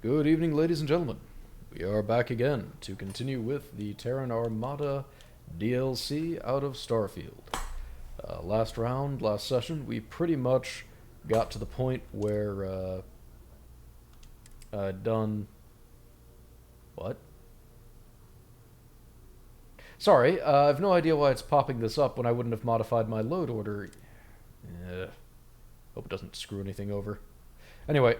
Good evening, ladies and gentlemen. We are back again to continue with the Terran Armada DLC out of Starfield. Last session, we pretty much got to the point where I'd done... What? Sorry, I have no idea why it's popping this up when I wouldn't have modified my load order. Hope it doesn't screw anything over. Anyway,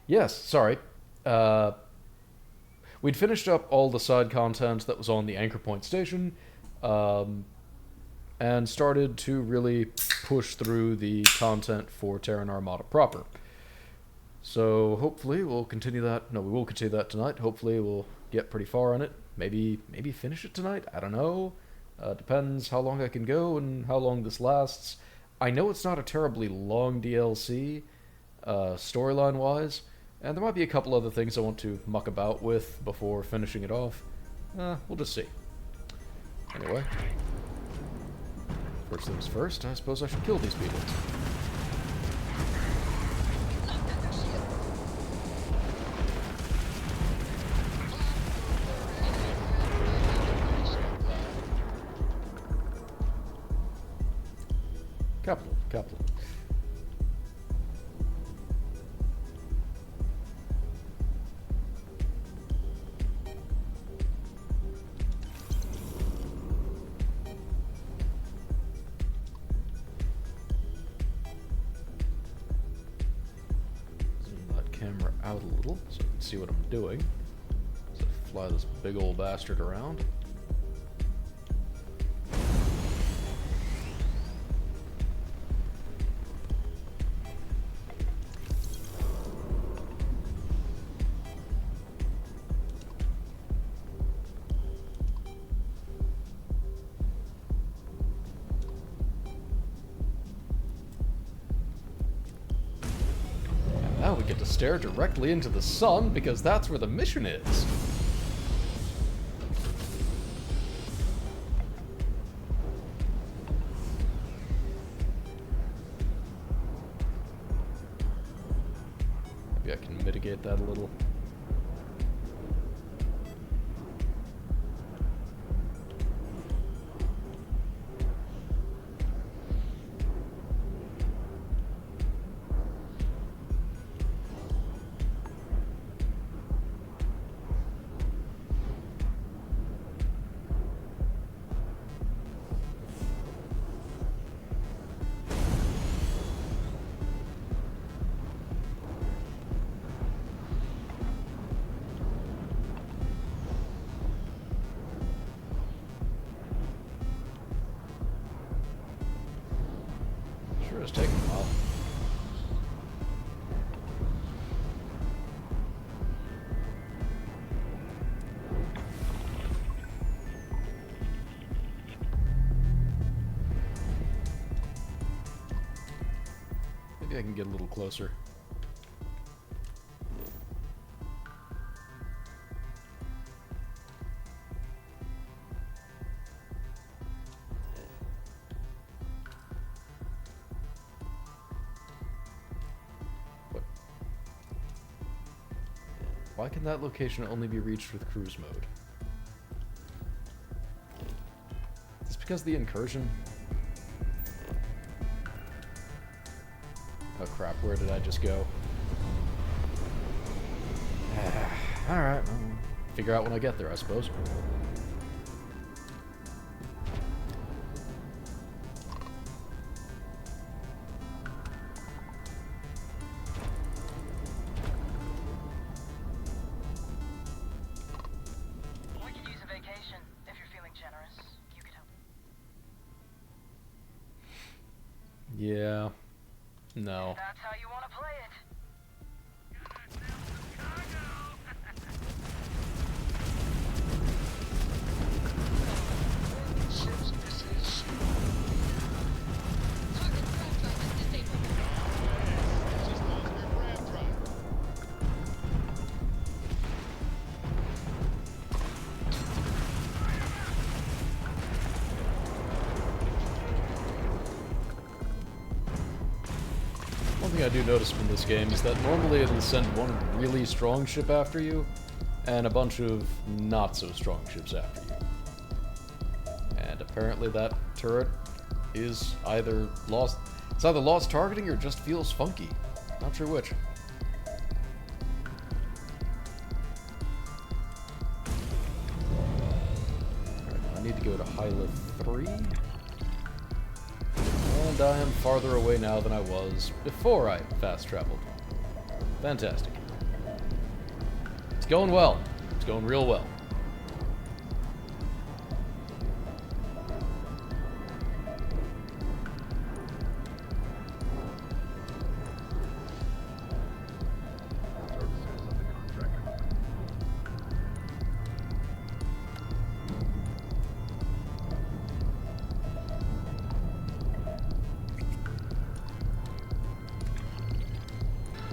yes, sorry. We'd finished up all the side content that was on the Anchor Point station, and started to really push through the content for Terran Armada proper. So hopefully we'll continue that. No, we will continue that tonight. Hopefully we'll get pretty far on it. Maybe finish it tonight. I don't know. Depends how long I can go and how long this lasts. I know it's not a terribly long DLC, storyline-wise, and there might be a couple other things I want to muck about with before finishing it off. We'll just see. Anyway, first things first, I suppose I should kill these people. Capital. Zoom that camera out a little so you can see what I'm doing. So fly this big old bastard around. Now we get to stare directly into the sun because that's where the mission is. Maybe I can mitigate that a little. Sure is taking a while. Maybe I can get a little closer. Why can that location only be reached with cruise mode? Is this because of the incursion? Oh crap, where did I just go? Alright, well, figure out when I get there, I suppose. Yeah. No. That's how you want to play it. thing I do notice from this game is that normally it'll send one really strong ship after you, and a bunch of not-so-strong ships after you. And apparently that turret is either lost... It's either lost targeting or just feels funky. Not sure which. I need to go to Hyla 3. And I am farther away now than I was before I fast-traveled. Fantastic. It's going well. It's going real well.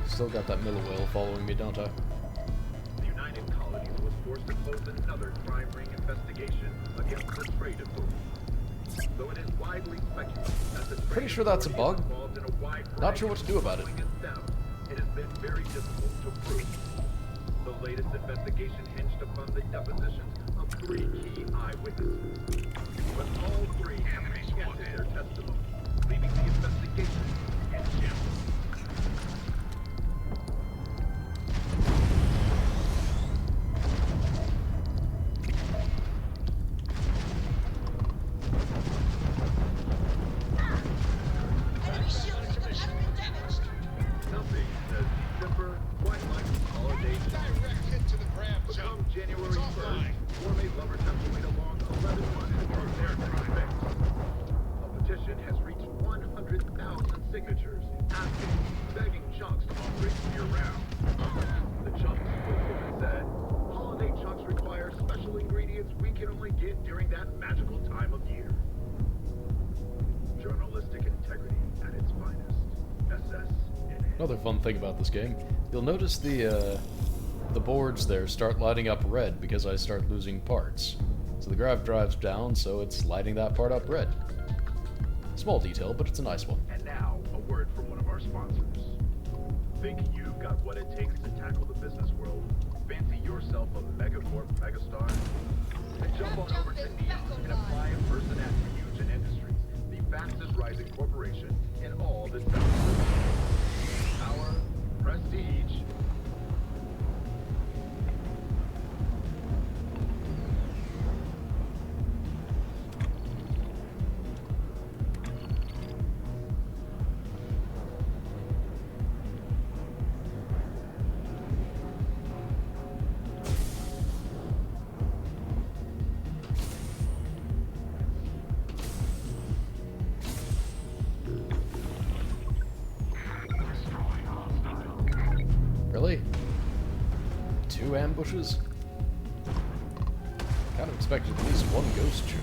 Still got that Miller whale following me, don't I? The United Colonies was forced to close another crime ring investigation against the trade authority. Though it is widely speculated that the Pretty sure that's a bug. Not sure what to do about it. It has been very difficult to prove. The latest investigation hinged upon the depositions of 3 key eyewitnesses. But all 3 have recanted their testimony, leaving the investigation in shambles. Another fun thing about this game, you'll notice the boards there start lighting up red because I start losing parts. So the grav drive's down, so it's lighting that part up red. Small detail, but it's a nice one. And now, a word from one of our sponsors. Think you've got what it takes to tackle the business world? Fancy yourself a megacorp megastar? Then jump on over to Neon and apply a person at Fusion Industries, the fastest rising corporation in all this business. Power, prestige. Really? 2 ambushes? Kind of expected at least 1 ghost ship.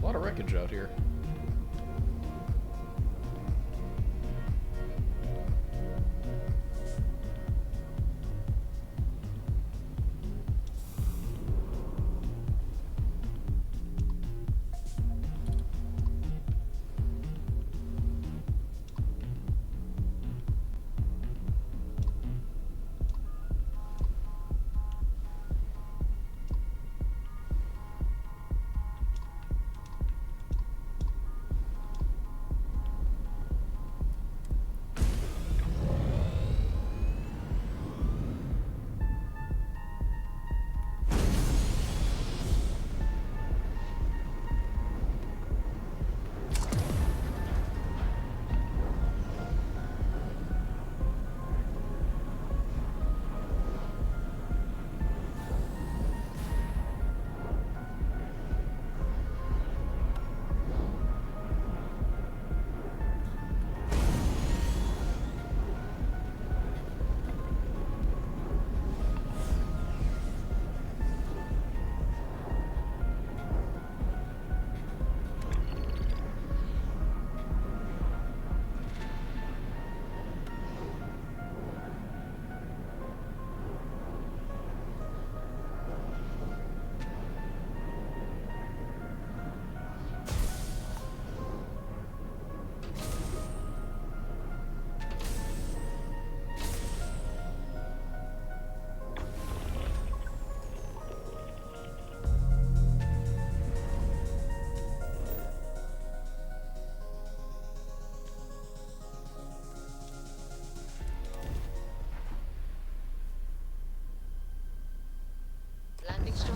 A lot of wreckage out here.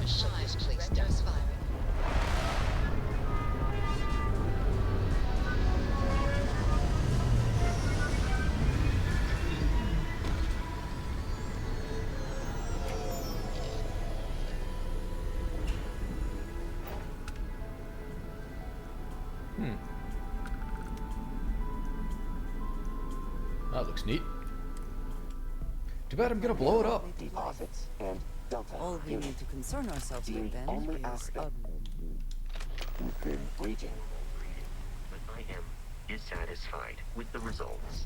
Should this place dust firing? That looks neat. Too bad I'm gonna blow it up. Deposits and Delta All we unit. need to concern ourselves The with then only is aspect within region. But I am dissatisfied with the results.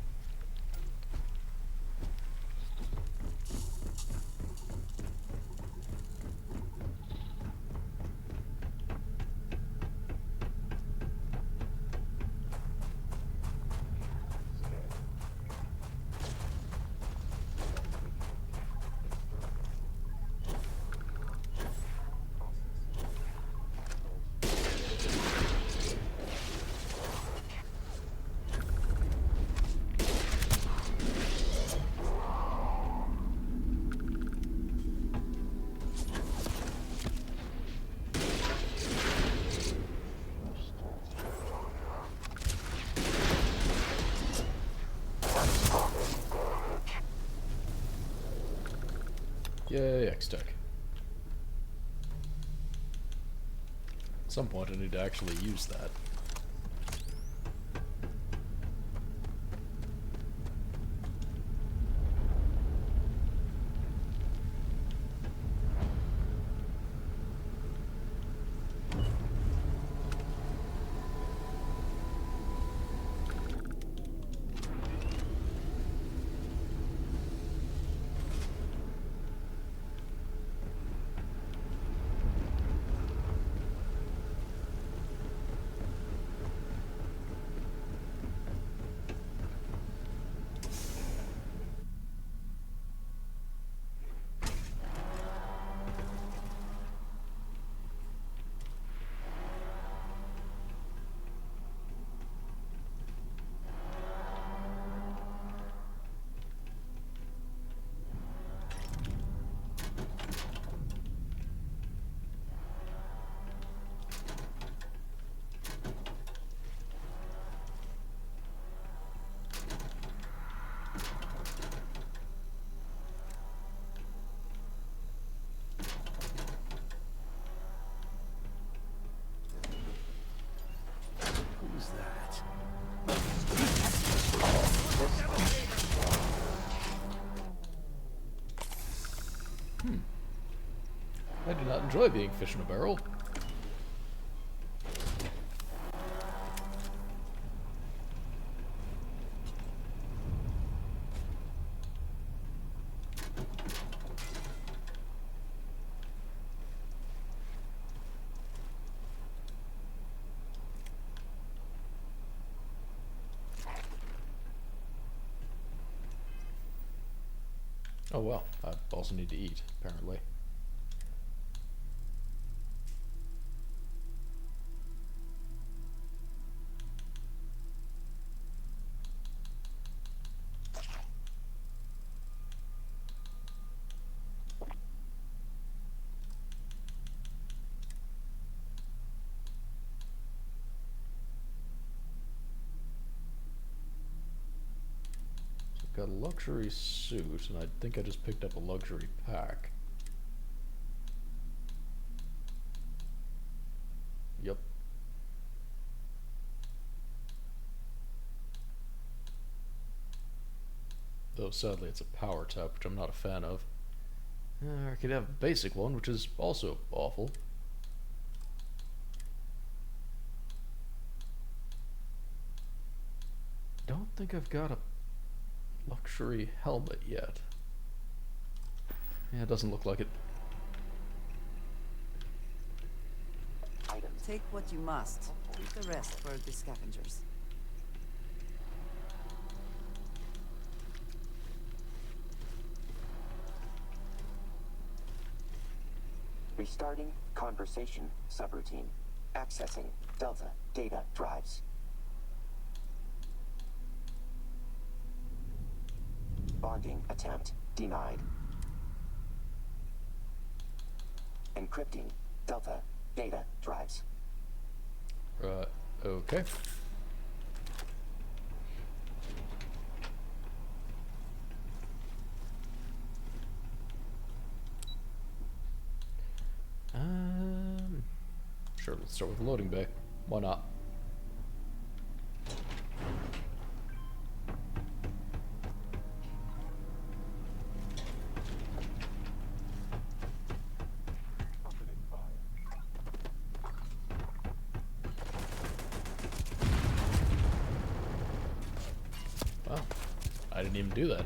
Yay, X-Tech. At some point I need to actually use that. Who's that? I do not enjoy being fish in a barrel. Oh well, I also need to eat, apparently. Got a luxury suit, and I think I just picked up a luxury pack. Yep. Though sadly it's a power tap, which I'm not a fan of. I could have a basic one, which is also awful. Don't think I've got a luxury helmet yet. Yeah, it doesn't look like it. Items. take what you must. Leave the rest for the scavengers. Restarting conversation subroutine. Accessing Delta data drives. Bonding attempt denied. Encrypting Delta data drives. Okay. Sure, let's start with the loading bay. Why not? Wow, I didn't even do that.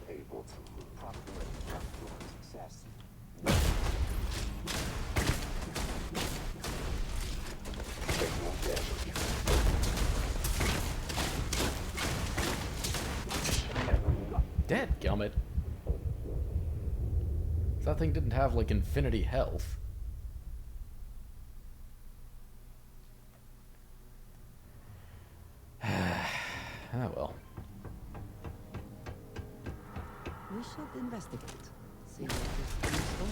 Unable to properly calculate success. Signal damage. Dadgummit. That thing didn't have like infinity health. Ah well. We should investigate. See what this is for.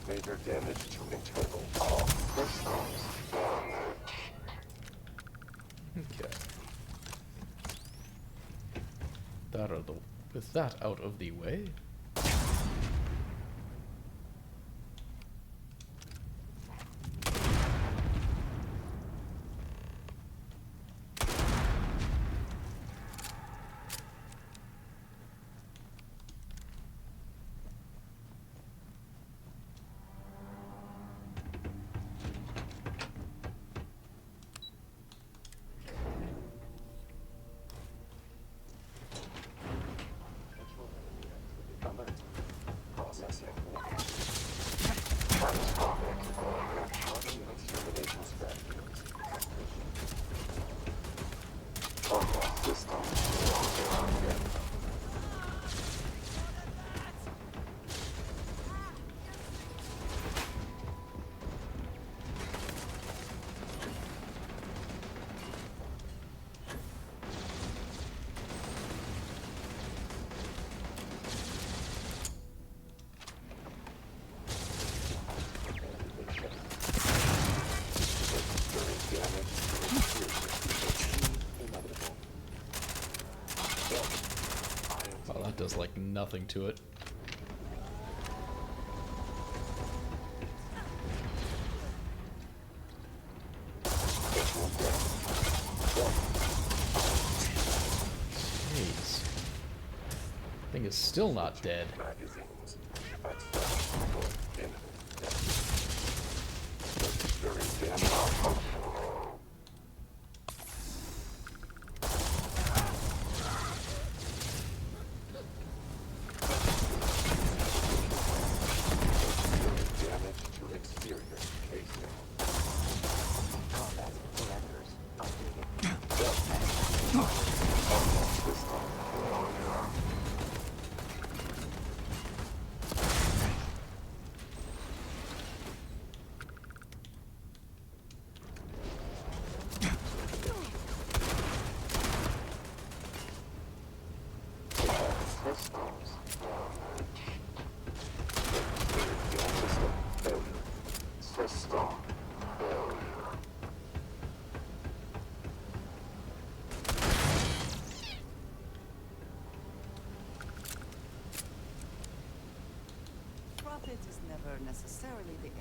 Major damage to internal core systems. Okay. With that out of the way. does like nothing to it. Jeez. Thing is still not dead. Magazines. At first, for enemy. Very damn malfunctional. Damage to exterior casing. Combat parameters updated. Systems. System failure. System failure. Profit is never necessarily the aim.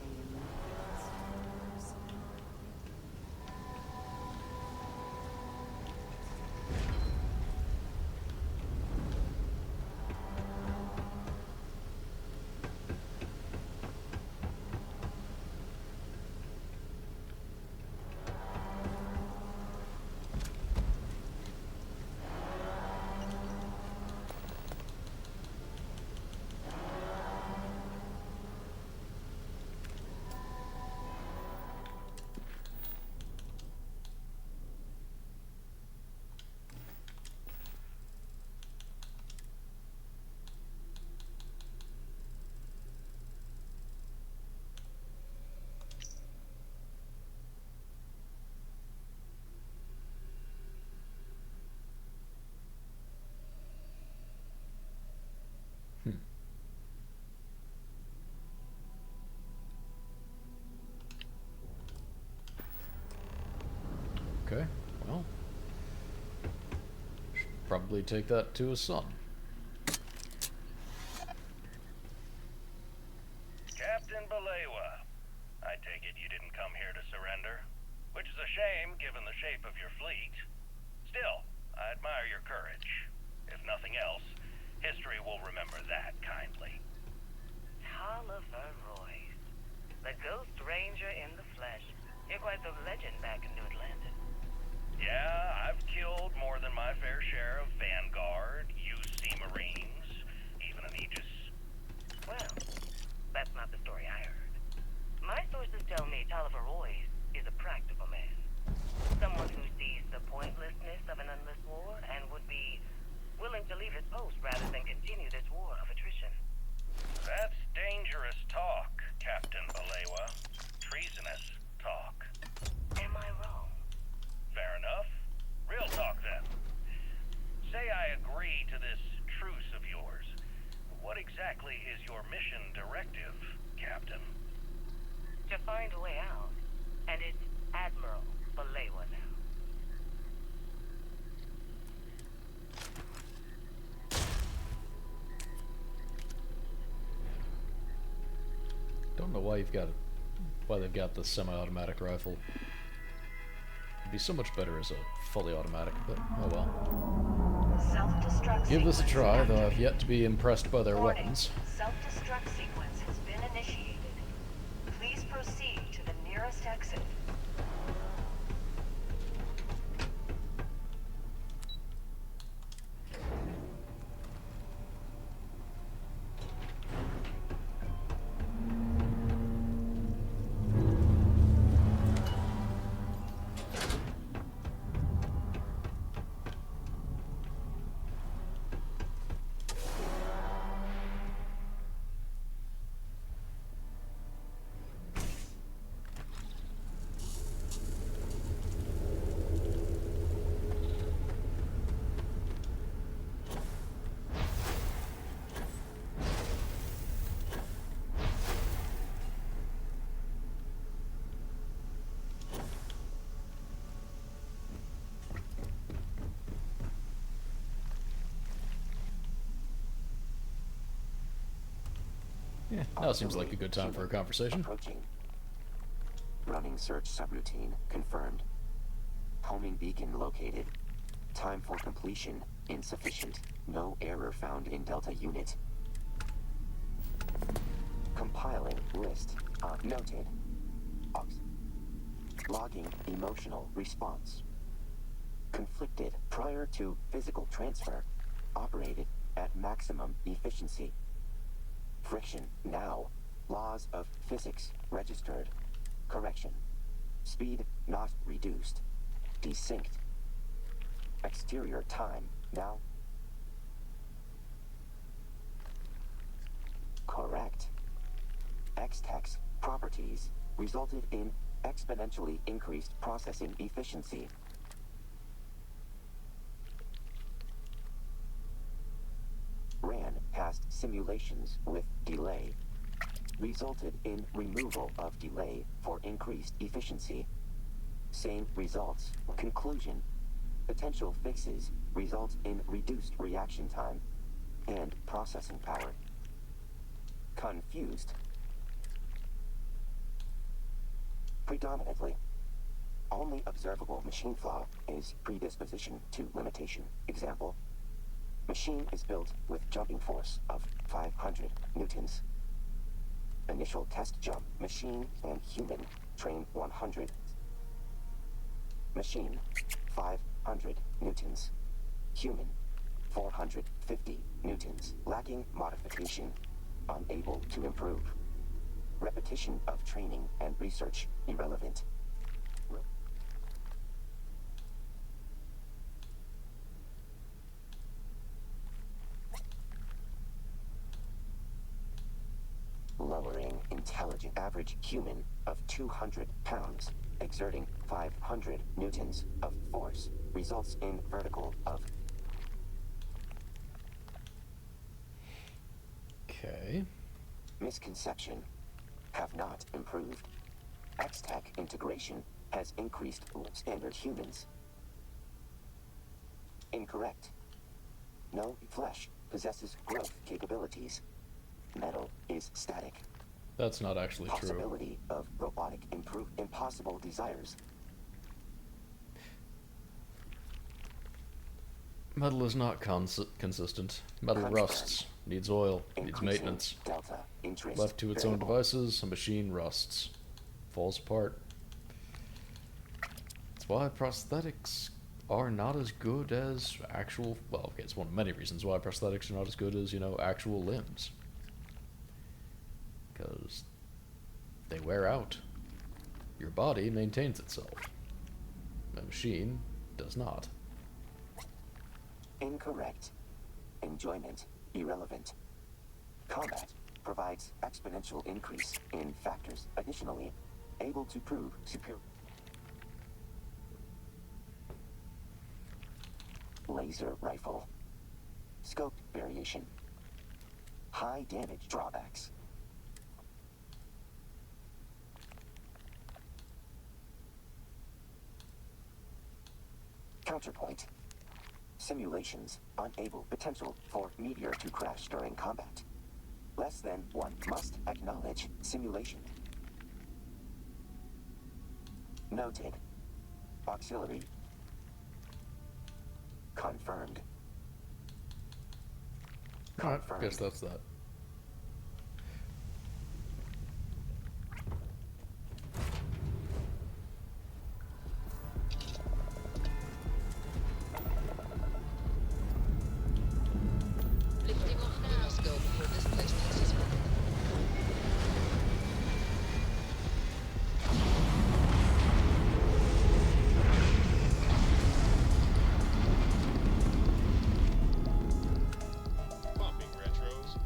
Okay, well. Should probably take that to his son. Captain Balewa, I take it you didn't come here to surrender, which is a shame given the shape of your fleet. Still, I admire your courage. If nothing else, history will remember that kindly. Tolliver Royce, the Ghost Ranger in the flesh. You're quite the legend back in New Atlantis. Yeah, I've killed more than my fair share of Vanguard, UC Marines, even an Aegis. Well, that's not the story I heard. My sources tell me Tolliver Royce is a practical man. Someone who sees the pointlessness of an endless war and would be willing to leave his post rather than continue this war of attrition. That's dangerous talk, Captain Balewa. Treasonous talk. Am I wrong? Fair enough. Real talk then. Say I agree to this truce of yours. What exactly is your mission directive, Captain? To find a way out. And it's Admiral Balewa now. Don't know why they've got the semi-automatic rifle. It'd be so much better as a fully automatic, but oh well. Self-destruct Give this a sequence try, though I've activated. yet to be impressed by their Warning. weapons. Self-destruct sequence has been initiated. Please proceed to the nearest exit. Yeah, now seems like a good time for a conversation. Approaching. Running search subroutine confirmed. Homing beacon located. Time for completion insufficient. No error found in Delta unit. Compiling list. Noted. Ox. Logging emotional response. Conflicted prior to physical transfer. Operated at maximum efficiency. Friction now. Laws of physics registered. Correction. Speed not reduced. Desynced. Exterior time now. Correct. X-Tex properties resulted in exponentially increased processing efficiency. Ran past simulations with delay. Resulted in removal of delay for increased efficiency. Same results. Conclusion. Potential fixes result in reduced reaction time and processing power. Confused. Predominantly. Only observable machine flaw is predisposition to limitation. Example. Machine is built with jumping force of 500 newtons. Initial test jump. Machine and human. Train 100. Machine 500 newtons. Human 450 newtons. Lacking modification. Unable to improve. Repetition of training and research irrelevant. Lowering intelligent average human of 200 pounds, exerting 500 newtons of force, results in vertical of. Okay. Misconception. Have not improved. X-Tech integration has increased standard humans. Incorrect. No flesh possesses growth capabilities. Metal is static. That's not actually true. Possibility of robotic impossible desires. Metal is not consistent. Metal rusts, needs oil, needs Increasing maintenance. delta interest Left to its own variable. devices, a machine rusts, falls apart. That's why prosthetics are not as good as actual, well, okay, it's one of many reasons why prosthetics are not as good as, actual limbs. Because they wear out. Your body maintains itself. A machine does not. Incorrect. Enjoyment irrelevant. Combat provides exponential increase in factors. Additionally, able to prove superior. Laser rifle. Scope variation. High damage drawbacks. Counterpoint. Simulations unable. Potential for meteor to crash during combat. Less than one must acknowledge simulation. Noted. Auxiliary. Confirmed. Alright, guess that's that. Lifting off now, Skull, before this place takes us back. Bumping retros.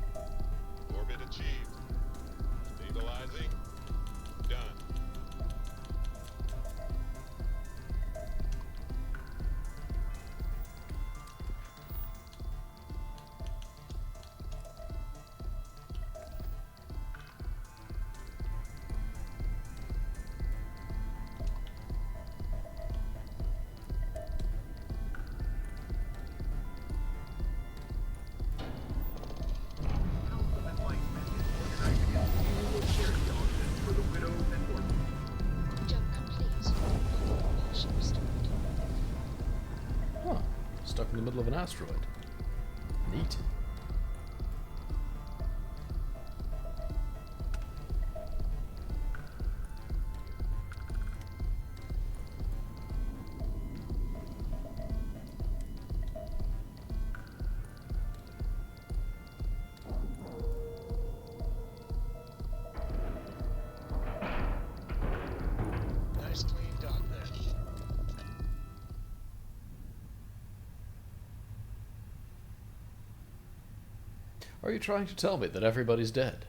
in the middle of an asteroid. Neat. Nicely done there. Are you trying to tell me that everybody's dead?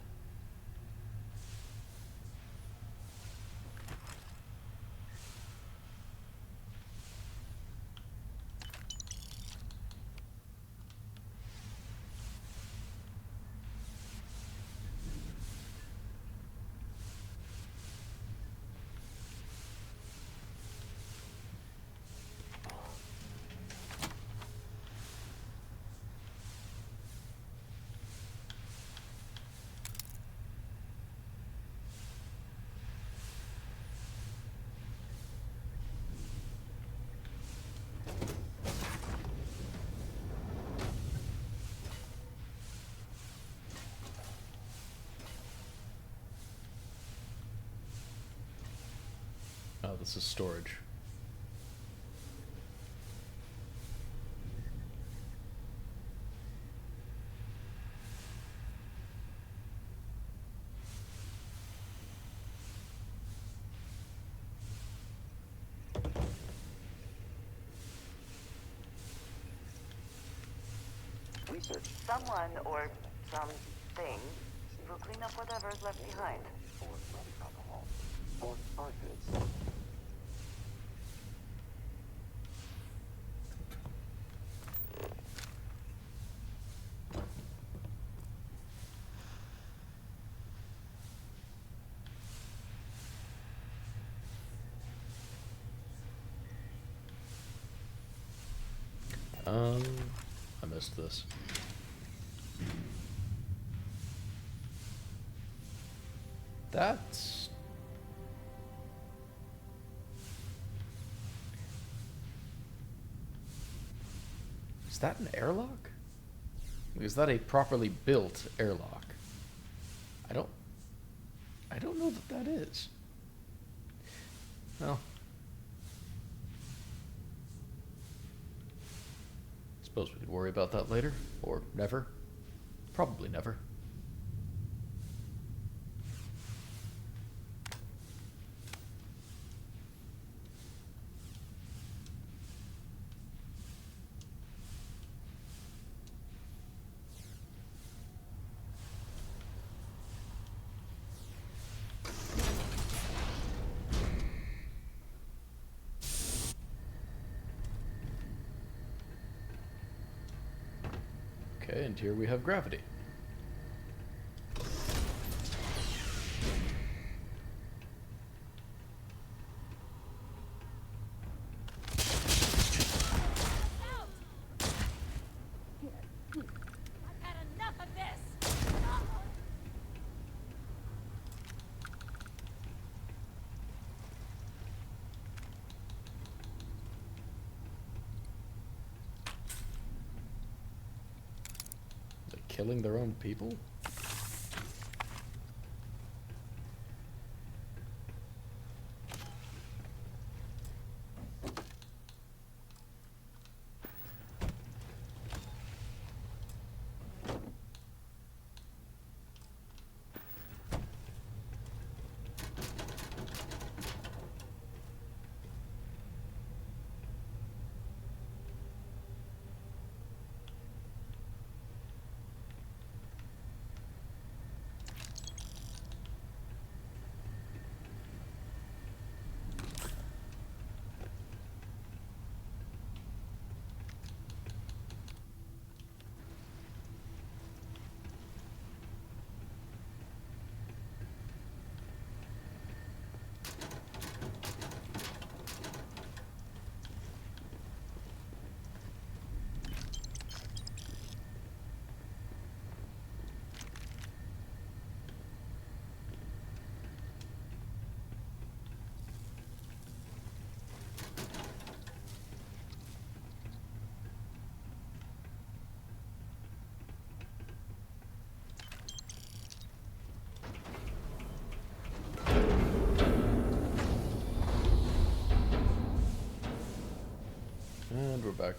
Oh, this is storage. Research. Someone or something will clean up whatever's left behind. For running alcohol. For our goods. I missed this. That's... Is that an airlock? Is that a properly built airlock? I don't know that that is. Well, suppose we could worry about that later, or never. Probably never. Okay, and here we have gravity. I've had enough of this! They're killing their own people?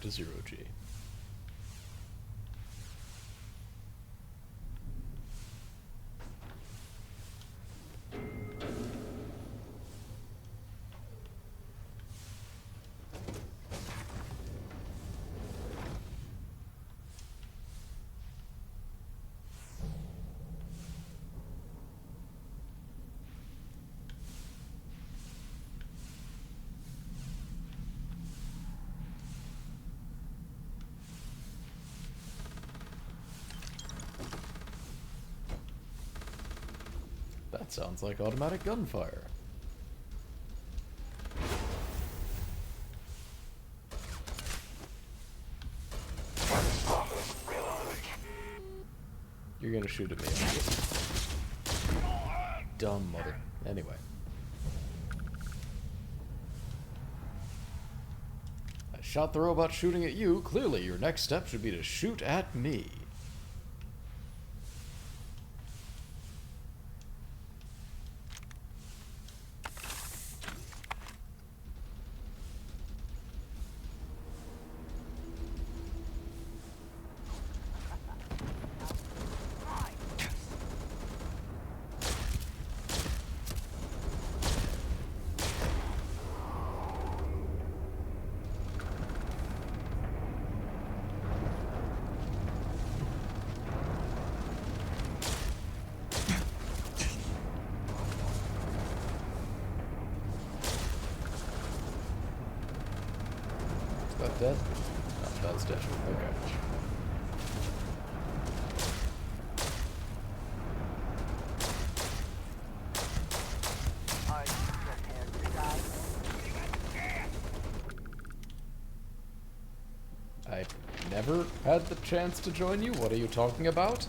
to 0G. That sounds like automatic gunfire. You're gonna shoot at me, aren't you? Dumb mother. Anyway. I shot the robot shooting at you. Clearly, your next step should be to shoot at me. That dead? Oh, that's dead. Okay. Are you prepared to die? I never had the chance to join you. What are you talking about?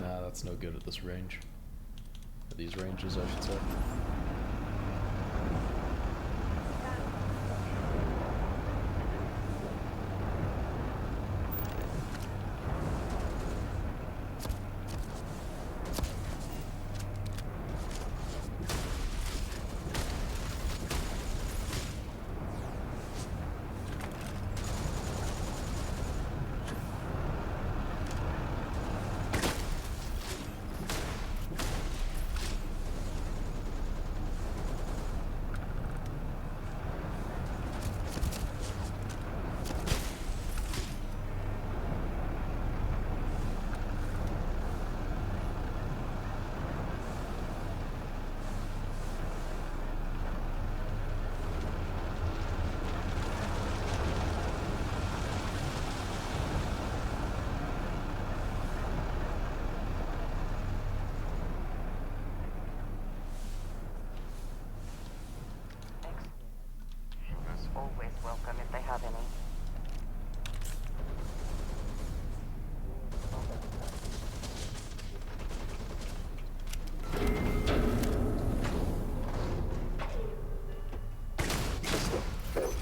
Nah, that's no good at this range. At these ranges, I should say. Shooters always welcome if they have any. System failure.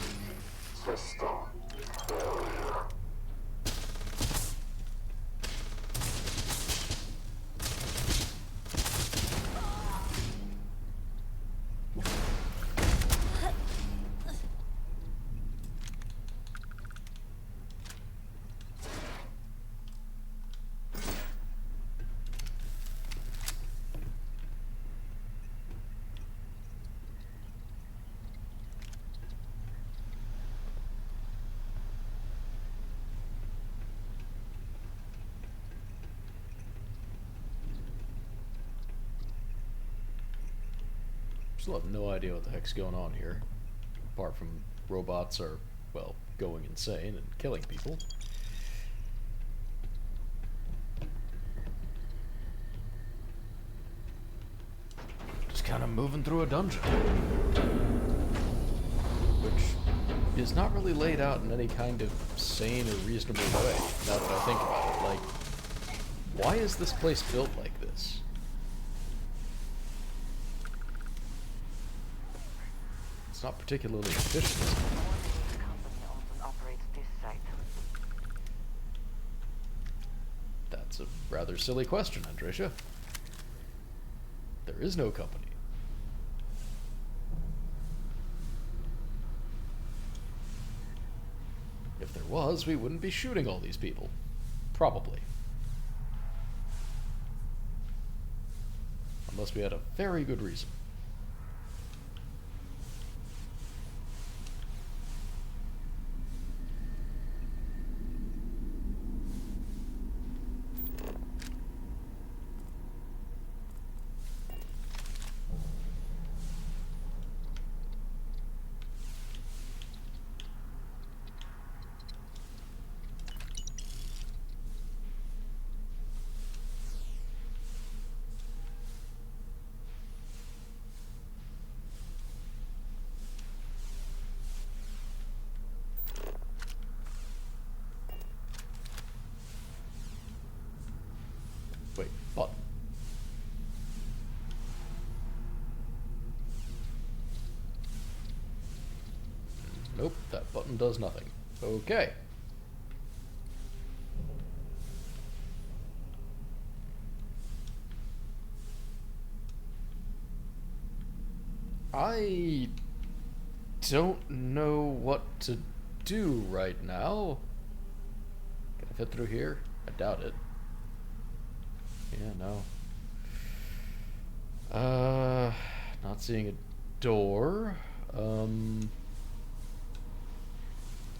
System failure. Still have no idea what the heck's going on here. Apart from robots are, well, going insane and killing people. Just kind of moving through a dungeon. Which is not really laid out in any kind of sane or reasonable way, now that I think about it. Like, why is this place built like this? It's not particularly efficient. It's a rather silly question, Andresia. There is no company. If there was, we wouldn't be shooting all these people. Probably. Unless we had a very good reason. Wait, button. Nope, that button does nothing. Okay. I don't know what to do right now. Can I fit through here? I doubt it. Yeah, no. Not seeing a door.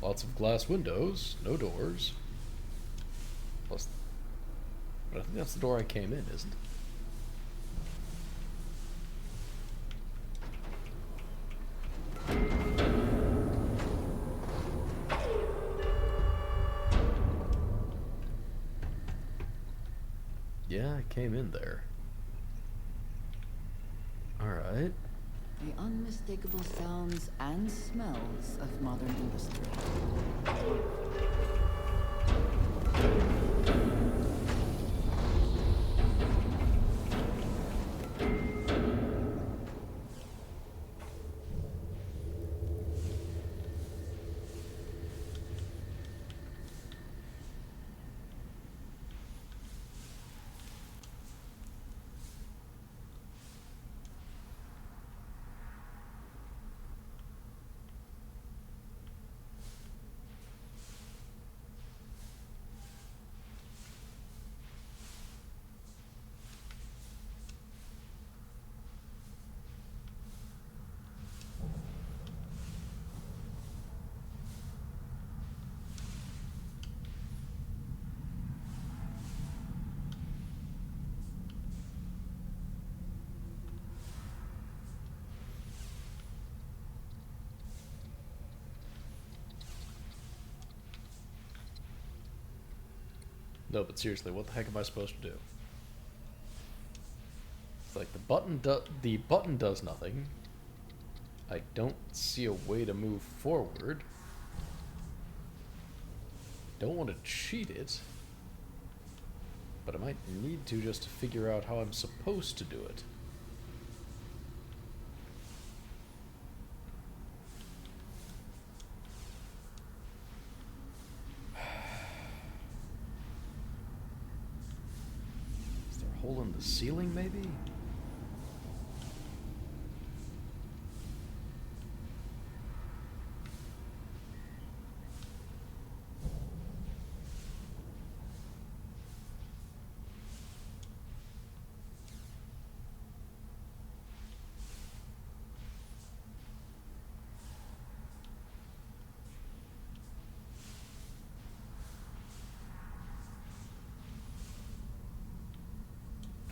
Lots of glass windows, no doors. Plus, but I think that's the door I came in, isn't it? Yeah, I came in there. Alright. The unmistakable sounds and smells of modern industry. No, but seriously, what the heck am I supposed to do? It's like the button does nothing. I don't see a way to move forward. Don't want to cheat it, but I might need to just to figure out how I'm supposed to do it. Is there a hole in the ceiling, maybe?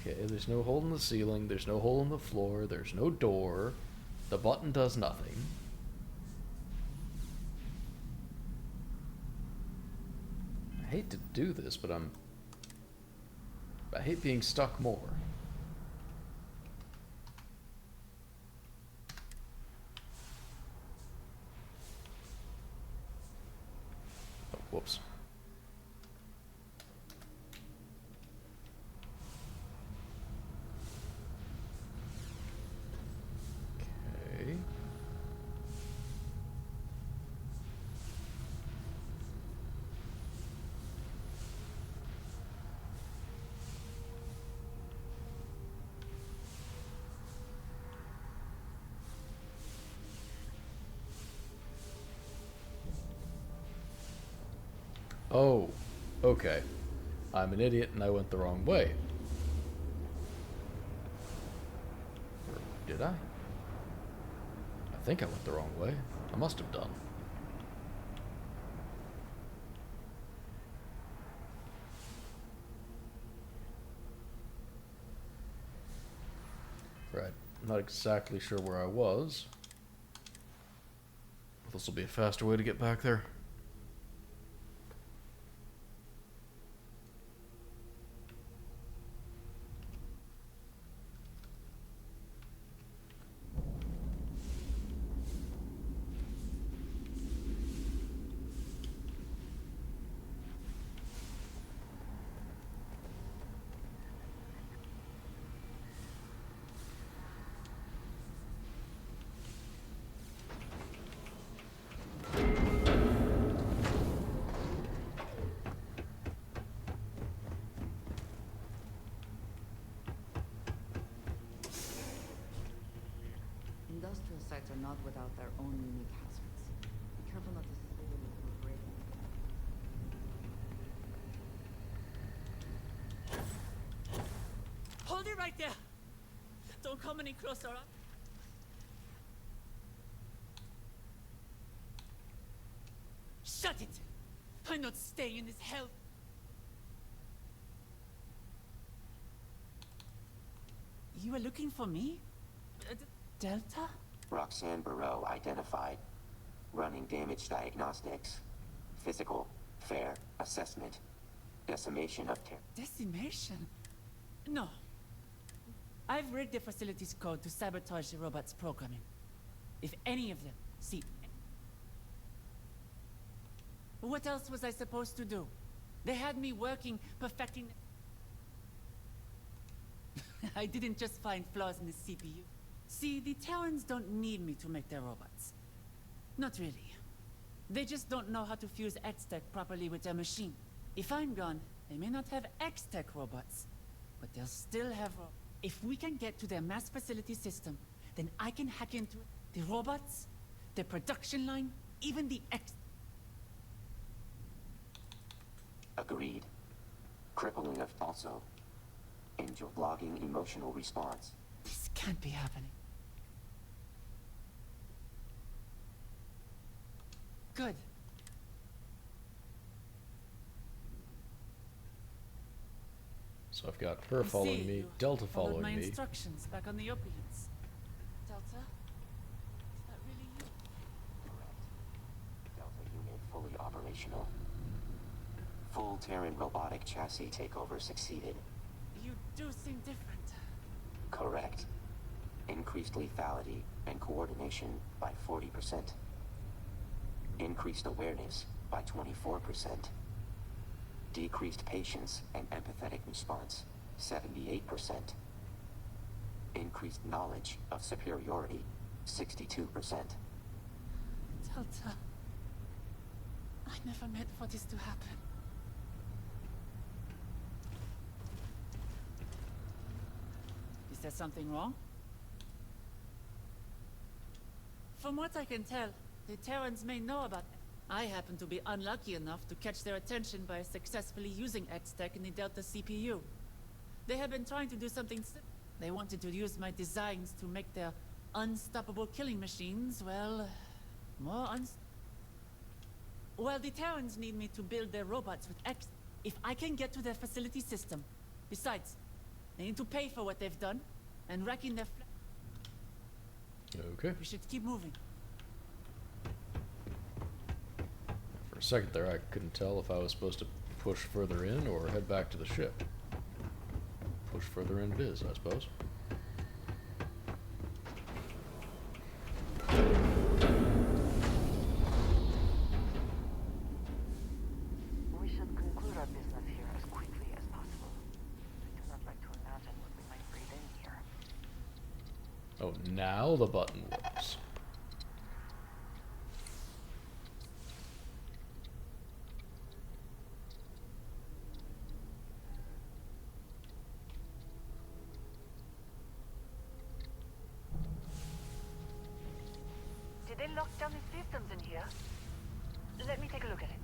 Okay, there's no hole in the ceiling, there's no hole in the floor, there's no door. The button does nothing. I hate to do this, but I hate being stuck more. Oh, whoops. Okay. Oh, okay. I'm an idiot and I went the wrong way. Or did I? I think I went the wrong way. I must have done. Right. I'm not exactly sure where I was. This will be a faster way to get back there. Industrial sites are not without their own unique hazards. Be careful not to spill them into a break. Hold it right there! Don't come any closer. Shut it! I'm not staying in this hell. You were looking for me? Delta? Roxanne Barreau identified. Running damage diagnostics. Physical. Fair. Assessment. Decimation of Decimation? No. I've rigged the facility's code to sabotage the robot's programming. If any of them see... What else was I supposed to do? They had me working, perfecting... I didn't just find flaws in the CPU. See, the Terrans don't need me to make their robots. Not really. They just don't know how to fuse X-Tech properly with their machine. If I'm gone, they may not have X-Tech robots, but they'll still have If we can get to their mass facility system, then I can hack into it. The robots, the production line, even the Agreed. Crippling of also. Angel blogging emotional response. This can't be happening. Good. So I've got her following me, Delta followed my following me. instructions back on the opiates. Delta? Is that really you? Correct. Delta unit fully operational. Full Terran robotic chassis takeover succeeded. You do seem different. Correct. Increased lethality and coordination by 40%. Increased awareness by 24%. Decreased patience and empathetic response, 78%. Increased knowledge of superiority, 62%. Delta. I never meant for this to happen. Is there something wrong? From what I can tell, the Terrans may know about it. I happen to be unlucky enough to catch their attention by successfully using X-Tech in the Delta CPU. They have been trying to do something They wanted to use my designs to make their unstoppable killing machines, well, more Well, the Terrans need me to build their robots with X. If I can get to their facility system. Besides, they need to pay for what they've done, and wrecking their Okay. We should keep moving. For a second there, I couldn't tell if I was supposed to push further in or head back to the ship. Push further in biz, I suppose. We should conclude our business here as quickly as possible. I do not like to imagine what we might breathe in here. Oh, now the button works. Did they lock down the systems in here? Let me take a look at it.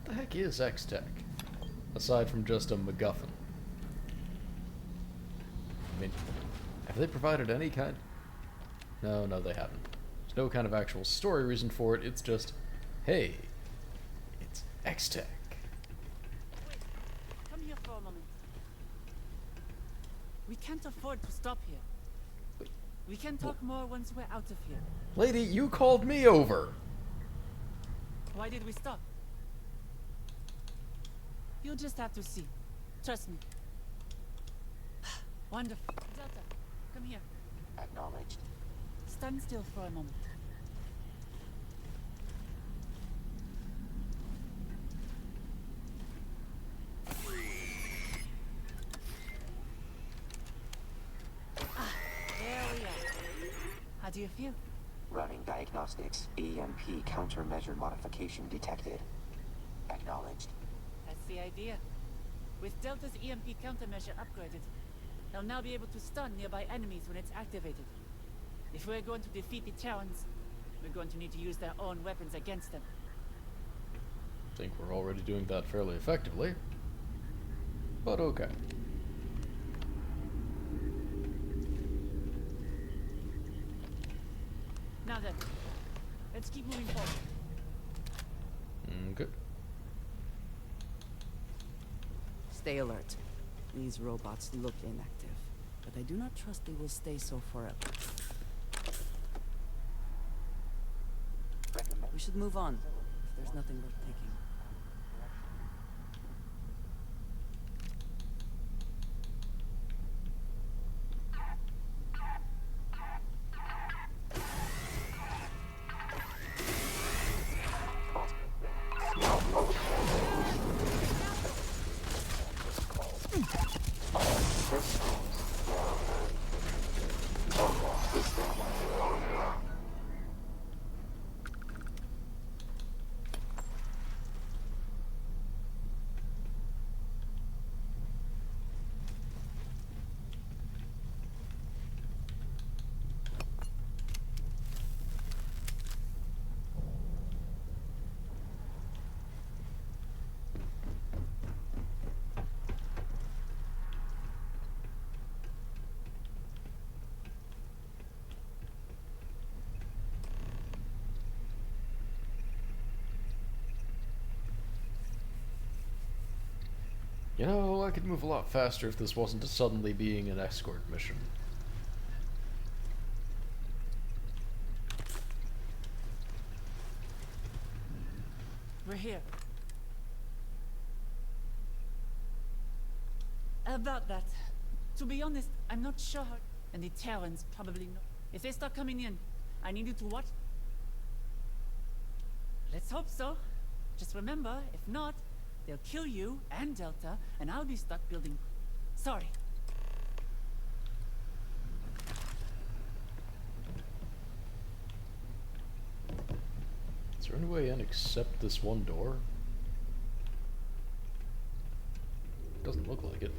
the heck is X-Tech? Aside from just a MacGuffin. I mean, have they provided any kind? No, they haven't. There's no kind of actual story reason for it, it's just, hey, it's X-Tech. Wait, come here for a moment. We can't afford to stop here. We can talk more once we're out of here. Lady, you called me over! Why did we stop? You'll just have to see. Trust me. Wonderful. Delta, come here. Acknowledged. Stand still for a moment. There we are. How do you feel? Running diagnostics. EMP countermeasure modification detected. Acknowledged. That's the idea. With Delta's EMP countermeasure upgraded, they'll now be able to stun nearby enemies when it's activated. If we're going to defeat the Terrans, we're going to need to use their own weapons against them. I think we're already doing that fairly effectively. But okay. Now then, let's keep moving forward. Okay. Stay alert. These robots look inactive, but I do not trust they will stay so forever. We should move on, if there's nothing worth taking. You know, I could move a lot faster if this wasn't suddenly being an escort mission. We're here. About that. To be honest, I'm not sure how... And the Terrans probably know. If they start coming in, I need you to watch... Let's hope so. Just remember, if not, they'll kill you and Delta, and I'll be stuck building... Sorry. Is there any way in except this one door? Doesn't look like it.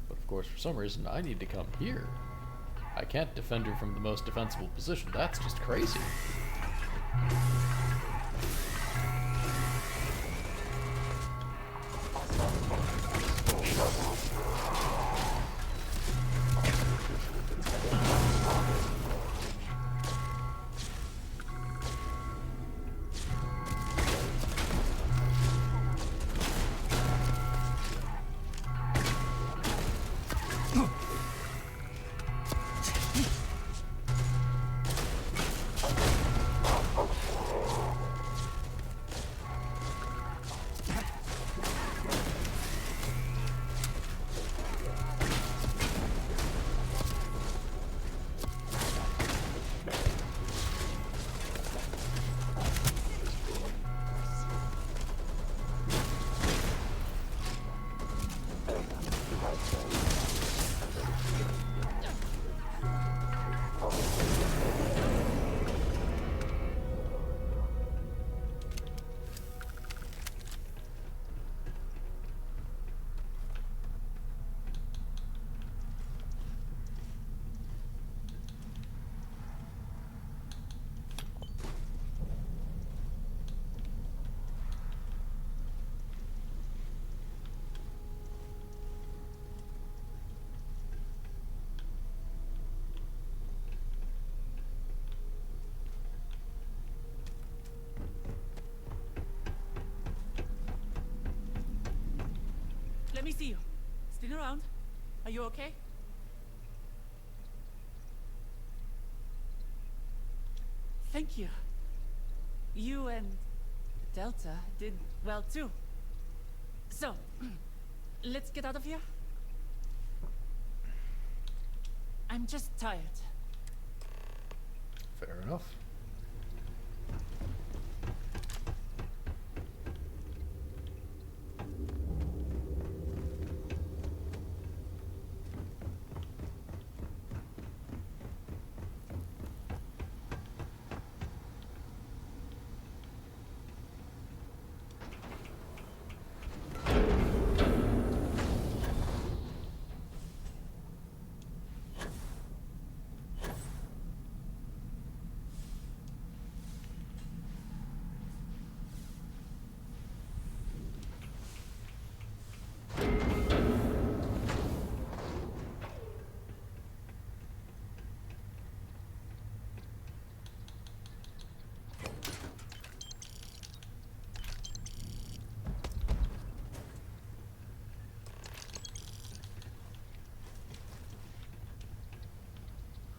But of course, for some reason, I need to come here. I can't defend her from the most defensible position. That's just crazy. Let me see you. Spin around. Are you okay? Thank you. You and Delta did well too. So, let's get out of here. I'm just tired. Fair enough.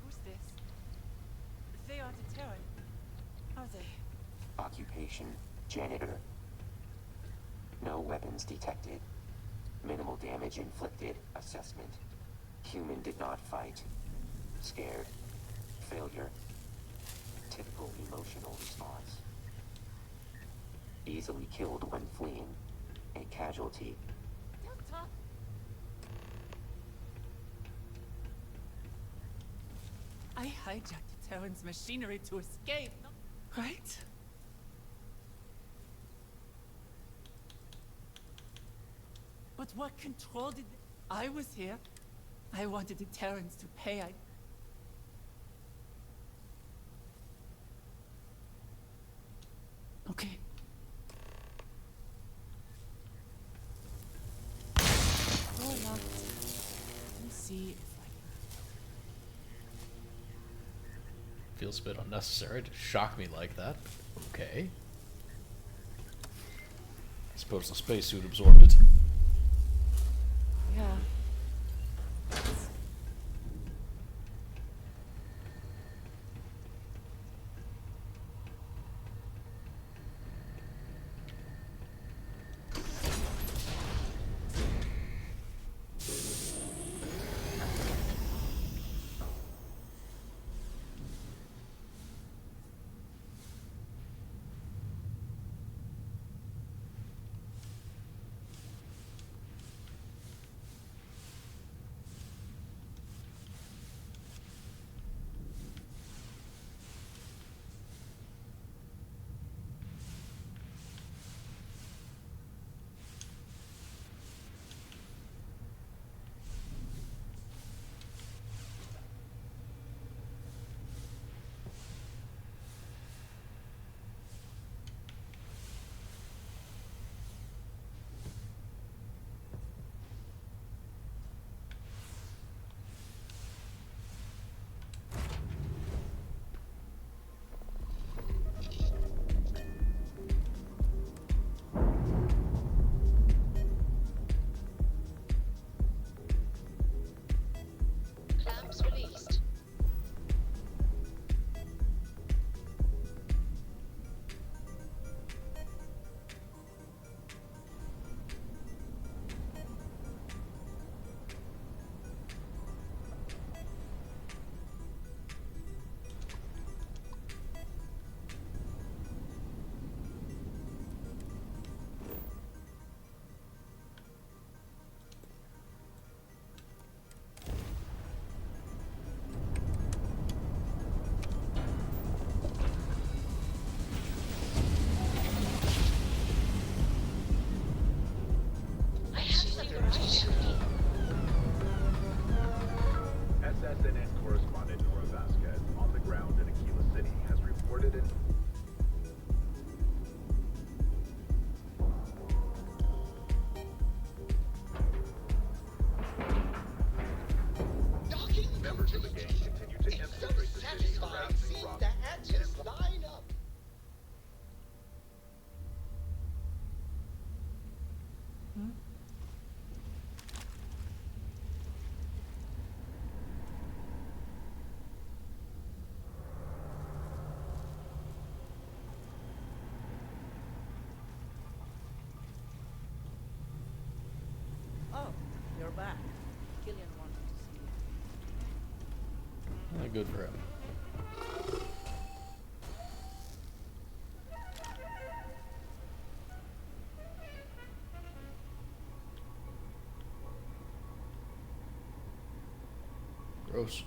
Who's this? They aren't a Terran, are they? Occupation, janitor. No weapons detected. Minimal damage inflicted. Assessment. Human did not fight. Scared. Failure. Typical emotional response. Easily killed when fleeing. A casualty. Delta! I hijacked the Terran's machinery to escape, right? But what control did... I was here. I wanted the Terrans to pay. Okay. Go along. Let me see if I Feels a bit unnecessary to shock me like that. Okay. I suppose the spacesuit absorbed it. Yeah. Good for him. Gross.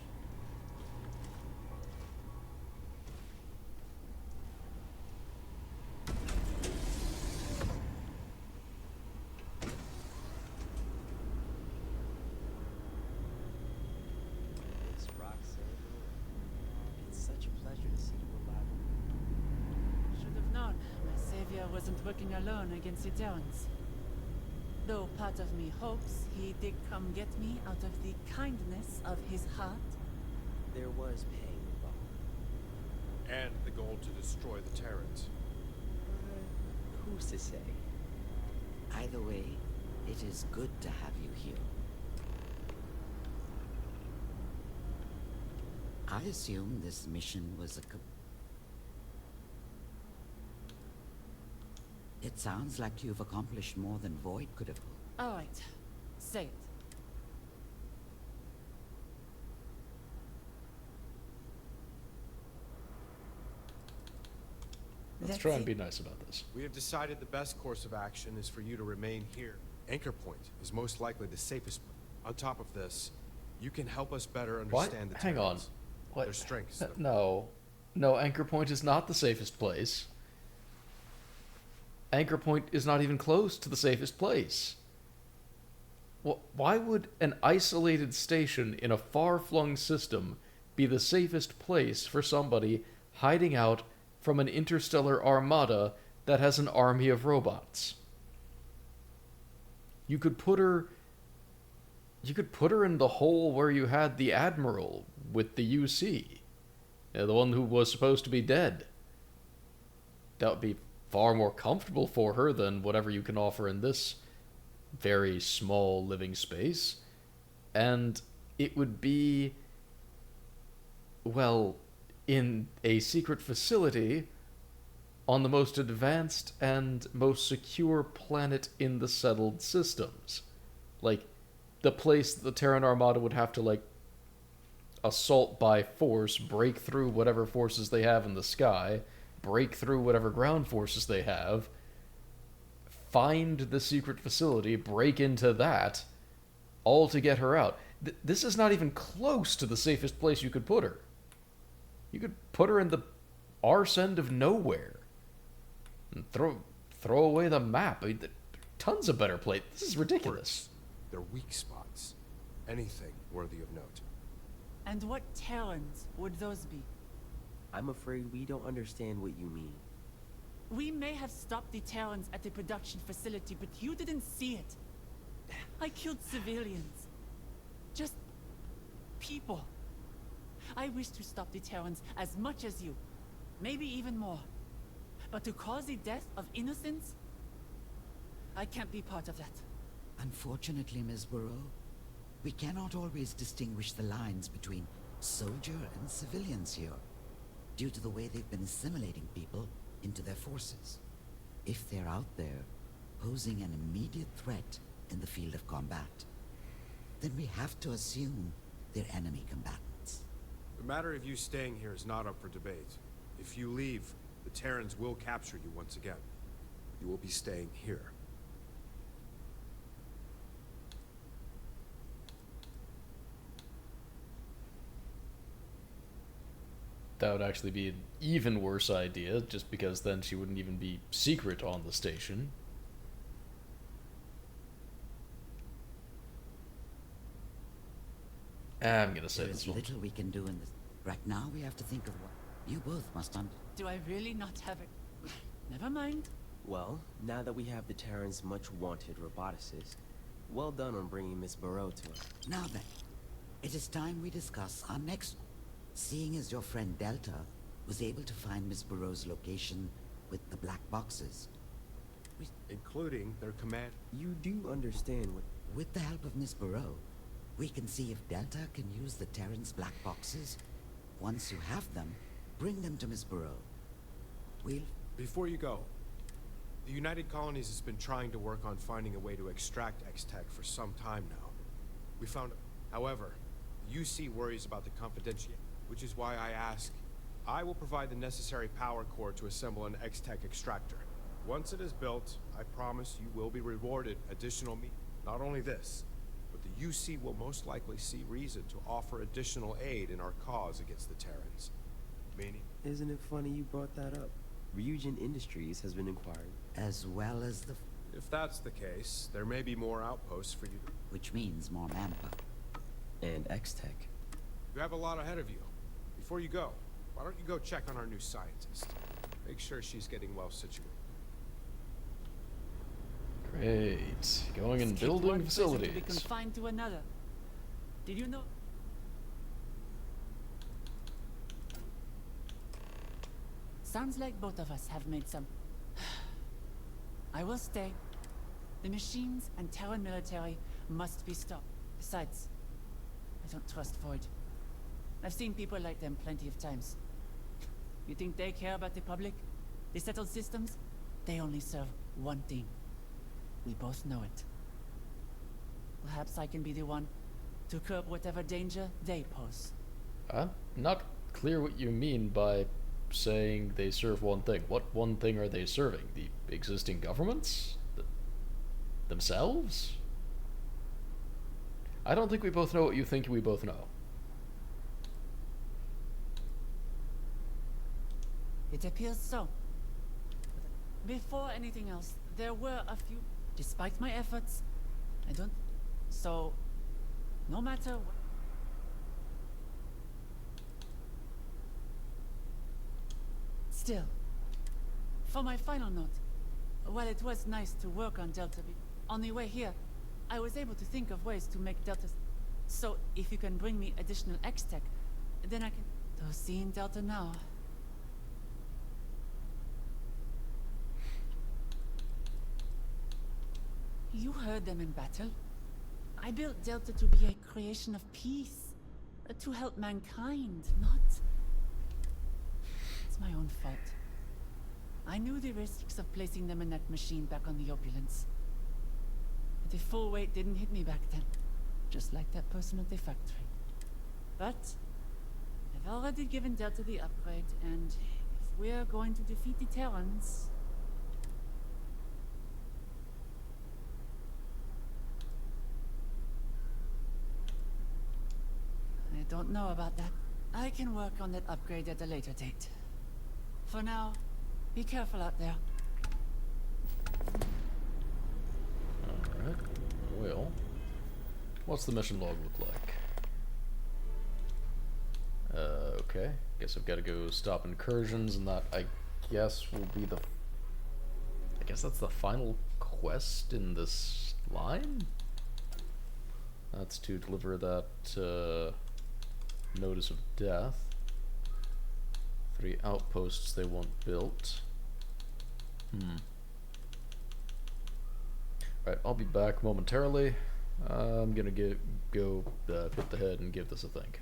It's Roxanne. It's such a pleasure to see you alive. Should have known. My savior wasn't working alone against the Terrans. Though part of me hopes he did come get me out of the kindness of his heart. There was pain involved. And the goal to destroy the Terrans. Who's to say? Either way, it is good to have you here. I assume this mission was a It sounds like you've accomplished more than Void could have. All right. Say it. Let's try and be nice about this. We have decided the best course of action is for you to remain here. Anchor Point is most likely the safest place. On top of this, you can help us better understand the Hang on. Terrans. What? Their strengths. No. No, Anchor Point is not the safest place. Anchor Point is not even close to the safest place. Why would an isolated station in a far-flung system be the safest place for somebody hiding out from an interstellar armada that has an army of robots? You could put her in the hole where you had the Admiral with the UC. The one who was supposed to be dead. That would be far more comfortable for her than whatever you can offer in this very small living space. And it would be, well, in a secret facility on the most advanced and most secure planet in the settled systems. Like, the place that the Terran Armada would have to, like, assault by force, break through whatever forces they have in the sky, break through whatever ground forces they have, find the secret facility, break into that, all to get her out. This is not even close to the safest place you could put her. You could put her in the arse end of nowhere. And throw away the map. I mean, tons of better places. This is ridiculous. Their weak spots. Anything worthy of note. And what Terrans would those be? I'm afraid we don't understand what you mean. We may have stopped the Terrans at the production facility, but you didn't see it. I killed civilians. Just people. I wish to stop the Terrans as much as you. Maybe even more. But to cause the death of innocents? I can't be part of that. Unfortunately, Ms. Burrow, we cannot always distinguish the lines between soldier and civilians here, due to the way they've been assimilating people into their forces. If they're out there, posing an immediate threat in the field of combat, then we have to assume they're enemy combatants. The matter of you staying here is not up for debate. If you leave, the Terrans will capture you once again. You will be staying here. That would actually be an even worse idea, just because then she wouldn't even be secret on the station. I'm gonna say this one. There's little we can do in this. Right now, we have to think of what you both must understand. Do I really not have it? Never mind. Well, now that we have the Terran's much-wanted roboticist, well done on bringing Miss Burrow to us. Now then, it is time we discuss our next. Seeing as your friend Delta was able to find Miss Burrow's location with the black boxes. Including their command. You do understand what... With the help of Miss Burrow, we can see if Delta can use the Terran's black boxes. Once you have them, bring them to Miss Burrow. We'll... Before you go, the United Colonies has been trying to work on finding a way to extract X-Tech for some time now. We found... However, UC worries about the confidentiality, which is why I ask. I will provide the necessary power core to assemble an X-Tech extractor. Once it is built, I promise you will be rewarded additional meat. Not only this, but the UC will most likely see reason to offer additional aid in our cause against the Terrans. Meaning? Isn't it funny you brought that up? Ryujin Industries has been inquiring. As well as the... If that's the case, there may be more outposts for you to... Which means more manpower. And X-Tech. You have a lot ahead of you. Before you go, why don't you go check on our new scientist? Make sure she's getting well situated. Great. Going and building One prison to be facilities. confined to another. Did you know? Sounds like both of us have made some. I will stay. The machines and Terran military must be stopped. Besides, I don't trust Void. I've seen people like them plenty of times. You think they care about the public? The settled systems? They only serve one thing. We both know it. Perhaps I can be the one to curb whatever danger they pose. I'm not clear what you mean by saying they serve one thing. What one thing are they serving? The existing governments? Themselves? I don't think we both know what you think we both know. It appears so. Before anything else, there were a few. Despite my efforts, I don't... So, no matter what... Still, for my final note, while it was nice to work on Delta B, on the way here, I was able to think of ways to make Delta... So, if you can bring me additional X-Tech, then I can... Though seeing Delta now... You heard them in battle. I built Delta to be a creation of peace. To help mankind, not... It's my own fault. I knew the risks of placing them in that machine back on the Opulence. The full weight didn't hit me back then. Just like that person at the factory. But... I've already given Delta the upgrade, and if we're going to defeat the Terrans... I don't know about that. I can work on that upgrade at a later date. For now, be careful out there. Alright. Well, what's the mission log look like? Okay. Guess I've got to go stop incursions, and that, I guess, will be the... I guess that's the final quest in this line? That's to deliver that, notice of death. 3 outposts they want built. Right, I'll be back momentarily. I'm gonna go hit the head and give this a think.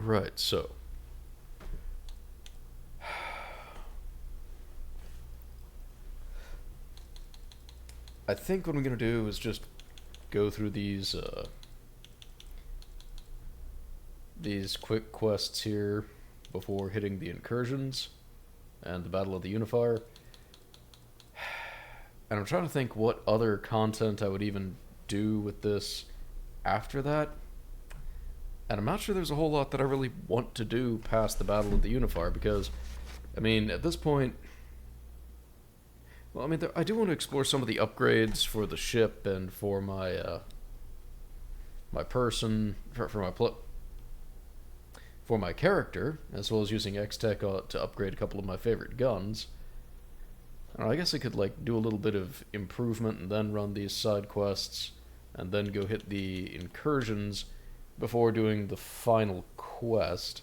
Right, so. I think what I'm going to do is just go through these quick quests here before hitting the incursions and the Battle of the Unifier. And I'm trying to think what other content I would even do with this after that. And I'm not sure there's a whole lot that I really want to do past the Battle of the Unifier, because, I mean, at this point... Well, I mean, I do want to explore some of the upgrades for the ship and for my, my person, for my character, as well as using X-Tech to upgrade a couple of my favorite guns. I guess I could, like, do a little bit of improvement and then run these side quests, and then go hit the incursions before doing the final quest.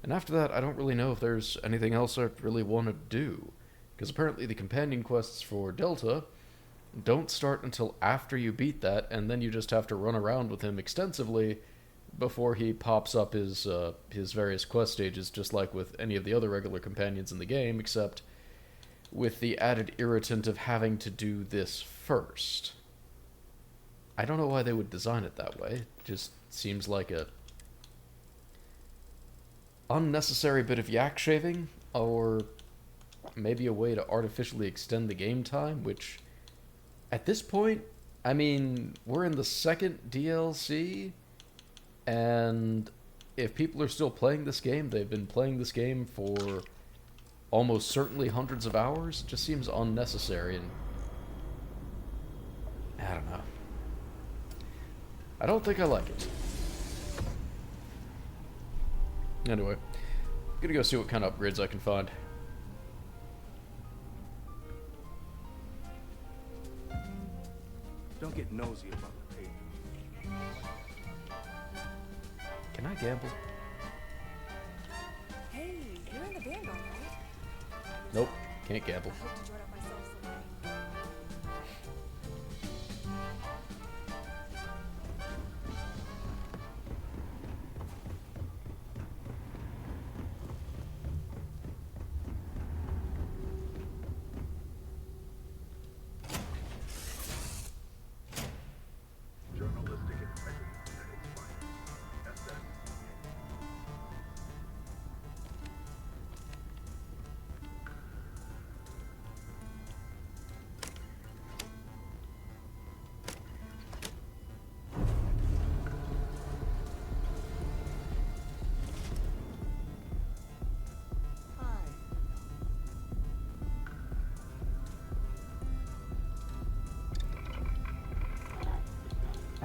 And after that, I don't really know if there's anything else I really want to do. Because apparently the companion quests for Delta don't start until after you beat that, and then you just have to run around with him extensively before he pops up his various quest stages, just like with any of the other regular companions in the game, except with the added irritant of having to do this first. I don't know why they would design it that way. It just seems like a unnecessary bit of yak shaving, or maybe a way to artificially extend the game time, which, at this point, I mean, we're in the second DLC, and if people are still playing this game, they've been playing this game for almost certainly hundreds of hours. It just seems unnecessary, and I don't know. I don't think I like it. Anyway, I'm gonna go see what kind of upgrades I can find. Don't get nosy about the pay. Can I gamble? Hey, you're in the band, all right? Nope, can't gamble. I hope to join up myself someday. Journalistic integrity at its finest. SS.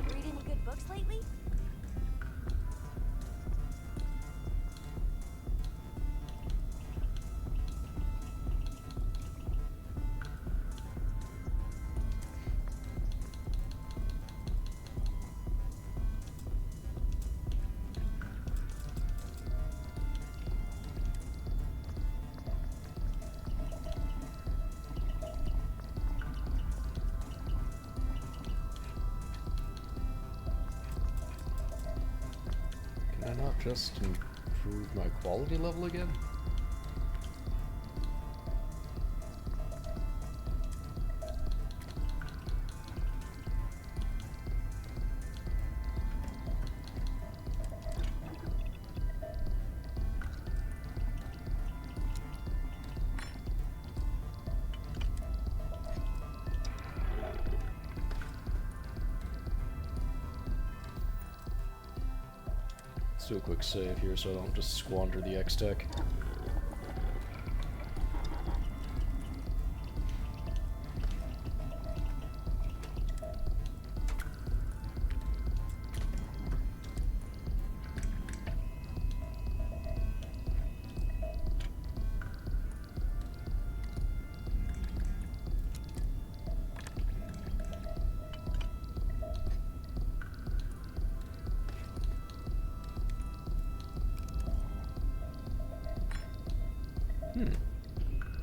Read any good books lately? Can I not just improve my quality level again? Let's do a quick save here so I don't just squander the X-Tech.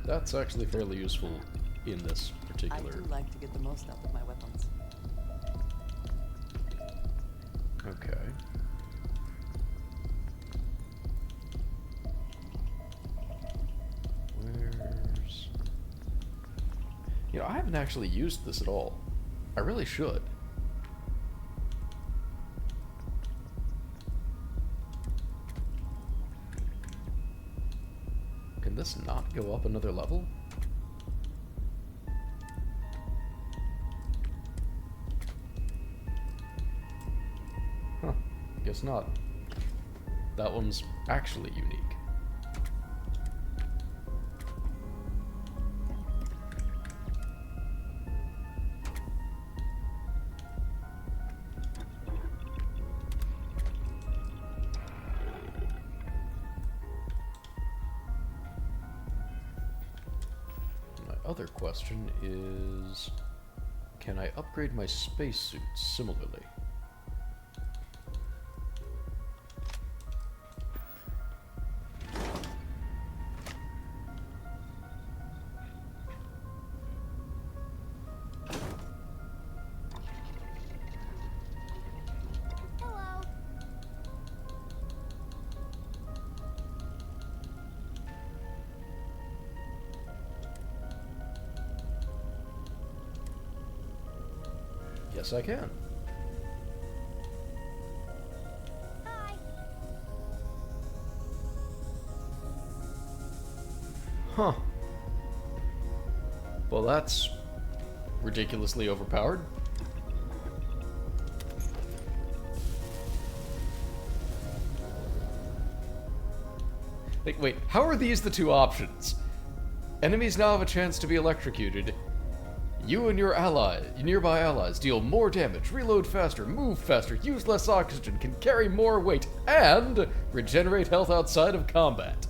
That's actually fairly useful in this particular... I do like to get the most out of my weapons. Okay. You know, I haven't actually used this at all. I really should. Can this not go up another level? Huh. Guess not. That one's actually unique. Other question is, can I upgrade my spacesuit similarly? Hello. Yes, I can. Hi. Huh. Well, that's ridiculously overpowered. Like, wait, how are these the two options? Enemies now have a chance to be electrocuted. You and your nearby allies deal more damage, reload faster, move faster, use less oxygen, can carry more weight, and regenerate health outside of combat.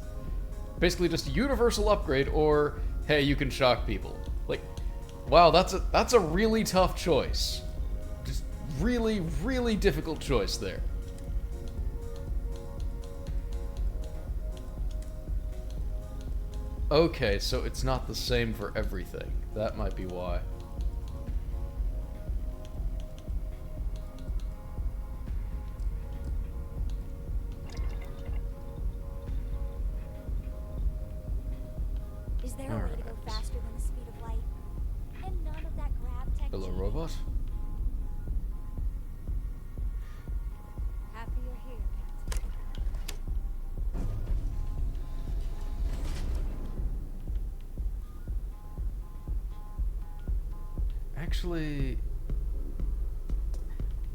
Basically just a universal upgrade, or hey, you can shock people. Like, wow, that's a really tough choice. Just really, really difficult choice there. Okay, so it's not the same for everything. That might be why. Is there a way to go faster than the speed of light? And none of that grab tech. Hello, robot. Happy you're here, Captain. Actually,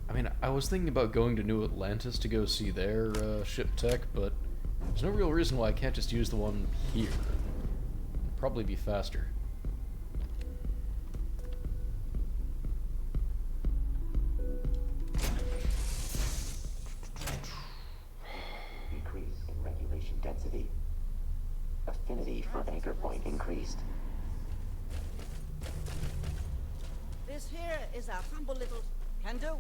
I mean, I was thinking about going to New Atlantis to go see their ship tech, but there's no real reason why I can't just use the one here. It'd probably be faster. Decrease in regulation density. Affinity for anchor point increased. This here is a humble little can-do.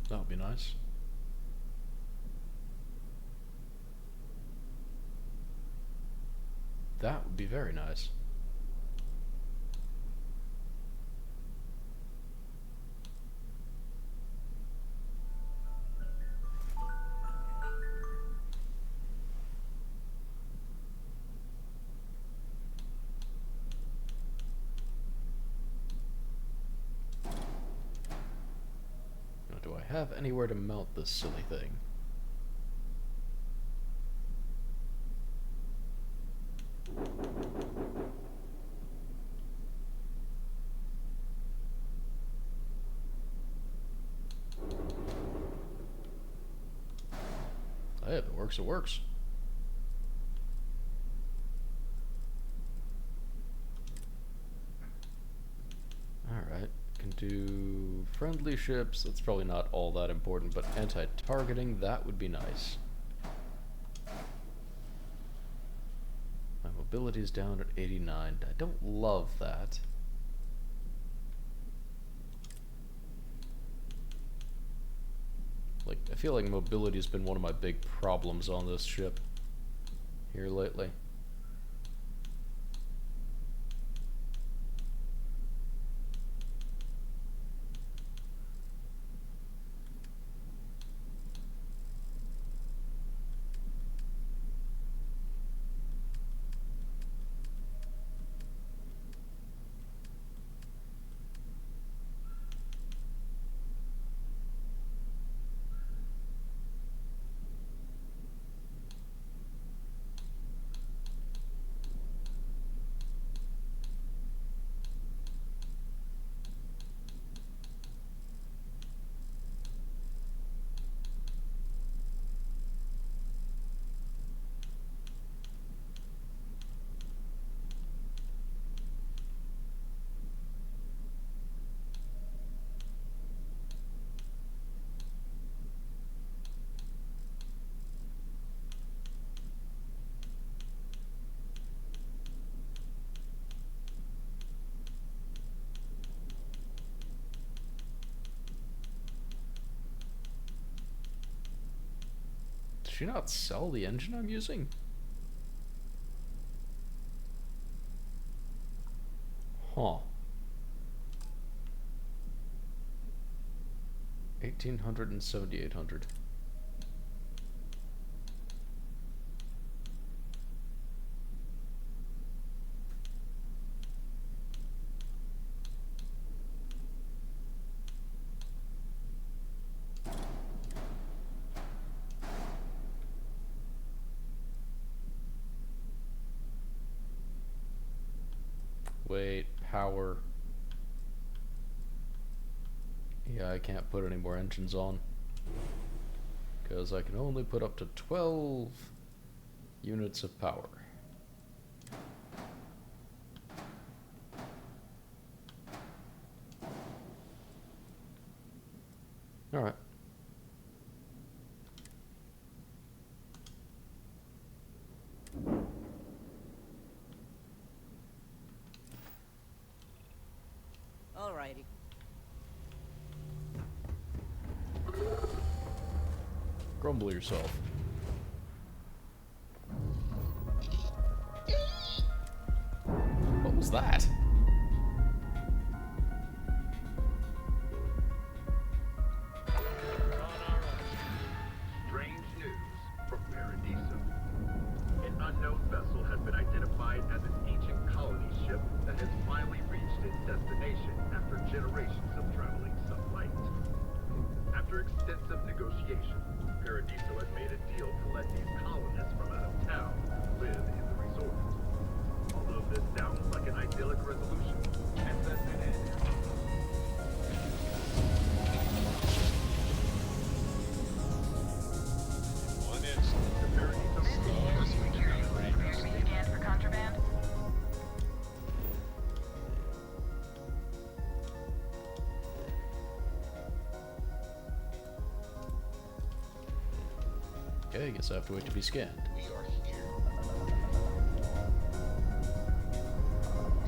That would be nice. That would be very nice. Now, do I have anywhere to mount this silly thing? Hey, if it works, it works. friendly ships, that's probably not all that important, but anti-targeting, that would be nice. My mobility is down at 89. I don't love that. Like, I feel like mobility has been one of my big problems on this ship here lately. Did she not sell the engine I'm using? Huh. 1800 and 7800. Wait, power. Yeah, I can't put any more engines on, because I can only put up to 12 units of power. Alright. Alrighty. Grumble yourself. What was that? Strange news from Paradiso. An unknown vessel has been identified as an ancient colony ship that has finally reached its destination after generations of traveling some light. After extensive negotiation, Paradiso has made a deal to let these colonists from out of town live in the resort. Although this sounds like an idyllic resolution, One instant. the Paradiso Scanned for contraband. Okay, I guess I have to wait to be scanned. We are here.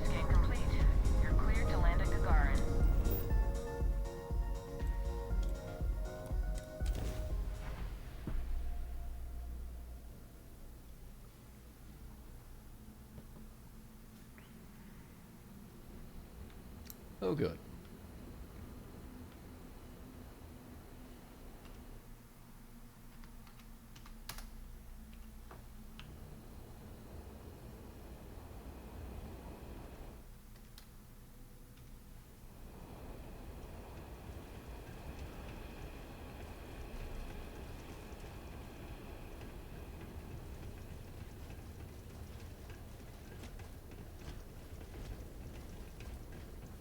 Scan complete. You're cleared to land at Gagarin. Oh, good.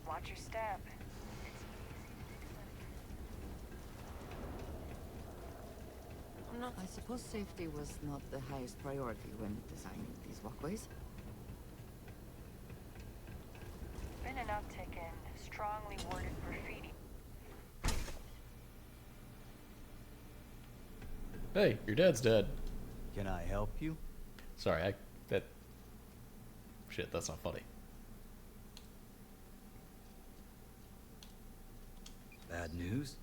Watch your step. I suppose safety was not the highest priority when designing these walkways. Been an uptick in strongly worded graffiti. Hey, your dad's dead. Can I help you? Sorry, that... Shit, that's not funny. Bad news?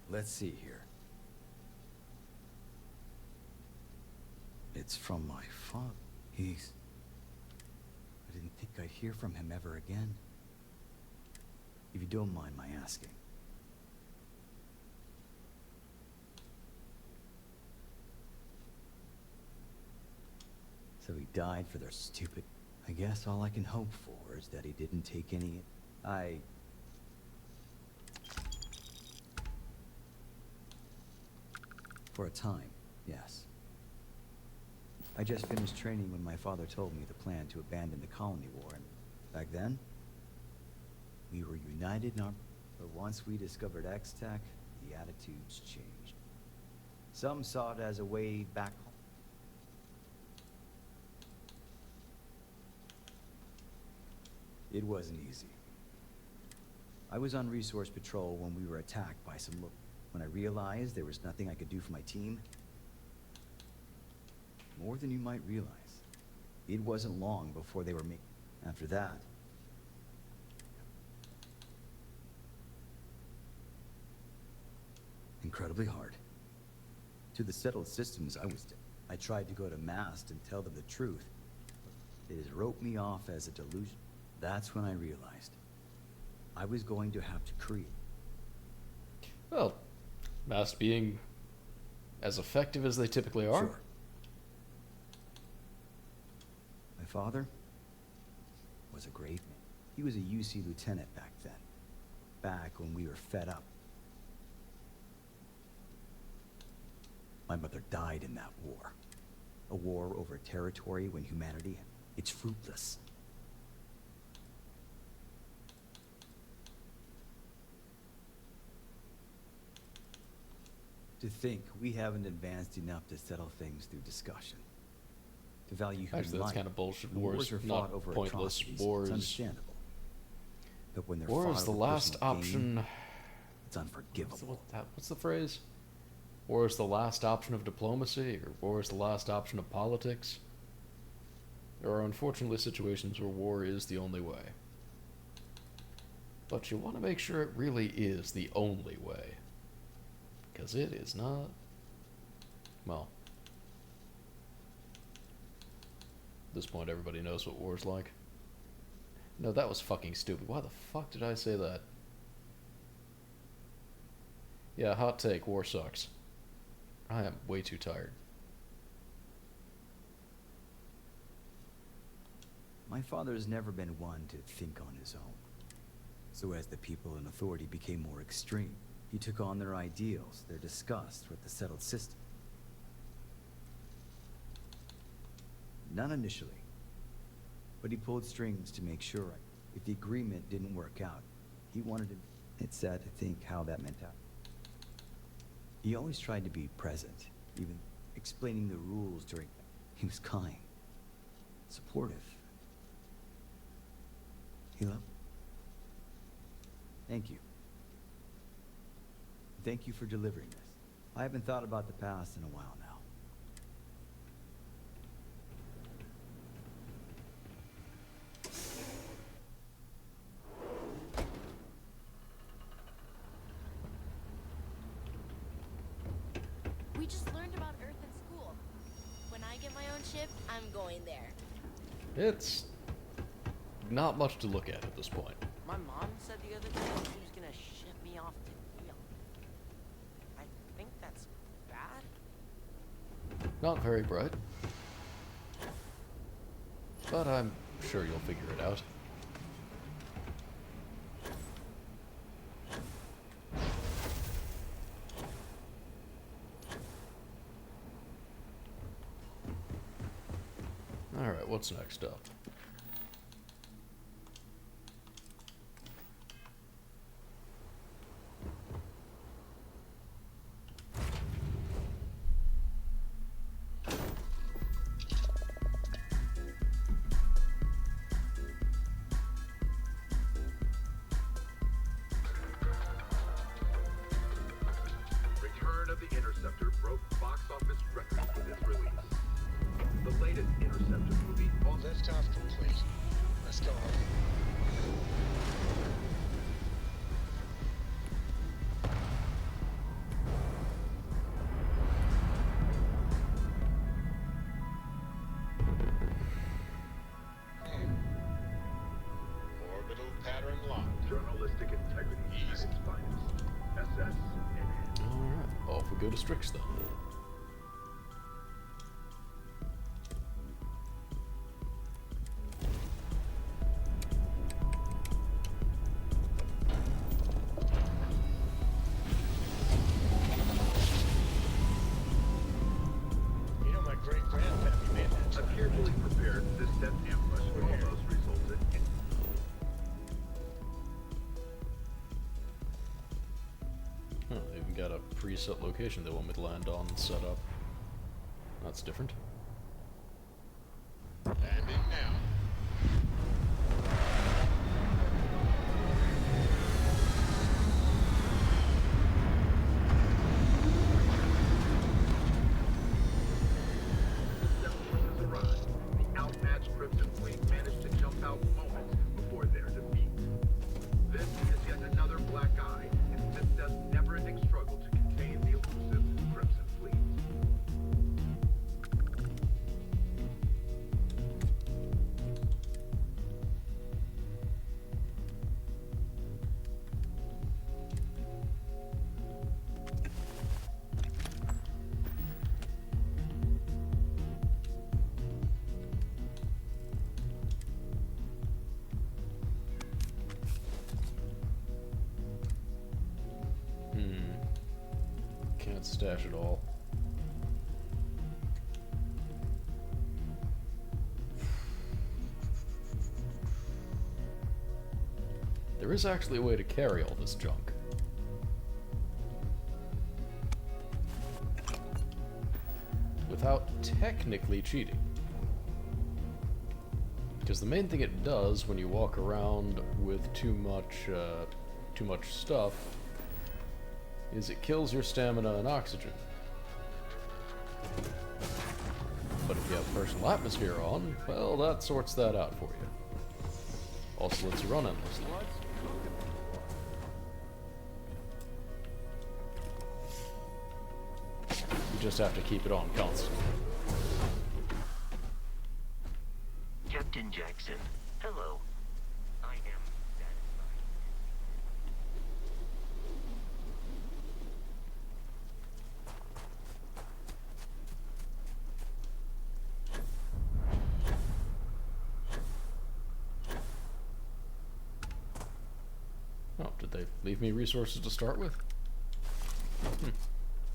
Let's see here. It's from my father. I didn't think I'd hear from him ever again. If you don't mind my asking. So he died for their stupid... I guess all I can hope for is that he didn't take any... For a time, yes. I just finished training when my father told me the plan to abandon the colony war, and back then, we were united in our... But once we discovered X-Tech, the attitudes changed. Some saw it as a way back home. It wasn't easy. I was on resource patrol when we were attacked by some look. When I realized there was nothing I could do for my team, more than you might realize. It wasn't long before they were making... After that... Incredibly hard. To the settled systems I tried to go to Mast and tell them the truth. They just wrote me off as a delusion. That's when I realized I was going to have to create. Well, Mast being as effective as they typically are. Sure. My father was a great man. He was a UC lieutenant back then. Back when we were fed up. My mother died in that war. A war over territory when humanity... It's fruitless. To think we haven't advanced enough to settle things through discussion. To value human Actually, that's life. kind of bullshit. Wars are fought not over pointless. atrocities. Wars. It's understandable. But when they're War fought is the over last personal gain, option. it's unforgivable. What's the phrase? War is the last option of diplomacy, or war is the last option of politics. There are unfortunately situations where war is the only way. But you want to make sure it really is the only way. Because it is not. Well, at this point everybody knows what war's like. No, that was fucking stupid. Why the fuck did I say that? Yeah, hot take, war sucks. I am way too tired. My father has never been one to think on his own. So as the people in authority became more extreme, he took on their ideals, their disgust with the settled system. Not initially, but he pulled strings to make sure if the agreement didn't work out, he wanted to... It's sad to think how that meant out. He always tried to be present, even explaining the rules during... He was kind, supportive. He loved... Thank you. Thank you for delivering this. I haven't thought about the past in a while now. We just learned about Earth in school. When I get my own ship, I'm going there. It's not much to look at this point. My mom said the other day she was gonna ship me off to Neil. I think that's bad. Not very bright. But I'm sure you'll figure it out. Alright, what's next up? Return of the Interceptor broke box office The latest interceptor movie also... Liftoff complete. Let's go home. Orbital pattern locked. Journalistic integrity at its finest. SS in hand. Alright, off we go to Strix then. You know, my great-grandpappy made that. A carefully prepared this-step ambush almost resulted in... Oh, they even got a preset location they want me to land on set up. That's different. Landing now. Step forces arrived. The outmatched Crimson Fleet managed to jump out moments before their defeat. This is yet another black eye in Sith's never-ending struggle to contain the elusive Crimson Fleet. Can't stash it all. There is actually a way to carry all this junk. Without technically cheating. Because the main thing it does when you walk around with too much stuff is it kills your stamina and oxygen. But if you have personal atmosphere on, well, that sorts that out for you. Also lets you run endlessly. You just have to keep it on constantly. Captain Jackson, hello. I am satisfied. Oh, did they leave me resources to start with?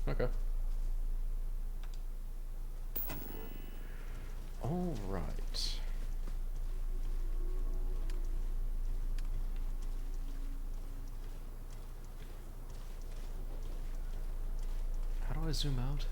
Okay. All right. How do I zoom out?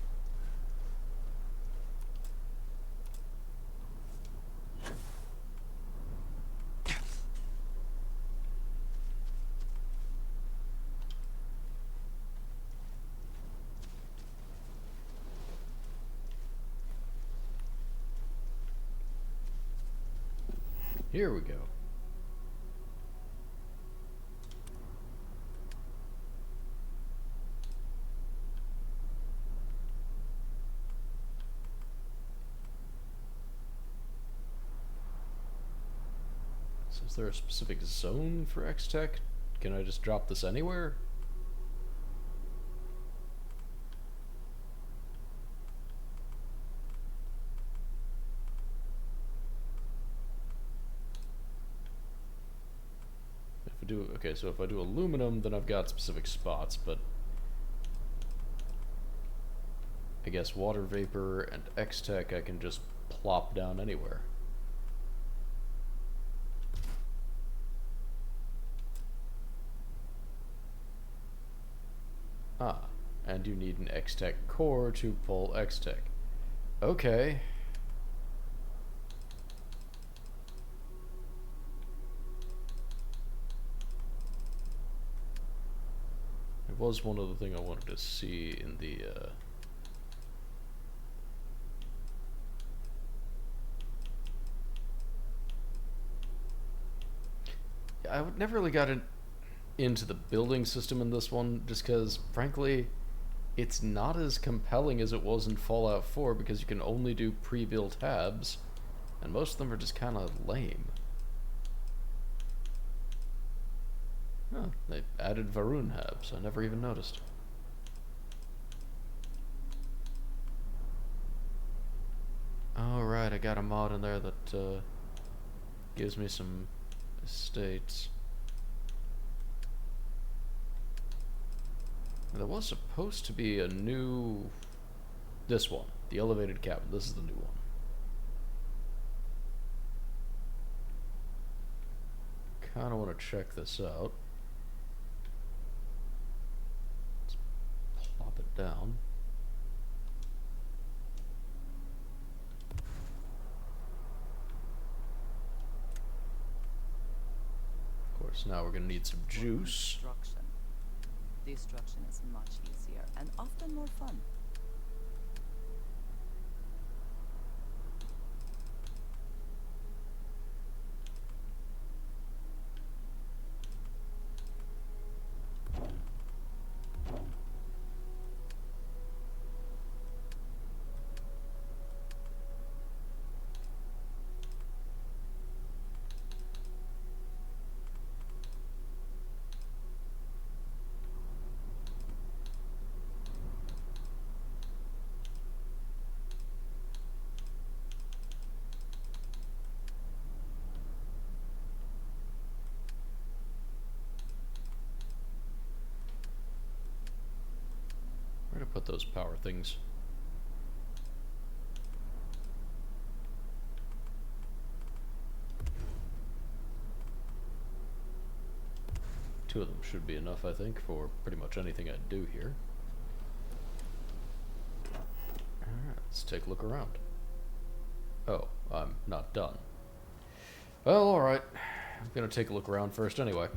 Here we go. So is there a specific zone for X-Tech? Can I just drop this anywhere? Okay, so if I do aluminum, then I've got specific spots, but I guess water vapor and X-Tech I can just plop down anywhere. Ah, and you need an X-Tech core to pull X-Tech. Okay. It was one other thing I wanted to see in the I never really got into the building system in this one, just because, frankly, it's not as compelling as it was in Fallout 4, because you can only do pre-built habs, and most of them are just kind of lame. Oh, they added Varun habs. I never even noticed. Alright, I got a mod in there that gives me some estates. There was supposed to be a new... This one. The elevated cabin. This is the new one. Kinda want to check this out. Let's plop it down. Of course, now we're gonna need some juice. Destruction is much easier and often more fun. Where to put those power things? Two of them should be enough, I think, for pretty much anything I do here. Alright, let's take a look around. Oh, I'm not done. Well, alright. I'm gonna take a look around first anyway.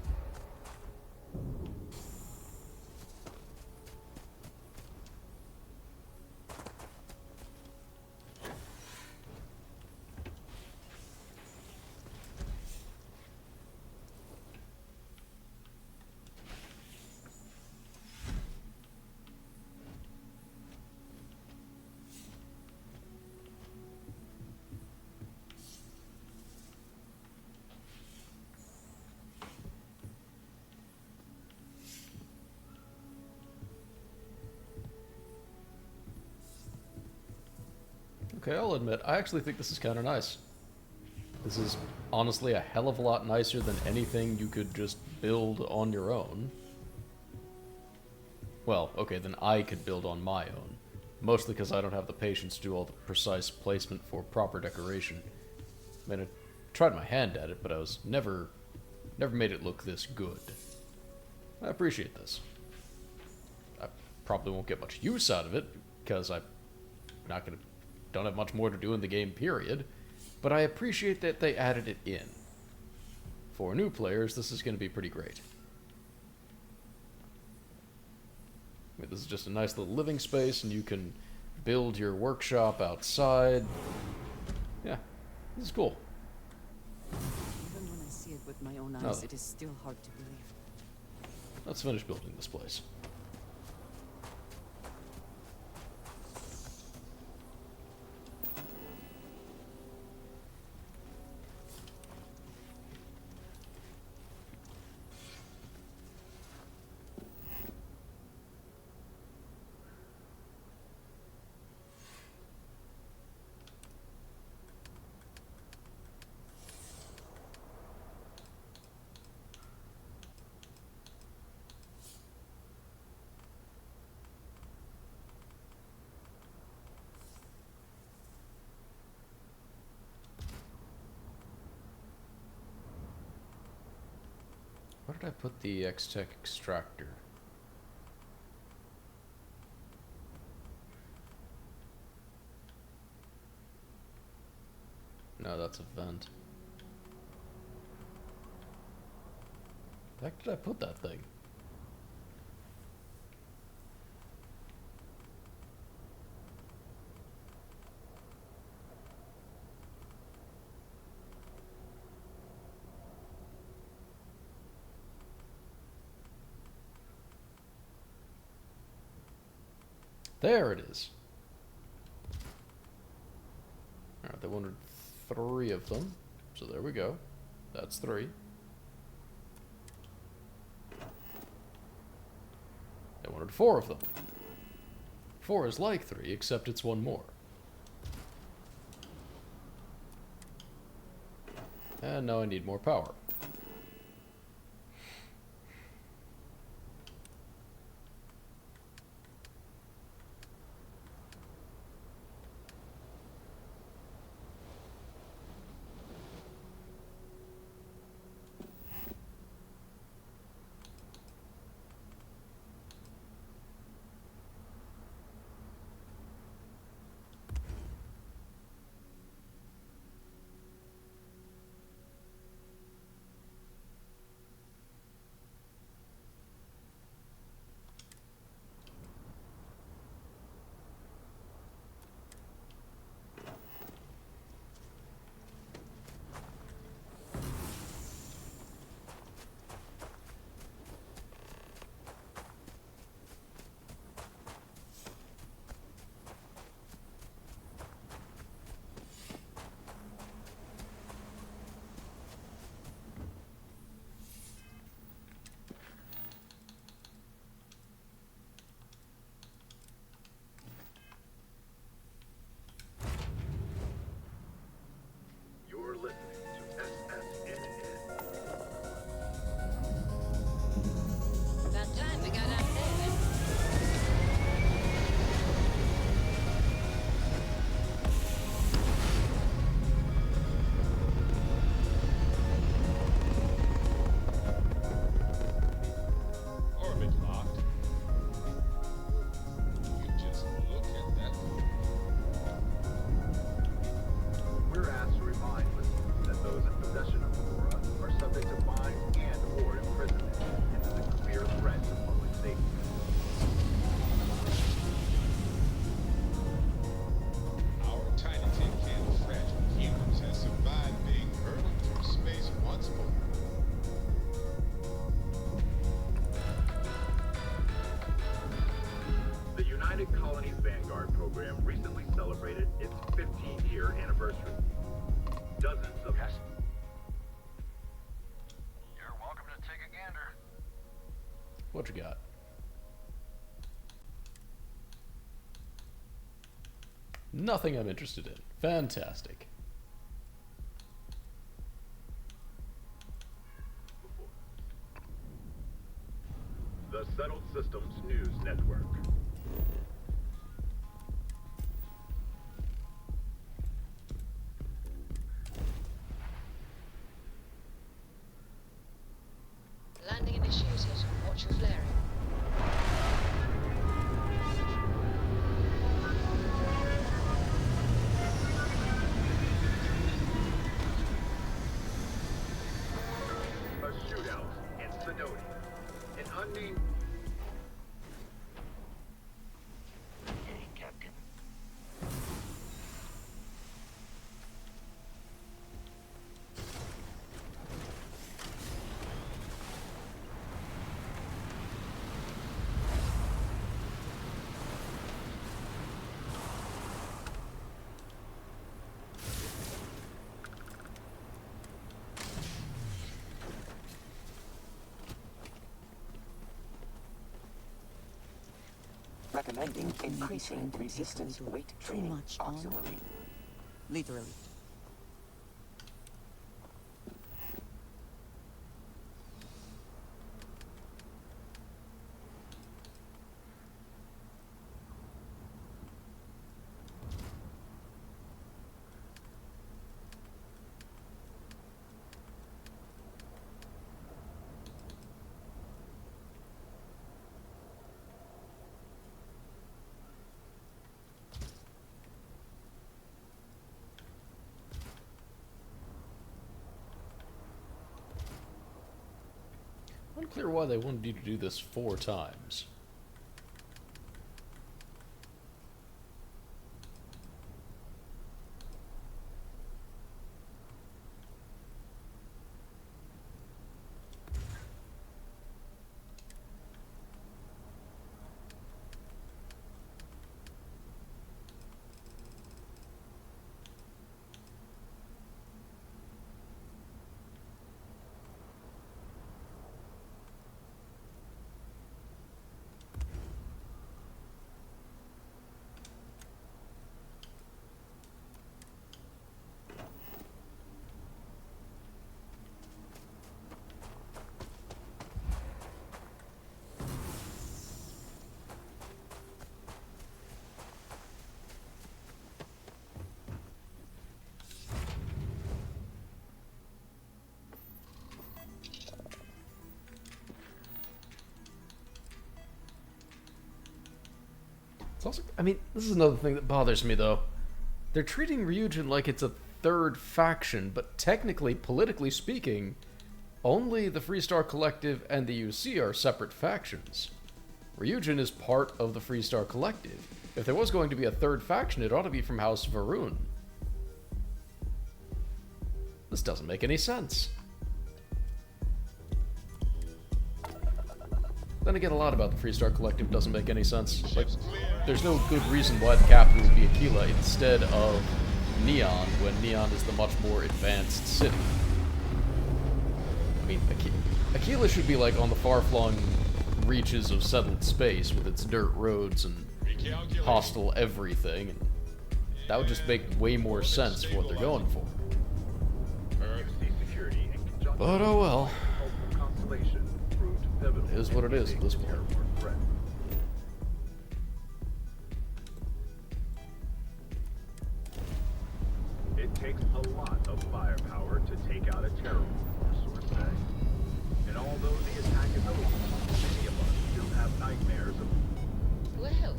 Okay, I'll admit, I actually think this is kind of nice. This is honestly a hell of a lot nicer than anything you could just build on your own. Well, okay, then I could build on my own. Mostly because I don't have the patience to do all the precise placement for proper decoration. I mean, I tried my hand at it, but I was never made it look this good. I appreciate this. I probably won't get much use out of it, because I'm not gonna... don't have much more to do in the game, period. But I appreciate that they added it in. For new players, this is going to be pretty great. I mean, this is just a nice little living space, and you can build your workshop outside. Yeah, this is cool. Even when I see it with my own eyes, it is still hard to believe. Let's finish building this place. Where did I put the X-Tech extractor? No, that's a vent. Where the heck did I put that thing? There it is. Alright, they wanted 3 of them. So there we go. That's 3. They wanted 4 of them. 4 is like 3, except it's 1 more. And now I need more power. You're listening to SSNN. About time we got out there. Orbit locked. You just look at that. We're asked to remind listeners that those in possession of Aurora are subject to fines and/or imprisonment and is a severe threat to public safety. Our tiny tin can of fragile humans has survived being hurled through space once more. The United Colonies Vanguard program recently celebrated its 15-year anniversary. Dozens of You're welcome to take a gander. What you got? Nothing I'm interested in. Fantastic. The Settled Systems News Network. Landing initiated. Watch your flaring. A shootout in Sidoti. An unnamed Hey, Captain. Recommending increasing resistance weight training much on- auxiliary. Literally. Unclear why they wanted you to do this 4 times. It's also, I mean, this is another thing that bothers me, though. They're treating Ryujin like it's a third faction, but technically, politically speaking, only the Freestar Collective and the UC are separate factions. Ryujin is part of the Freestar Collective. If there was going to be a third faction, it ought to be from House Varun. This doesn't make any sense. Then again, a lot about the Freestar Collective doesn't make any sense. Like, there's no good reason why the capital would be Aquila instead of Neon, when Neon is the much more advanced city. I mean, Aquila should be like on the far-flung reaches of settled space with its dirt roads and hostile everything, and that would just make way more sense for what they're going for. But oh well. It is what it is at this point. It takes a lot of firepower to take out a terror source say. And although the attack is over, many of us still have nightmares of... Well,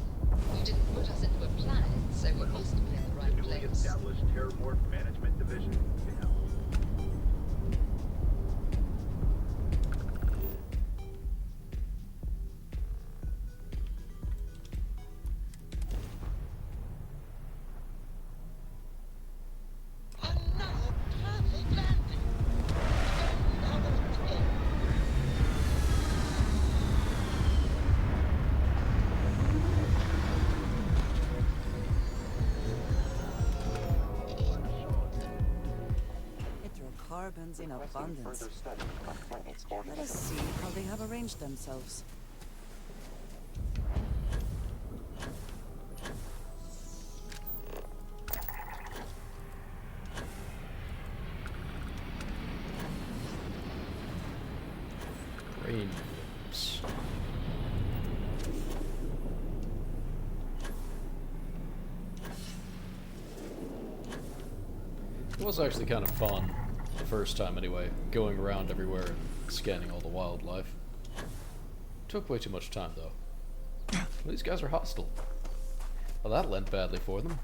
you didn't put us into a planet, so we must have been in the right the newly place. established Terrormorph Management Division. Yeah. Carbons in abundance. Further study of planets Let us see how they have arranged themselves. Rainbows. It was actually kind of fun. The first time, anyway, going around everywhere and scanning all the wildlife. Took way too much time, though. Well, these guys are hostile. Well, that'll end badly for them.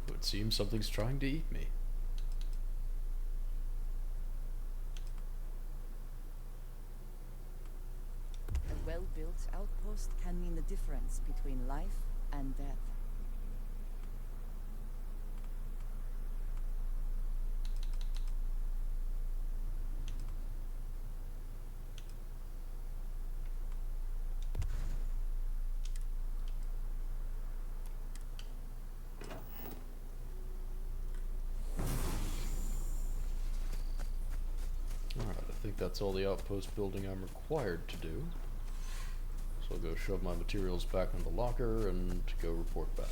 It seems something's trying to eat me. A well-built outpost can mean the difference between life and death. I think that's all the outpost building I'm required to do. So I'll go shove my materials back in the locker and go report back.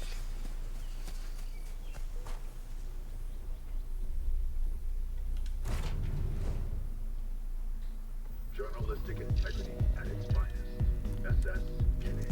Journalistic integrity at its finest. SS in it.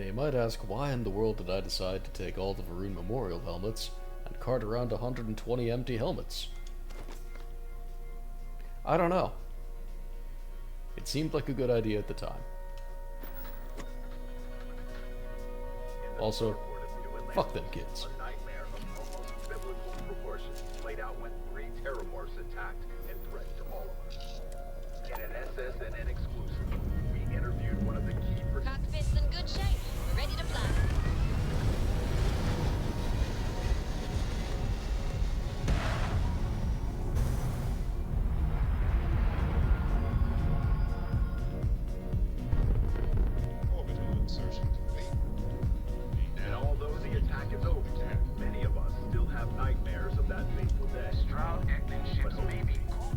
you might ask, why in the world did I decide to take all the Varun Memorial helmets and cart around 120 empty helmets? I don't know. It seemed like a good idea at the time. Also, fuck them kids. A nightmare of almost biblical proportions played out when 3 Terramorphs attacked and threatened all of us. In an SSNN exclusive, we interviewed one of the key Cockpit's in good shape. We're ready to fly. Orbital insertion complete. And although the attack is over, many of us still have nightmares of that fateful day. Stroud acting ships may be cool.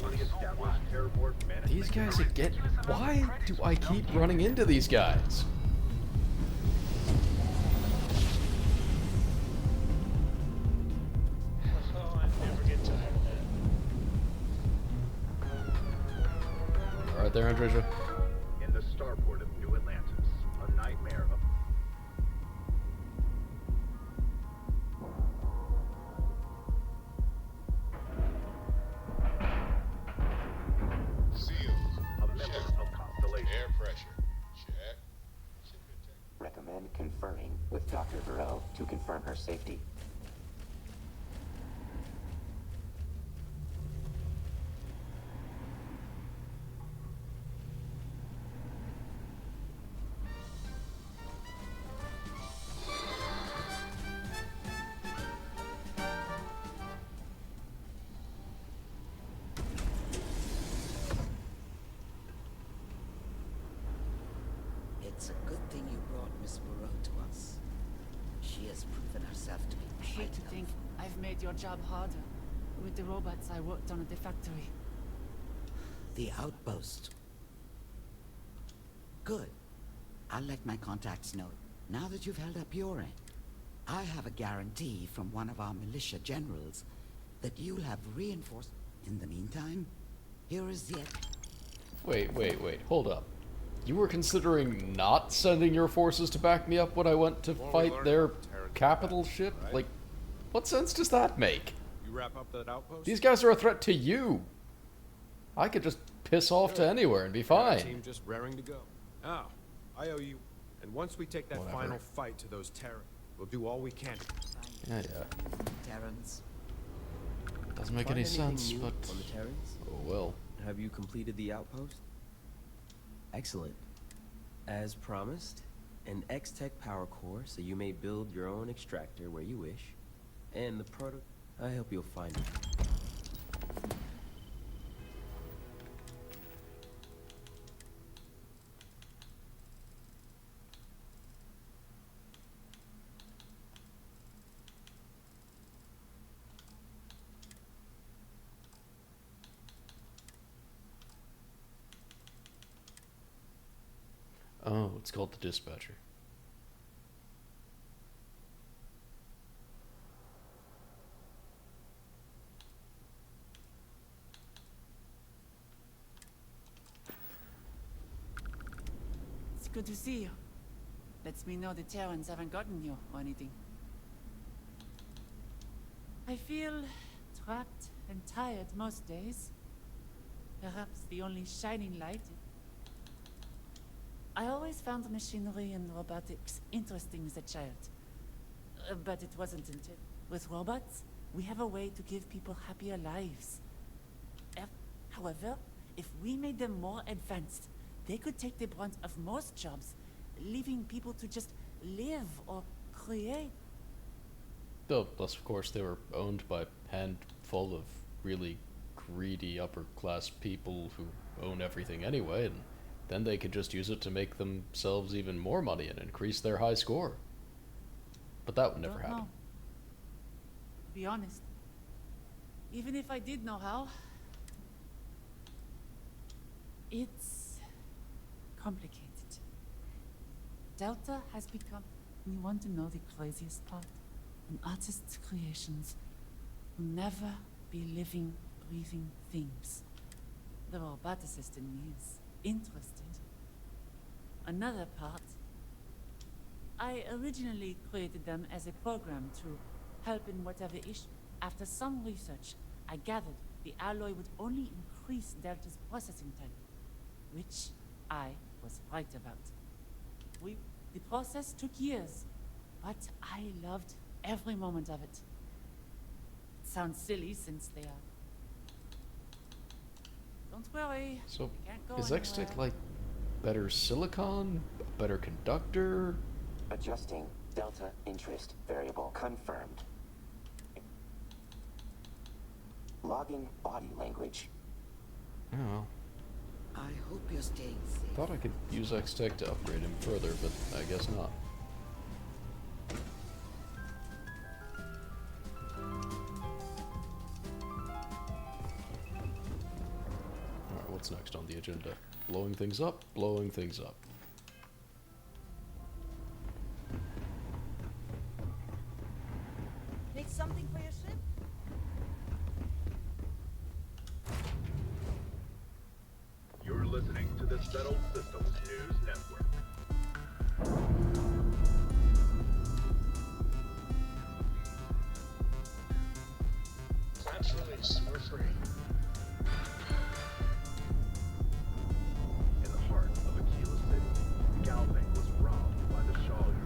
Newly established Terramorph management. These guys again. Why do I keep running into these guys? Oh, I never get tired of that. Alright there, Andresia. In the starport of New Atlantis, a nightmare of Seals. a member of Constellation. Air pressure. Check. Secret tech. Recommend conferring with Dr. Bureau to confirm her safety. It's a good thing you brought Miss Burrow to us. She has proven herself to be I hate to quite think I've made your job harder with the robots I worked on at the factory. the outpost. Good. I'll let my contacts know. Now that you've held up your end, I have a guarantee from one of our militia generals that you'll have reinforced. In the meantime, here is the... Wait, hold up. You were considering not sending your forces to back me up when I went to fight their capital ship? right? Like, what sense does that make? You wrap up that outpost? These guys are a threat to you. I could just piss off to anywhere and be Got a fine. team just raring to go. Now, I owe you. And once we take that Whatever. final fight to those Terran, we'll do all we can. Yeah. Terrans. Doesn't make Find any anything sense, new but... on the Terrans? Oh well. Have you completed the outpost? Excellent. As promised, an X-Tech power core so you may build your own extractor where you wish. And the I hope you'll find it. Oh, it's called the dispatcher. It's good to see you. Lets me know the Terrans haven't gotten you or anything. I feel trapped and tired most days. Perhaps the only shining light. I always found machinery and robotics interesting as a child. But it wasn't until... With robots, we have a way to give people happier lives. However, if we made them more advanced, they could take the brunt of most jobs, leaving people to just live or create. Though, plus of course they were owned by a handful of really greedy upper-class people who own everything anyway, and then they could just use it to make themselves even more money and increase their high score. But that would never Don't happen. know. To be honest, even if I did know how, it's complicated. Delta has become... You want to know the craziest part? An artist's creations will never be living breathing things. The roboticist in me is interested. Another part, I originally created them as a program to help in whatever issue. After some research, I gathered the alloy would only increase Delta's processing time, which I was right about. The process took years, but I loved every moment of it. It sounds silly since they are. Don't worry. So, we can't go is X-Tech anywhere. like better silicon? A better conductor? Adjusting delta interest variable confirmed. Logging body language. Oh, well. I hope you're staying safe. Thought I could use X-Tech to upgrade him further, but I guess not. Alright, what's next on the agenda? Blowing things up, blowing things up. Need something for your ship? You're listening to the Settled Systems News Network. That's released. We're free. In the heart of Aquila City, Galbank was robbed by the Shawyer.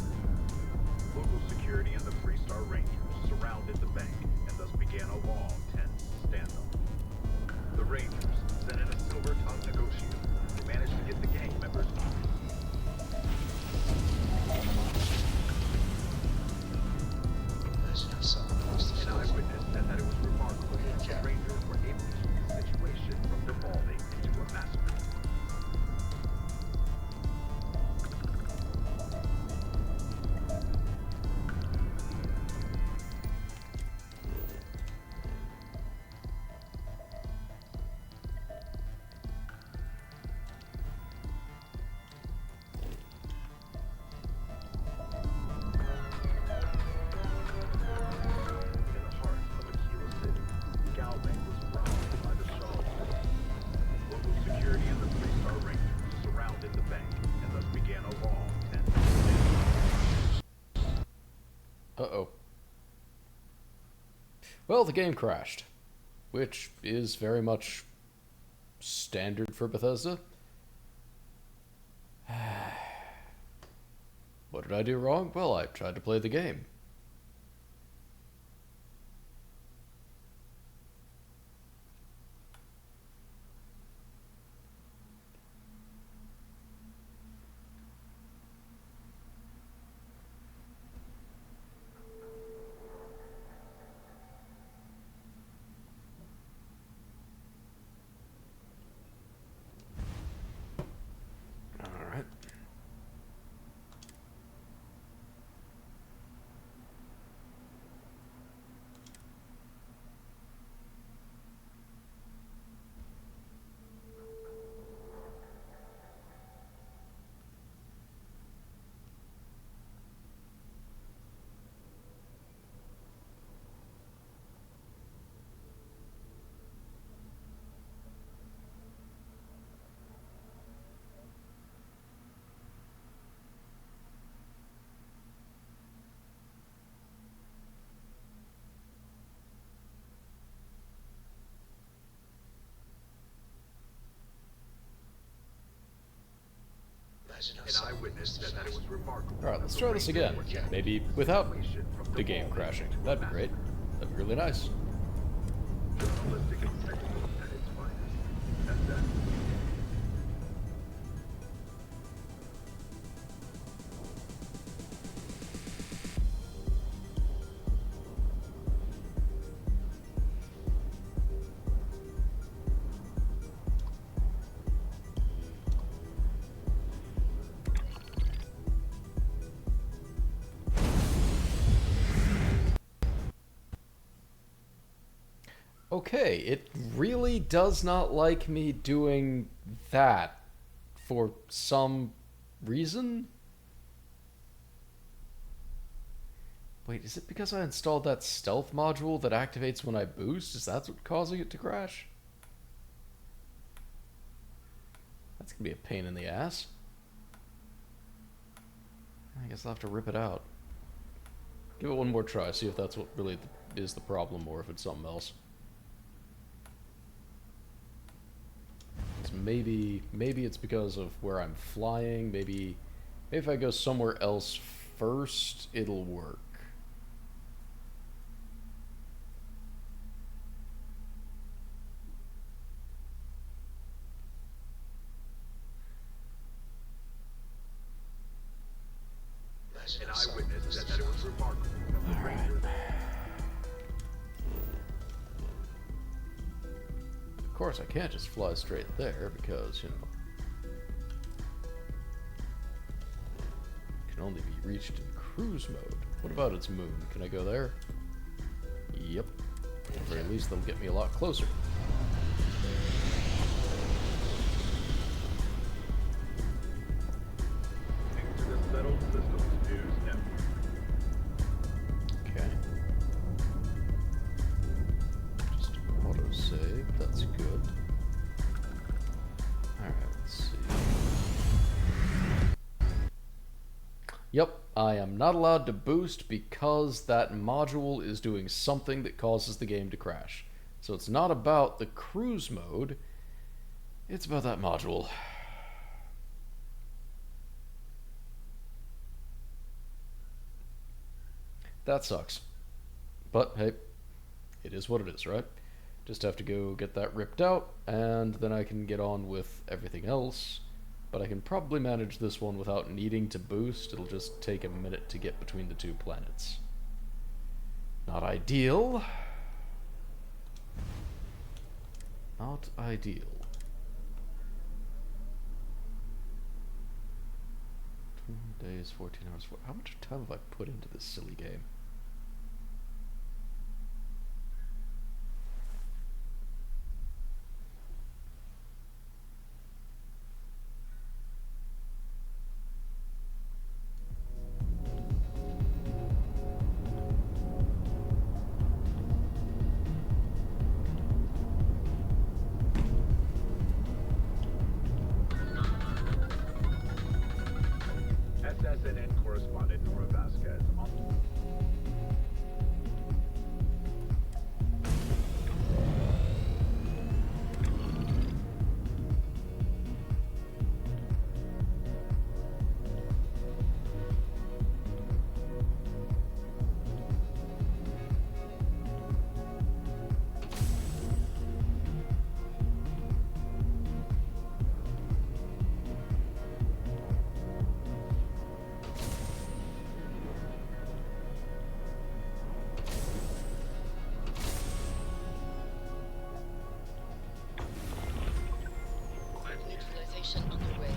Local security and the Freestar Rangers surrounded the bank and thus began a long, tense standoff. The Rangers sent in a silver-tongued negotiator who managed to get the gang members out. An eyewitness said that it was remarkable that the Rangers were able to keep the situation from devolving into a massacre. Uh-oh. Well, the game crashed, which is very much standard for Bethesda. What did I do wrong? Well, I tried to play the game. Alright. An eyewitness said that it was remarkable. Alright, let's try this again. Maybe without the game crashing. That'd be great. That'd be really nice. Journalistic integrity at its finest. And that. Okay, it really does not like me doing that for some reason. Wait, is it because I installed that stealth module that activates when I boost? Is that what's causing it to crash? That's gonna be a pain in the ass. I guess I'll have to rip it out. Give it one more try, see if that's what really is the problem or if it's something else. 'Cause maybe it's because of where I'm flying. Maybe if I go somewhere else first, it'll work. An eyewitness said that it was remarkable. Of course, I can't just fly straight there because, you know, it can only be reached in cruise mode. What about its moon? Can I go there? Yep. At the very least, they'll get me a lot closer. To the Settled Systems News Network. Okay. Just auto-save, that's good. Alright, let's see. Yep, I am not allowed to boost because that module is doing something that causes the game to crash. So it's not about the cruise mode, it's about that module. That sucks. But hey, it is what it is, right? Just have to go get that ripped out, and then I can get on with everything else. But I can probably manage this one without needing to boost. It'll just take a minute to get between the two planets. Not ideal. Not ideal. 2 days, 14 hours. How much time have I put into this silly game? SSNN correspondent Nora Vasquez on Neutralization underway.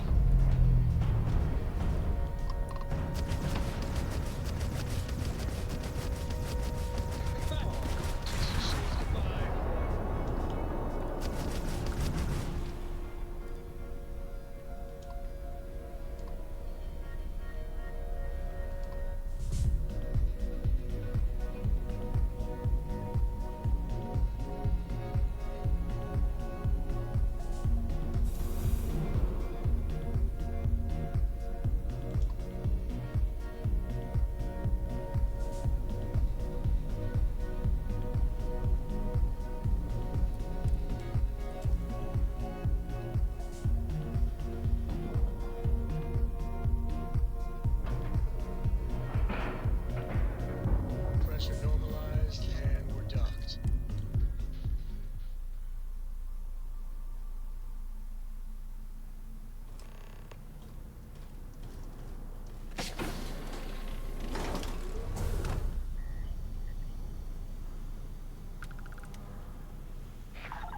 Pressure normalized, and we're docked.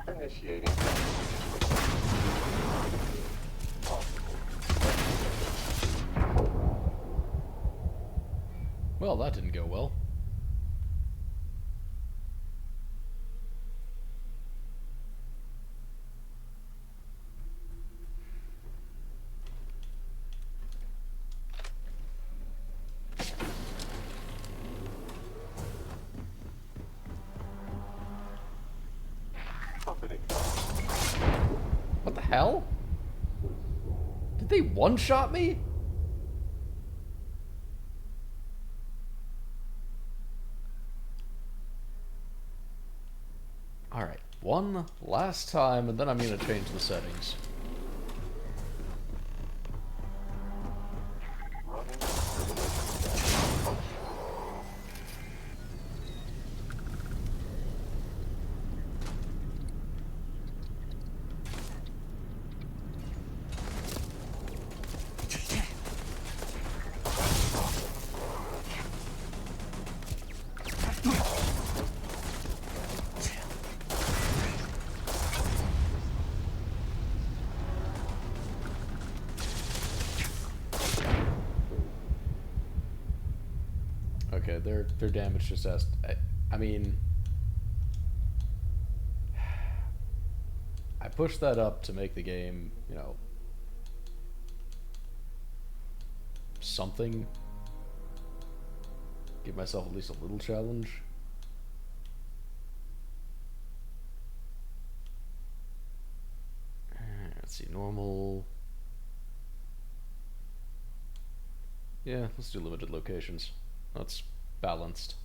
Initiating. Well, that didn't go well. hell? Did they one-shot me? Alright, one last time, and then I'm gonna change the settings. Okay, their damage just has. I mean, I pushed that up to make the game, you know, something. Give myself at least a little challenge. Let's see, normal. Yeah, let's do limited locations. That's balanced.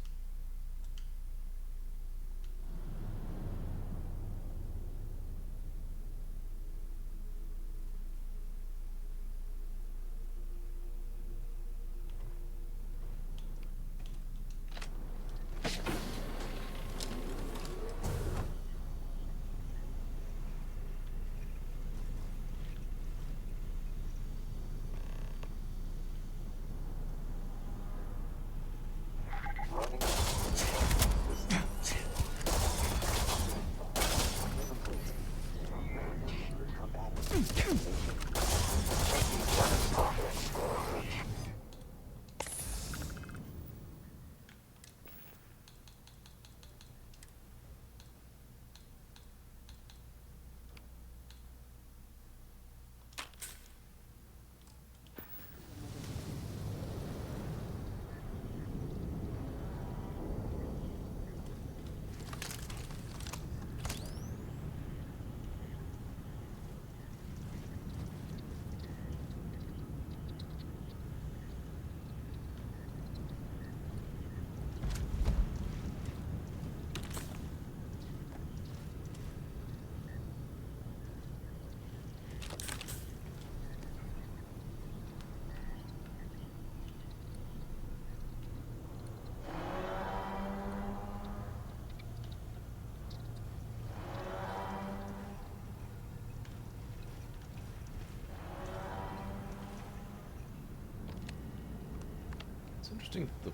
It's interesting the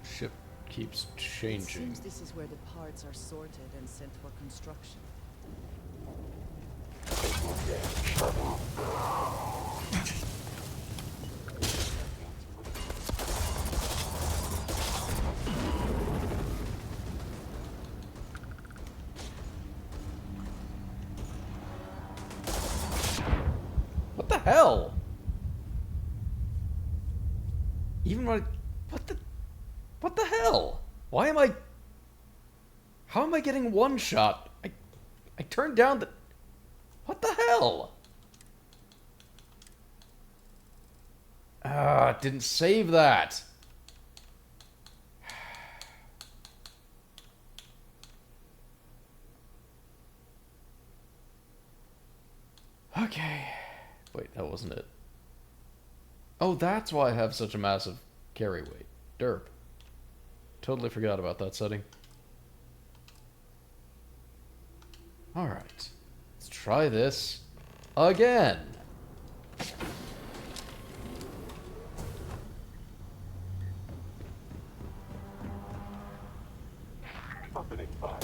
ship keeps changing. It seems this is where the parts are sorted and sent for construction. What the hell? Even when what the hell? Why am I... How am I getting one shot? I turned down the... What the hell? Ah, it didn't save that. Okay. Wait, that wasn't it. Oh, that's why I have such a massive carry weight. Derp. Totally forgot about that setting. Alright. Let's try this again. Opening fire.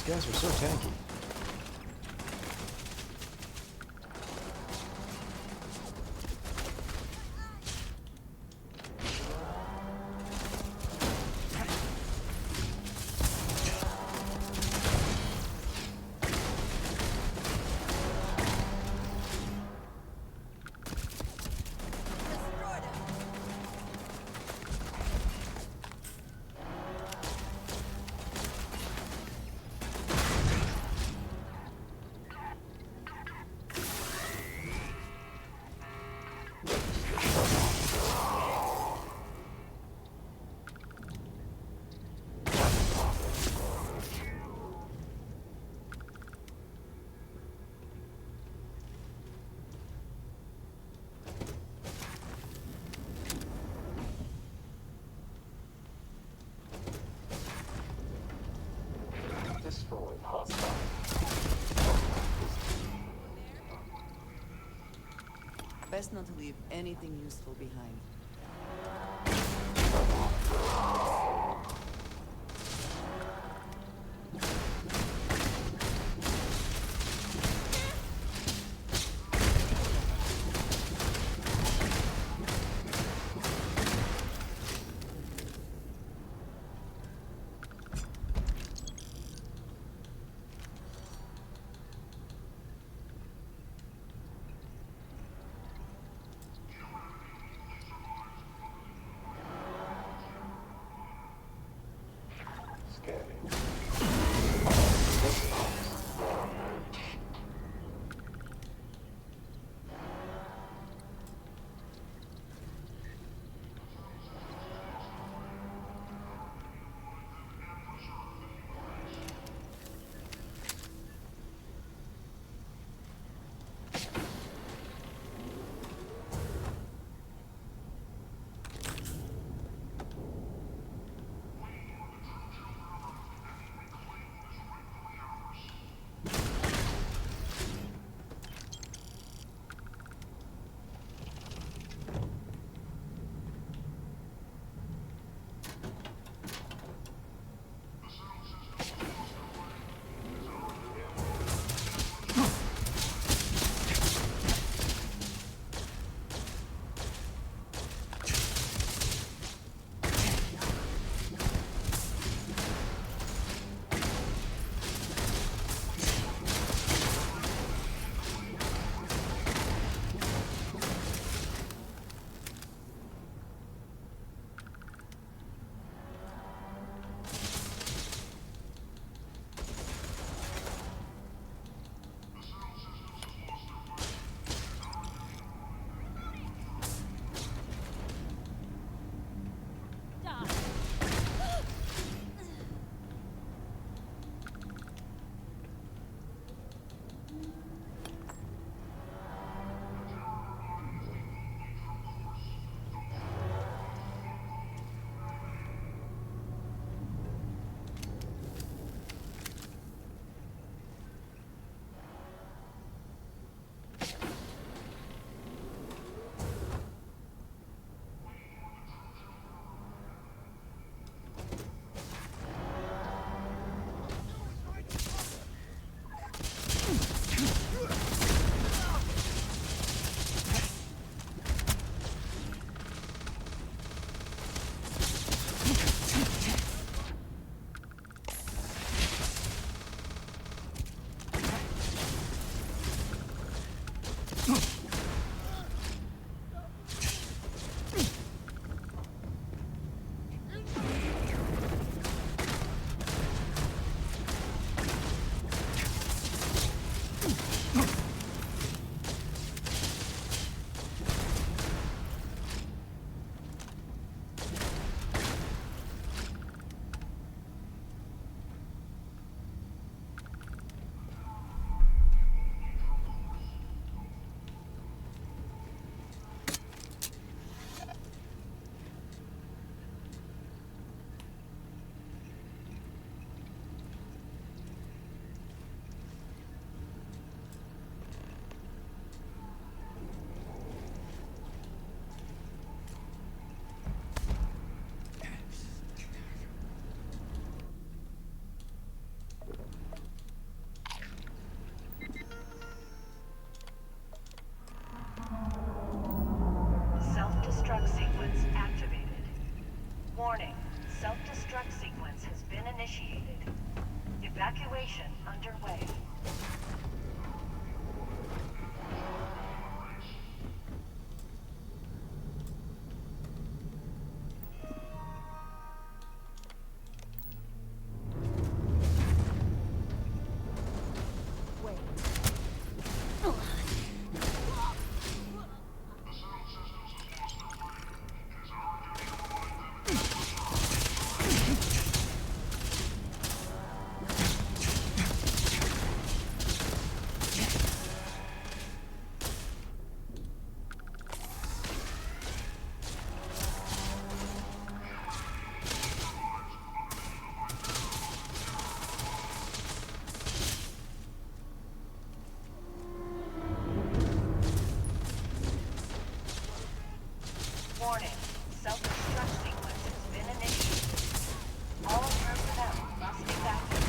These guys are so tanky. Destroy hostile. Best not to leave anything useful behind. self-destruct sequence activated. Warning, self-destruct sequence has been initiated. Evacuation underway. Warning, self-destruct sequence has been initiated. All personnel must evacuate.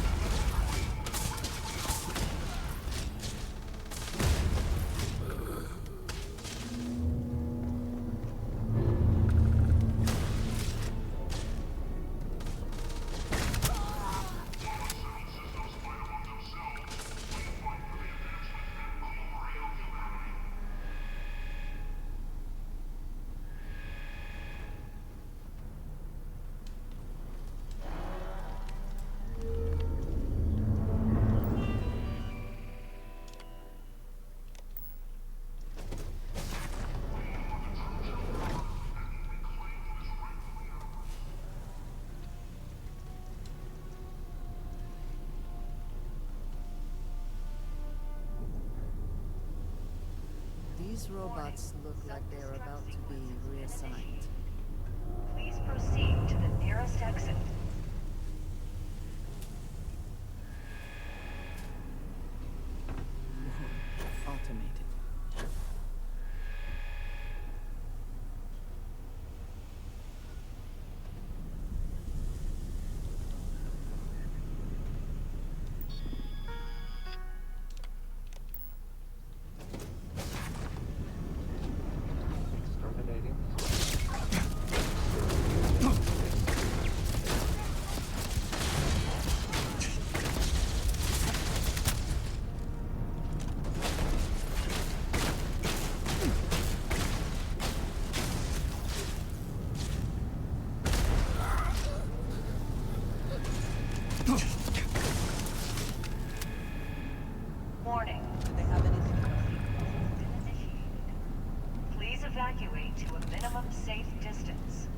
These robots look like they're about to be reassigned. Please proceed to the nearest exit. Automated. Exterminating. Warning. Do they have anything? Please evacuate to a minimum safe distance.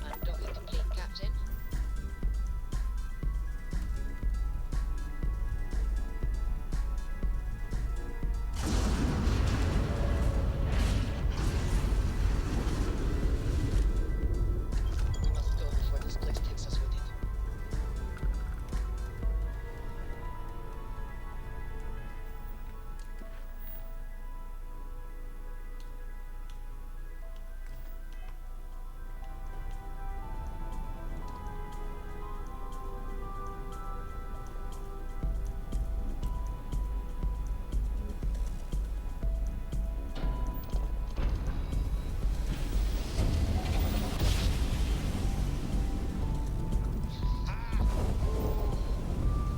Undocking complete, Captain. We must go before this place takes us with it.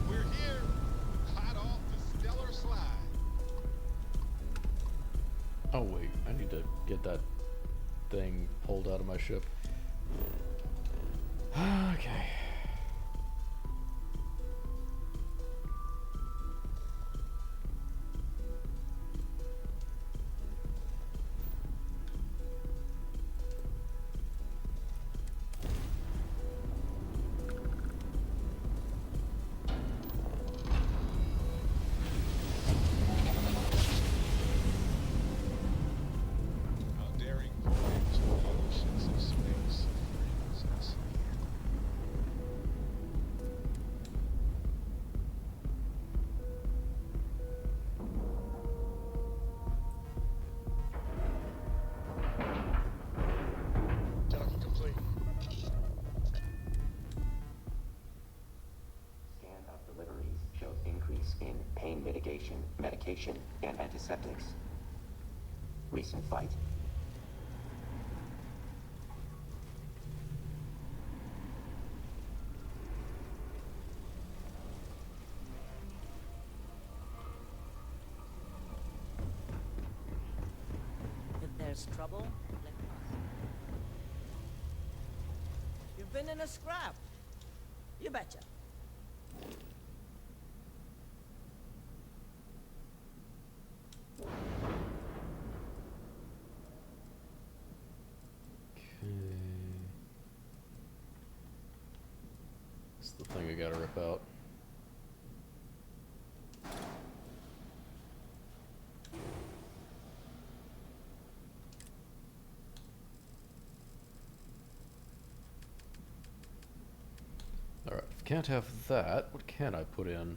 We're here, hot off the stellar slide. Oh wait, I need to get that thing pulled out of my ship. Okay. How daring voyage to the oceans of space brings us here. Docking complete. Scan of deliveries shows increase in pain mitigation, medication, and antiseptics. Recent fight. If there's trouble, let us. You've been in a scrap. You betcha. It's the thing I gotta rip out. Alright, if I can't have that, what can I put in?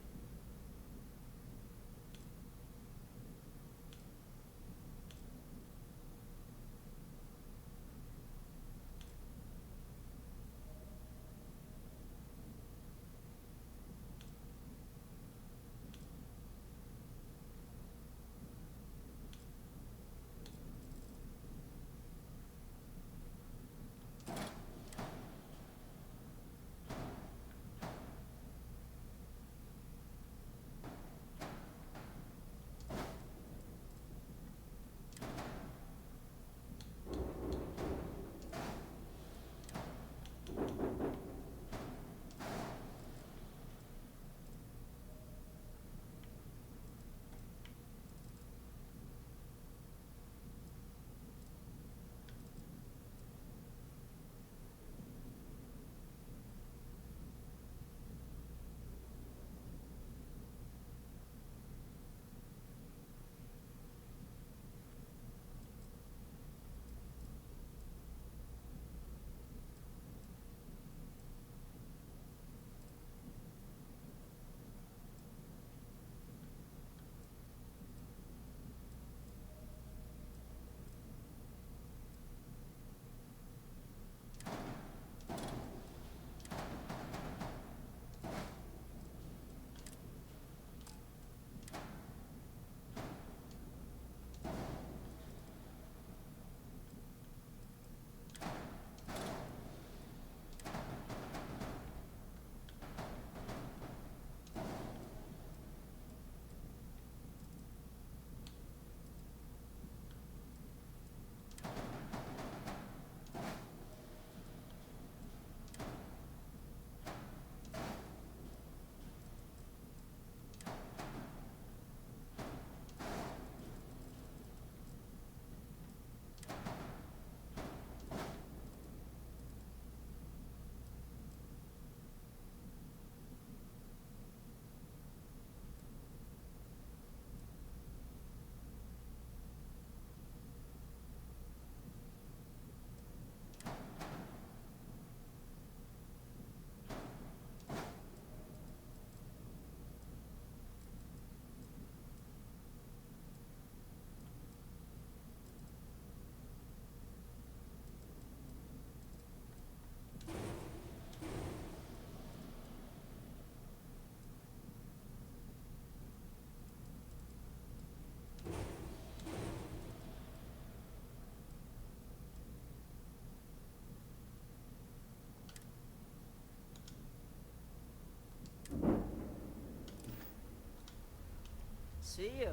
See you.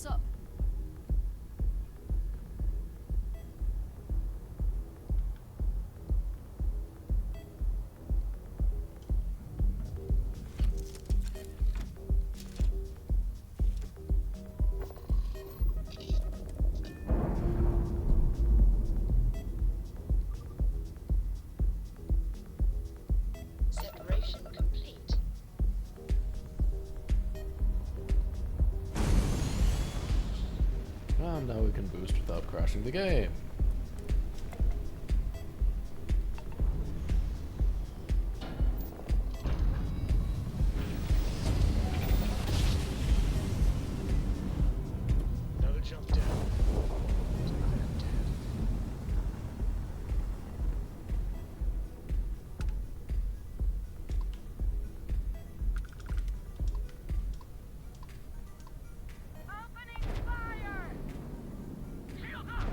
What's up? Separation complete. And now we can boost without crashing the game. Another jump down. Take that, Dad. Opening fire! Shield up!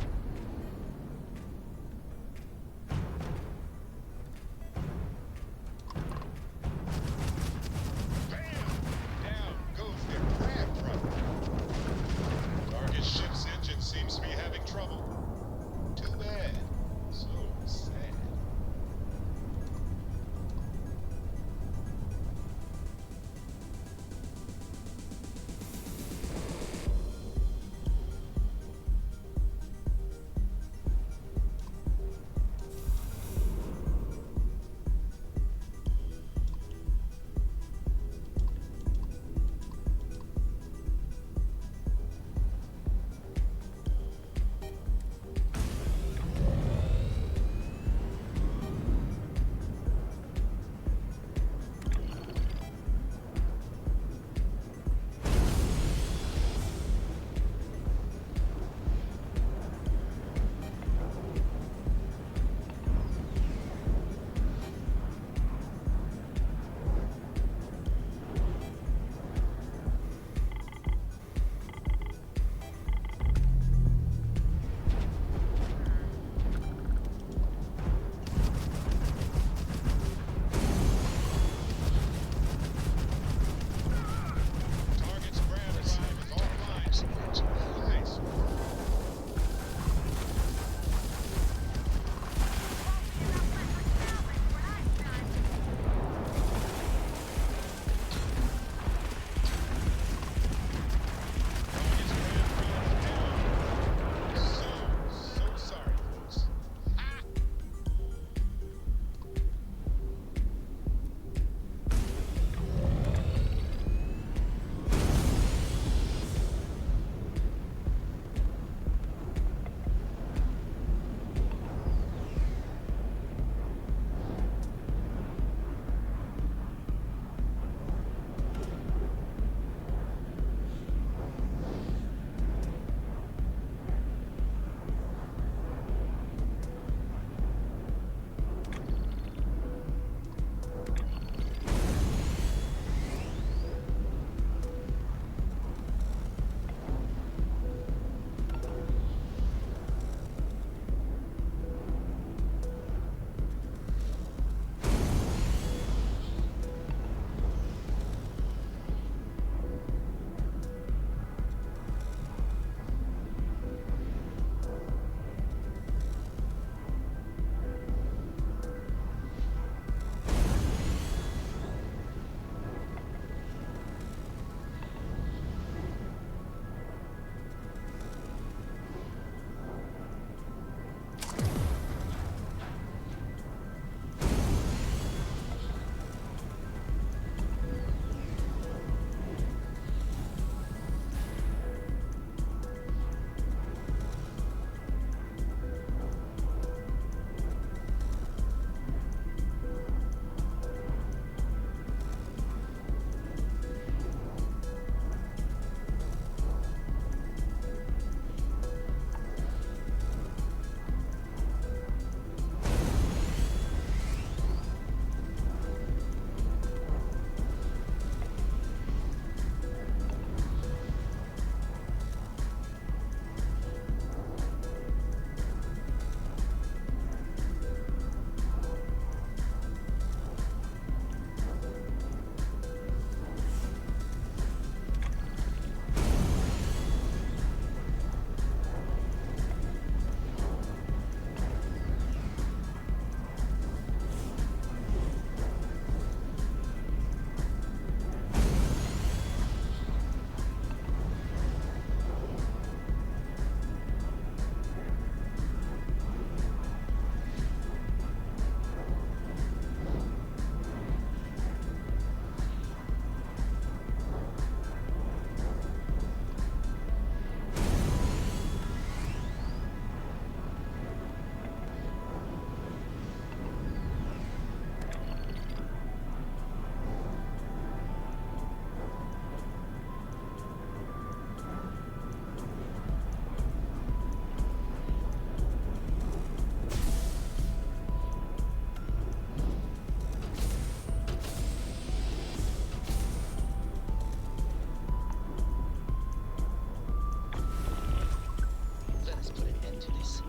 to this.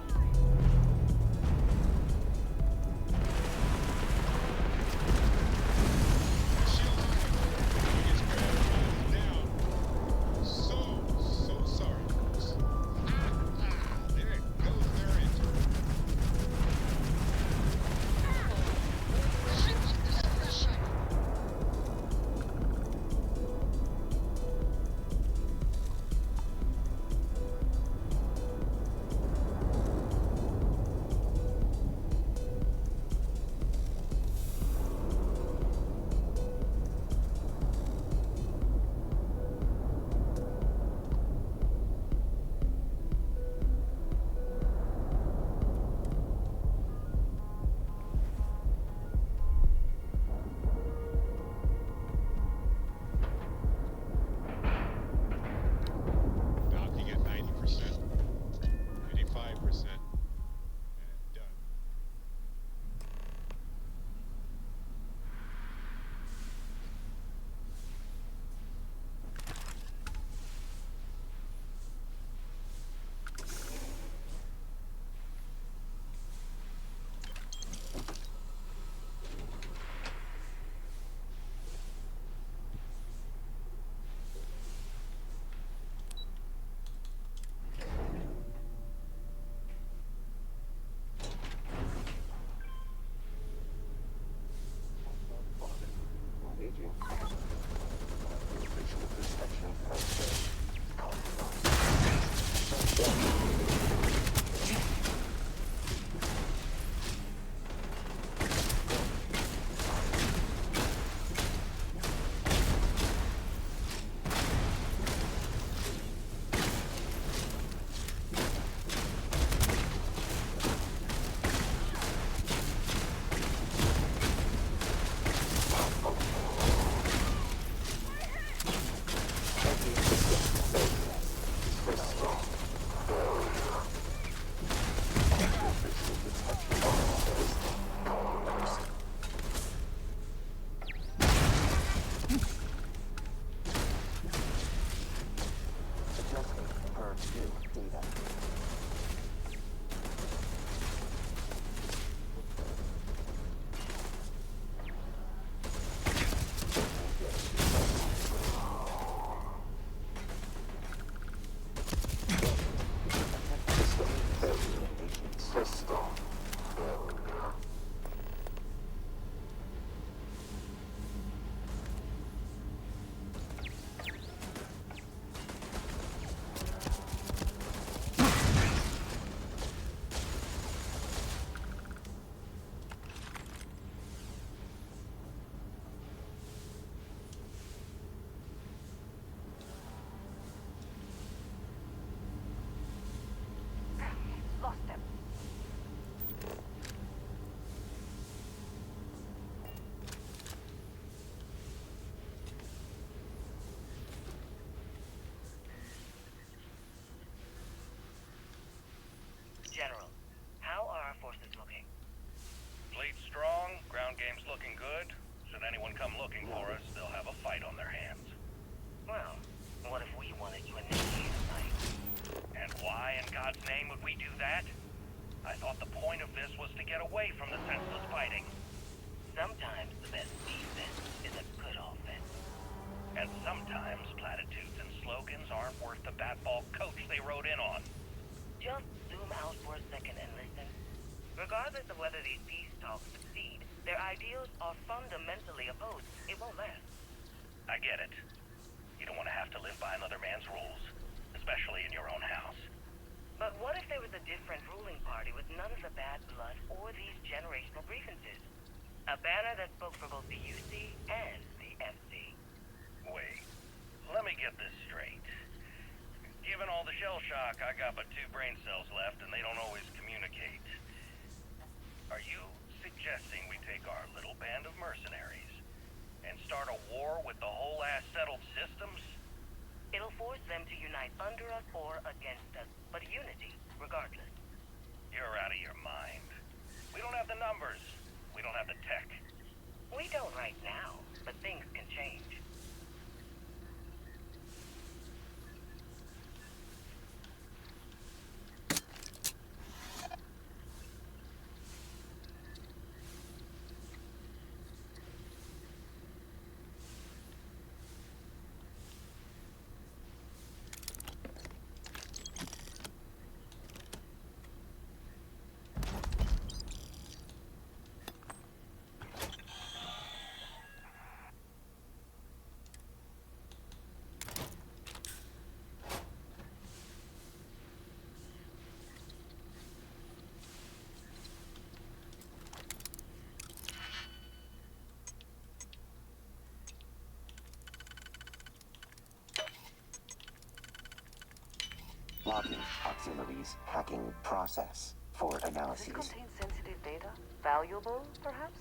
So sorry, folks. There it goes, their engine. Docking at 90%, 95%, and done. Engaging. Visual perception has adjusting per new data. System. Lost him. General, how are our forces looking? Fleet strong, ground game's looking good. Should anyone come looking for us, they'll have a fight on their hands. Well, what if we wanted to initiate a fight? And why in God's name would we do that? I thought the point of this was to get away from the senseless fighting. Sometimes the best defense is a good offense. And sometimes platitudes and slogans aren't worth the batball coach they rode in on. Just zoom out for a second and listen. Regardless of whether these peace talks succeed, their ideals are fundamentally opposed. It won't last. I get it. You don't want to have to live by another man's rules, especially in your own house. But what if there was a different ruling party with none of the bad blood or these generational grievances? A banner that spoke for both the UC and the FC. Wait, let me get this straight. Given all the shell shock, I got but 2 brain cells left and they don't always communicate. Are you suggesting we take our little band of mercenaries and start a war with the whole ass settled systems? It'll force them to unite under us or against us, but unity, regardless. You're out of your mind. We don't have the numbers. We don't have the tech. We don't right now, but things can change. Logging auxiliaries hacking process for Does analyses. it contain sensitive data? Valuable, perhaps?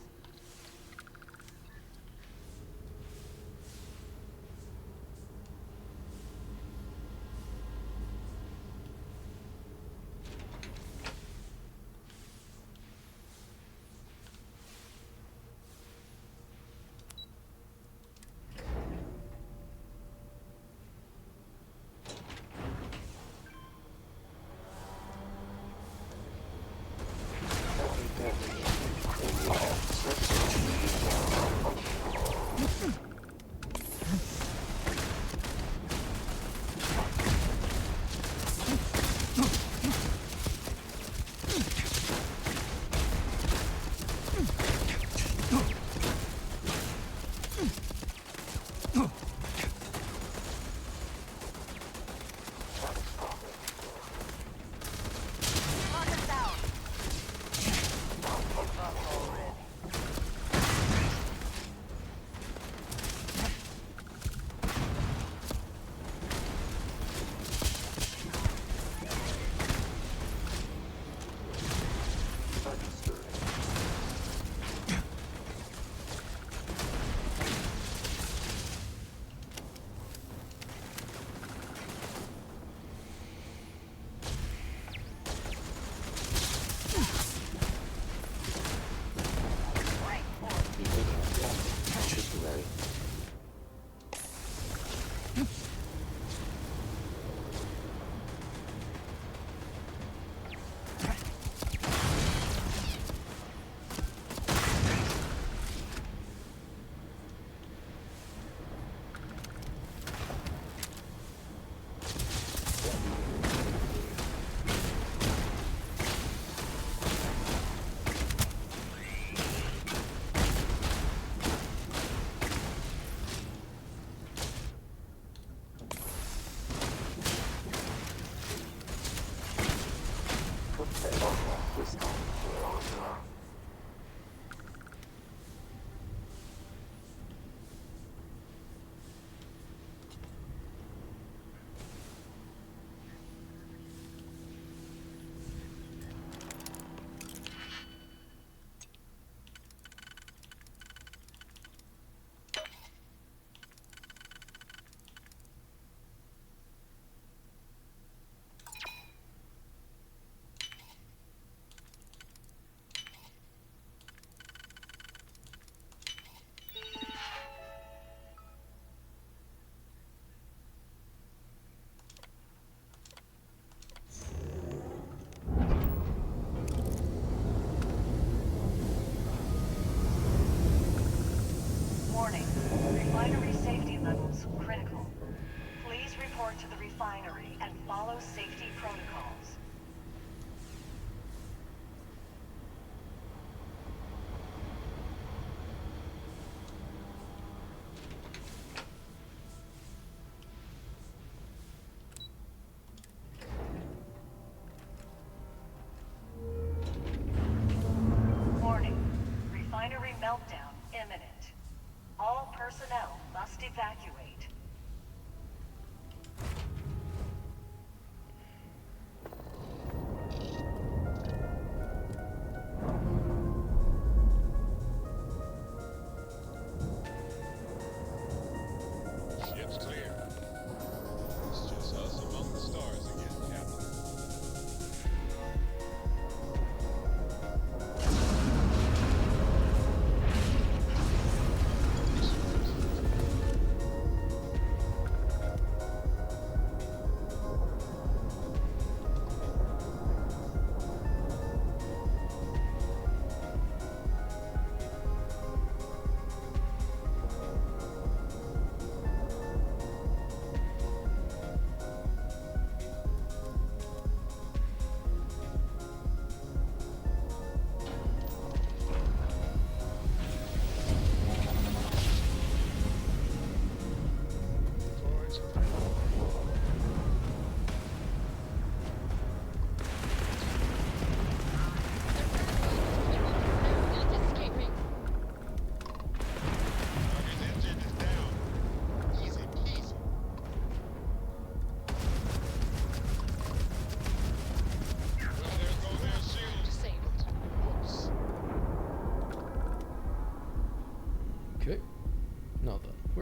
Warning. Refinery safety levels critical. Please report to the refinery and follow safety protocols. Warning. Refinery meltdown imminent. All personnel must evacuate.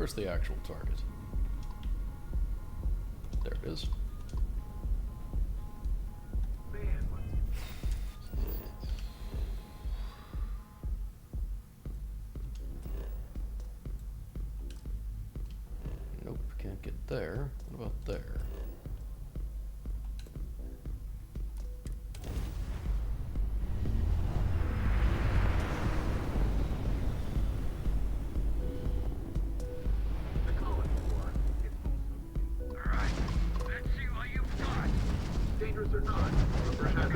Where's the actual target? There it is. Nope, can't get there. What about there? Dangerous or not, remember having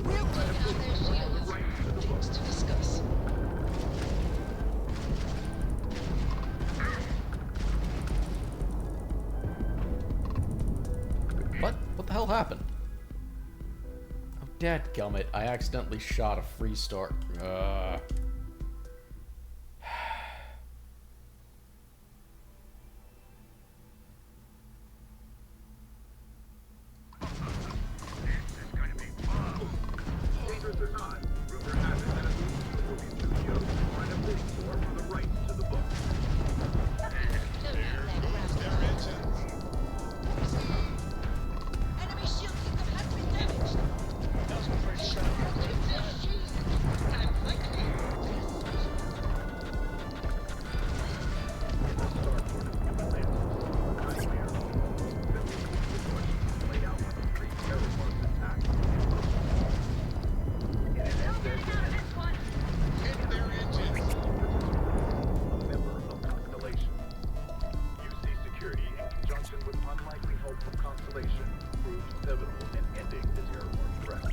We'll take out their shields. Things to discuss. What? What the hell happened? Oh, dadgummit, I accidentally shot a free start. dangerous or not, rumor has it that a new movie studio is trying to bid for the rights to the book. Enemy shield system has been damaged. That was the first shot. I'm likely. In the starport of New Atlantis, nightmare, laid out when the three Terran Armada attacked. In an Hit their engines. a member of Constellation. UC security, in conjunction with unlikely help from Constellation, proved pivotal in ending the Terror threat.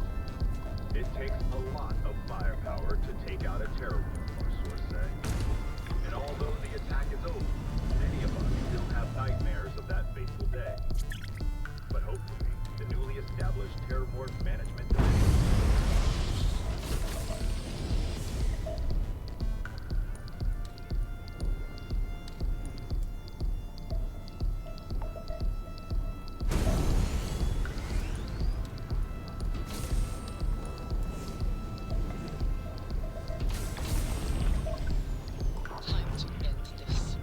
It takes a lot of firepower to take out a terror war, our sources say. And although the attack is over, many of us still have nightmares of that fateful day. But hopefully, the newly established Terramorph Management Division Time to end this.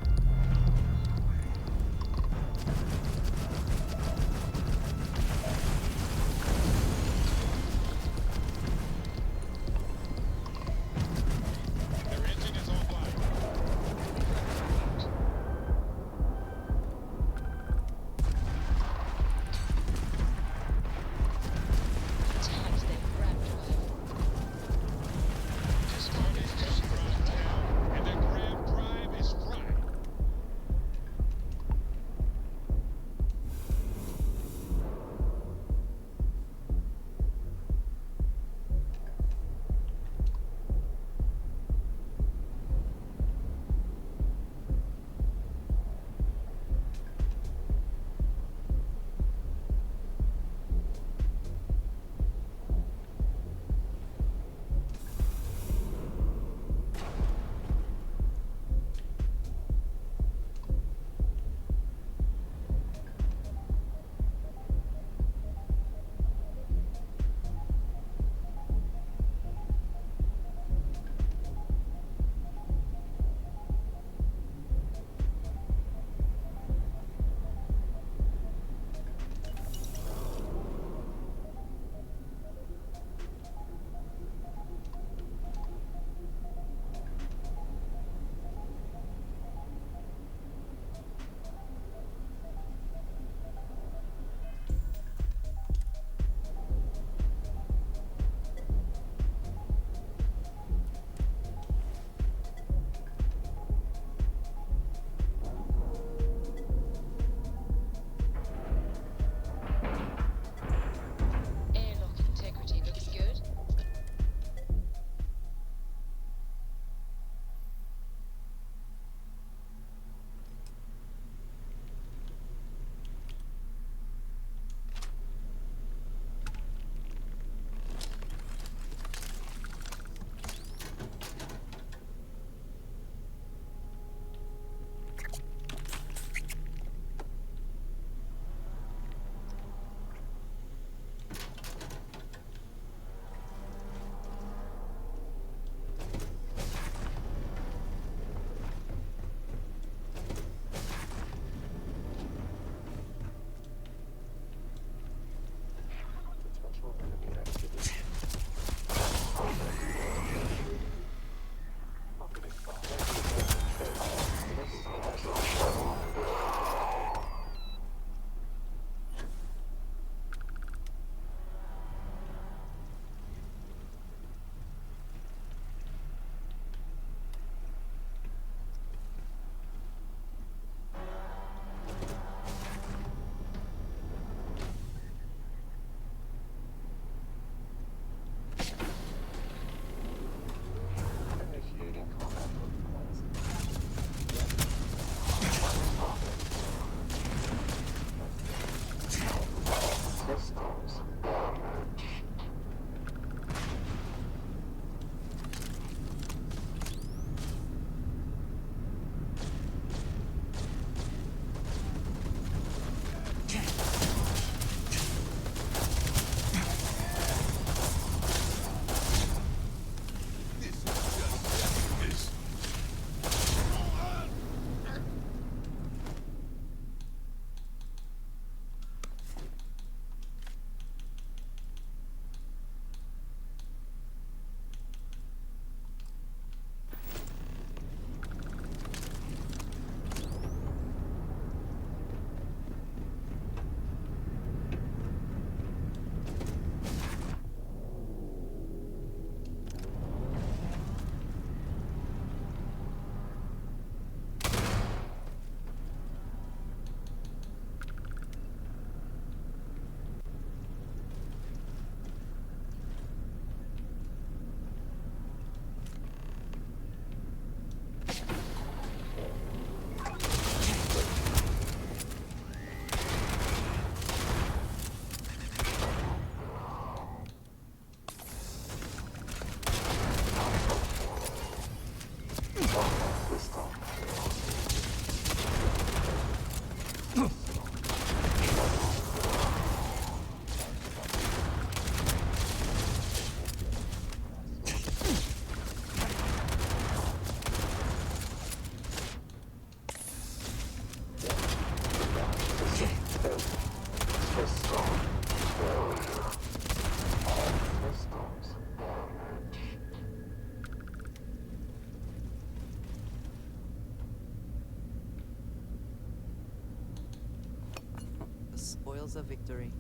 spoils of victory.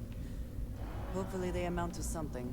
Hopefully they amount to something.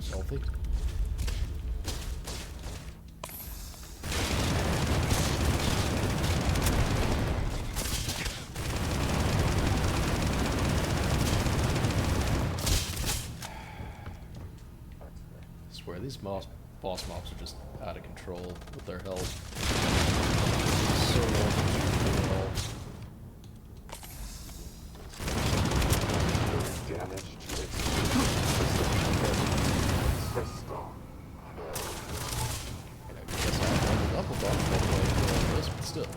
Salty. I swear these boss mobs are just out of control with their health. So low. Damage to its crystal. I guess I leveled up a bunch this, but still.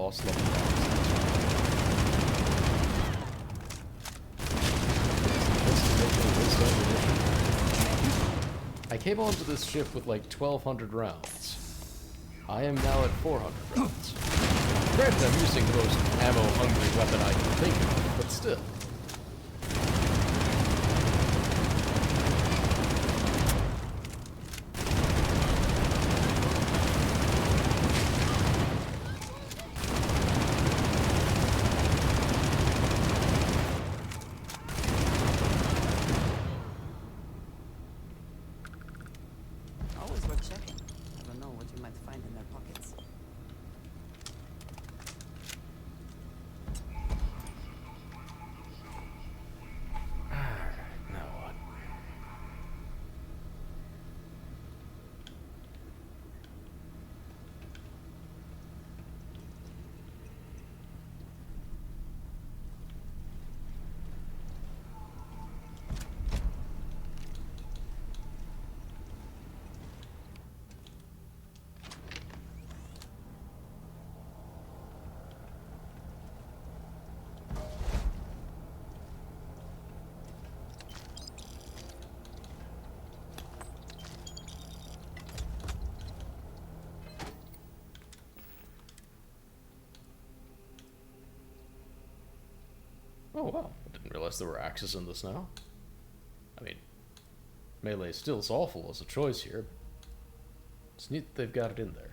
boss level boss. I came onto this ship with like 1,200 rounds. I am now at 400 rounds. Granted, I'm using the most ammo-hungry weapon I can think of, but still. Always worth checking. Never know what you might find in their pockets. Now what? Oh wow, I didn't realize there were axes in this now. I mean, melee still is awful as a choice here. It's neat they've got it in there.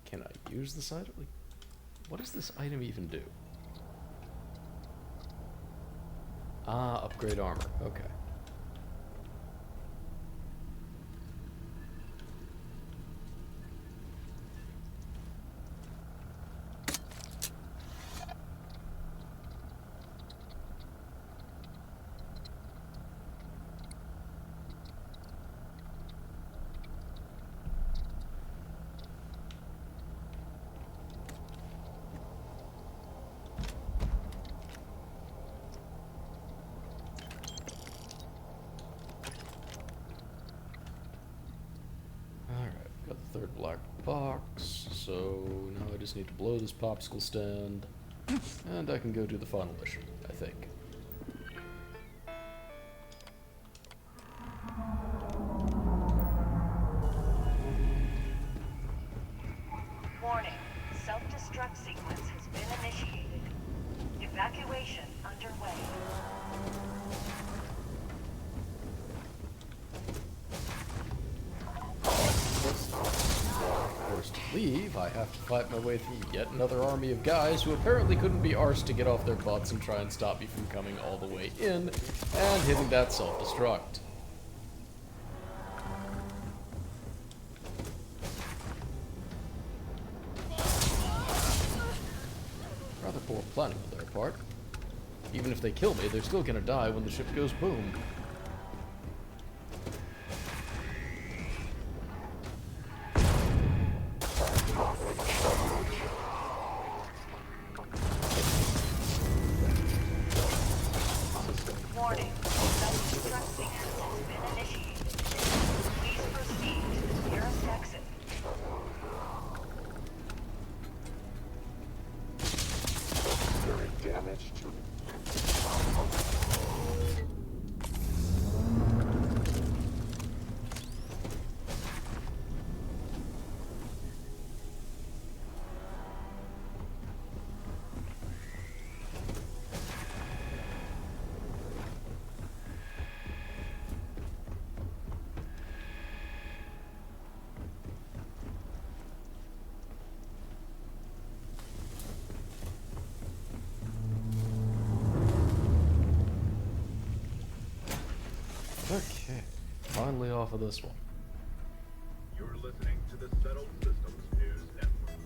Can I use this item? Like, what does this item even do? Ah, upgrade armor. Okay. Got the third black box, so now I just need to blow this popsicle stand, and I can go do the final mission, I think. Warning. Self-destruct sequence has been initiated. Evacuation underway. To leave, I have to fight my way through yet another army of guys who apparently couldn't be arsed to get off their butts and try and stop me from coming all the way in and hitting that self-destruct. Rather poor planning on their part. Even if they kill me, they're still gonna die when the ship goes boom. Warning. Self-destruct sequence has been initiated. Please proceed to the nearest exit. Very damaged. Okay, finally off of this one. You're listening to the Settled Systems News Network.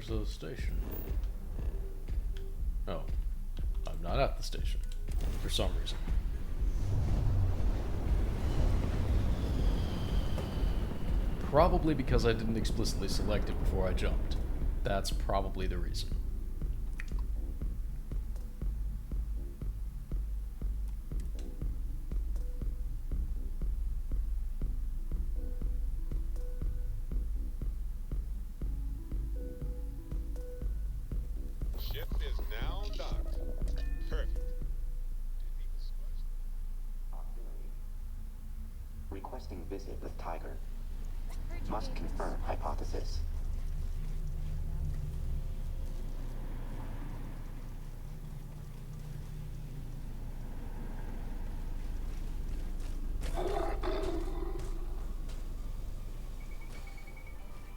Where's the station? Oh, I'm not at the station for some reason. Probably because I didn't explicitly select it before I jumped. That's probably the reason. Ship is now docked. Perfect. Requesting visit with Tiger. Must confirm hypothesis.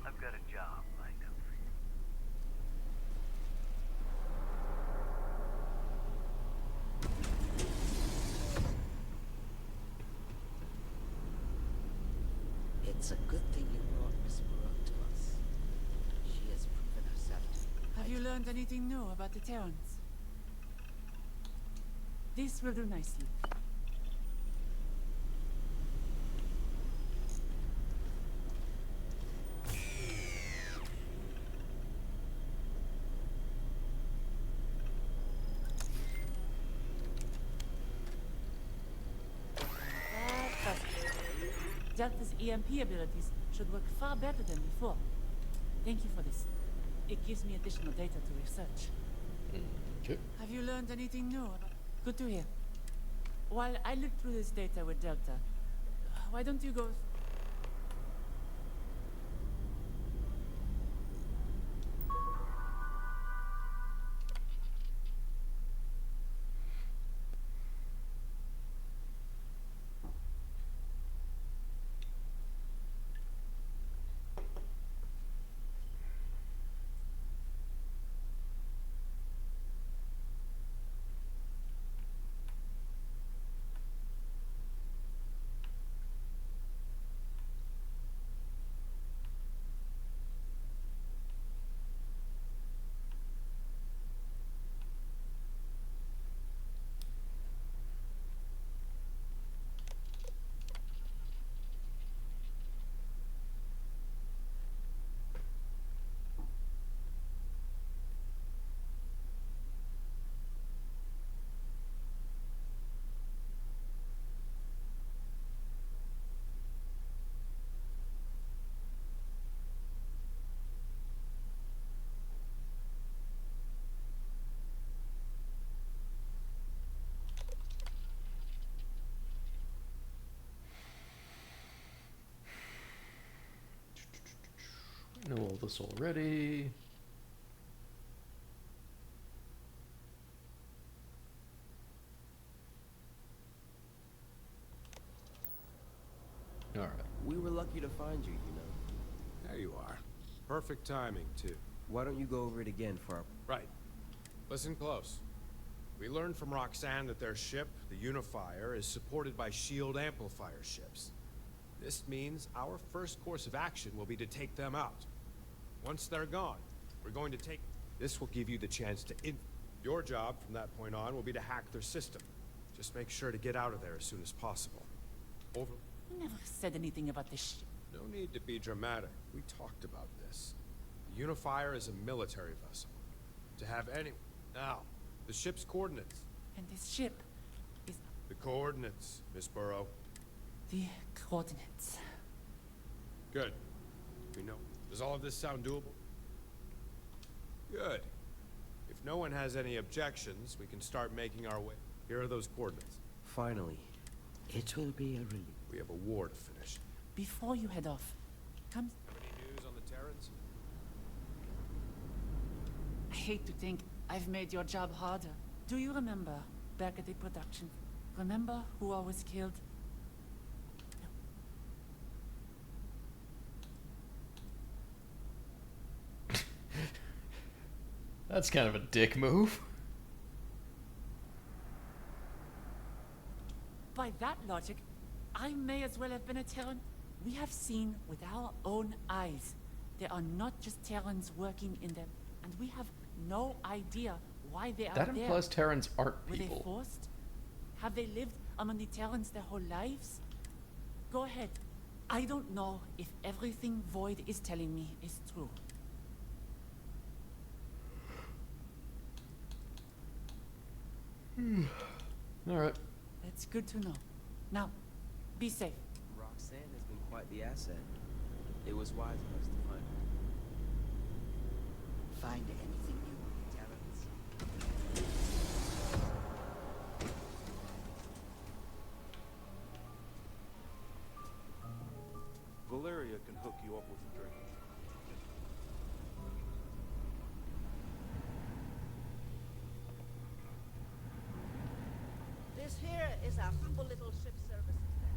I've got a job lined up for you. It's a good thing you brought Miss Burrow to us. She has proven herself to Have you learned anything new about the Terrans? This will do nicely. Delta's EMP abilities should work far better than before. Thank you for this. It gives me additional data to research. Okay. Have you learned anything new? Good to hear. While I look through this data with Delta, why don't you go... Know all this already. Alright. We were lucky to find you, you know. There you are. Perfect timing, too. Why don't you go over it again for our... Right. Listen close. We learned from Roxanne that their ship, the Unifier, is supported by shield amplifier ships. This means our first course of action will be to take them out. Once they're gone, we're going to take... This will give you the chance to Your job from that point on will be to hack their system. Just make sure to get out of there as soon as possible. Over. You never said anything about this ship. No need to be dramatic. We talked about this. The Unifier is a military vessel. To have any... Now, the ship's coordinates. And this ship is... The coordinates, Miss Burrow. The coordinates. Good. We know. Does all of this sound doable? Good. If no one has any objections, we can start making our way. Here are those coordinates. Finally. It will be a relief. We have a war to finish. Before you head off, come... Any news on the Terrans? I hate to think I've made your job harder. Do you remember back at the production? Remember who I was killed? That's kind of a dick move. By that logic, I may as well have been a Terran. We have seen with our own eyes There are not just Terrans working in them, and we have no idea why they are That there. implies Terrans aren't Were they people. forced? Have they lived among the Terrans their whole lives? Go ahead. I don't know if everything Void is telling me is true. Alright. That's good to know. Now, be safe. Roxanne has been quite the asset. It was wise of us to find her. Find anything new on the Terrans? Valeria can hook you up with a drink. This here is a humble little ship services desk.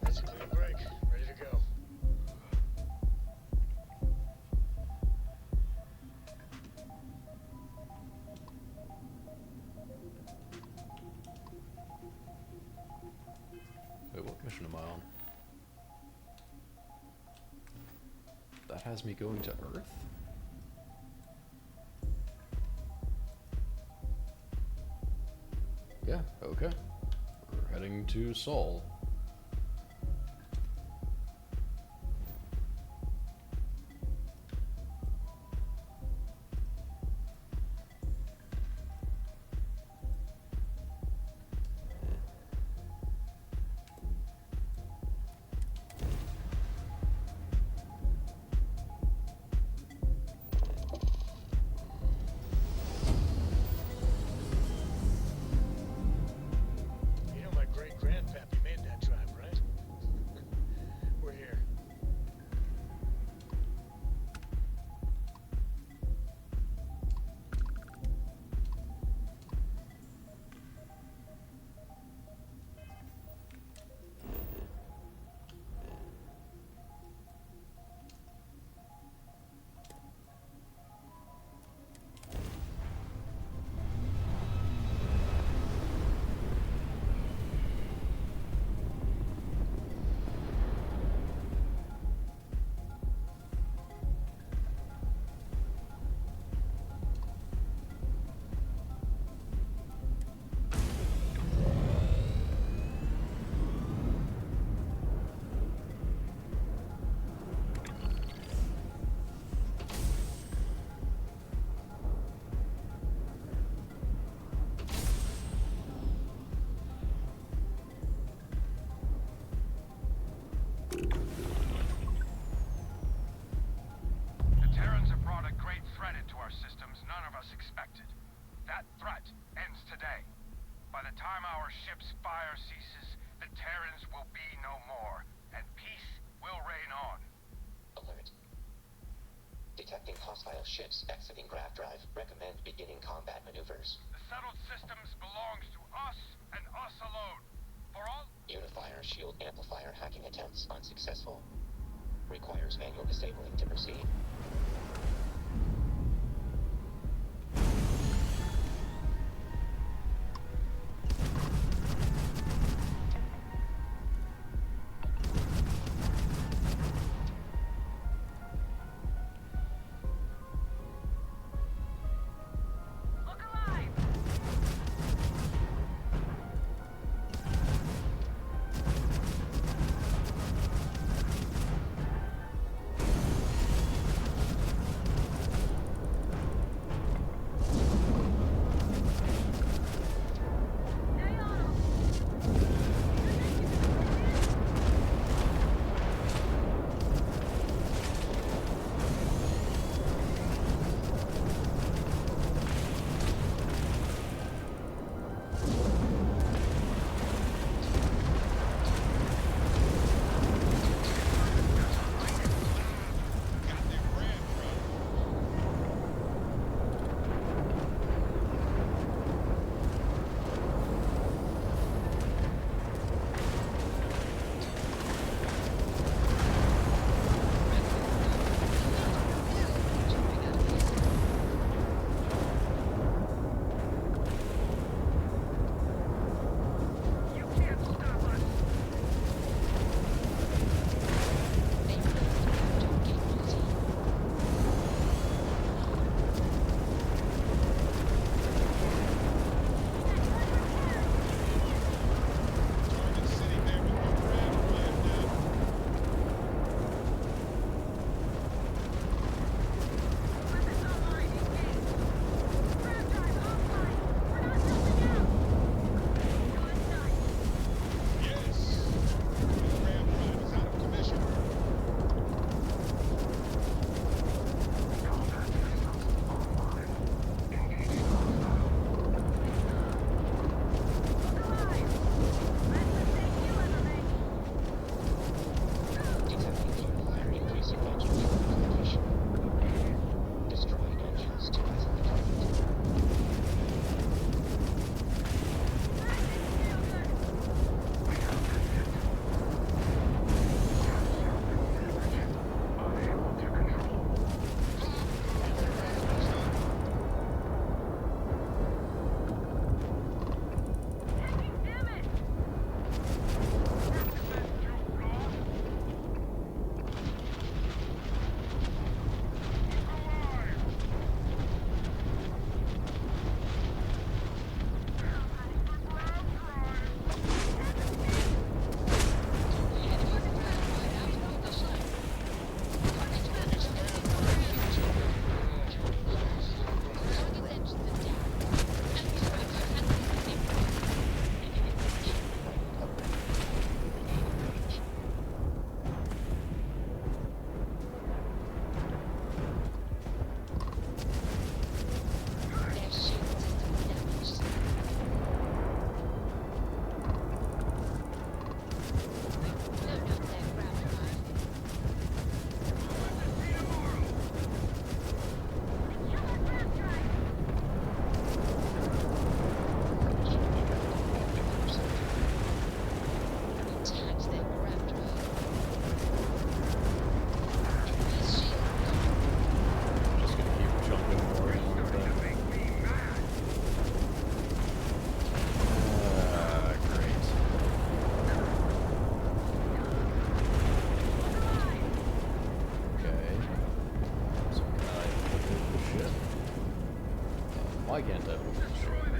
That's a clean break. Ready to go. Wait, what mission am I on? That has me going to Earth? Yeah, okay. We're heading to Sol. You know my great-grandpappy made that drive, right? We're here. The Terrans have brought a great threat into our systems none of us expected. That threat ends today. By the time our ship's fire ceases, the Terrans will be no more, and peace will reign on. Alert. Detecting hostile ships exiting grav drive. Recommend beginning combat maneuvers. The settled systems belongs to us and us alone. For all Unifier shield amplifier hacking attempts unsuccessful. Requires manual disabling to proceed. Look alive!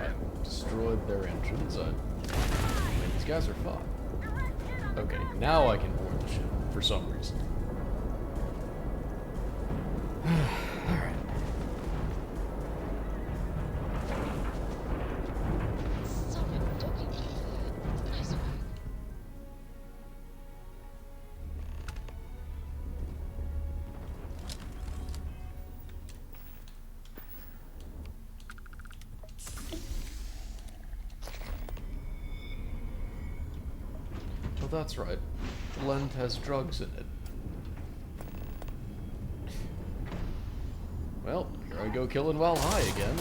I destroyed their engines. I mean, these guys are fine. Okay, now I can board the ship for some reason. Alright. Solid docking plan there. Nice work. Oh, that's right. Blend has drugs in it. Well, here I go killing while high again.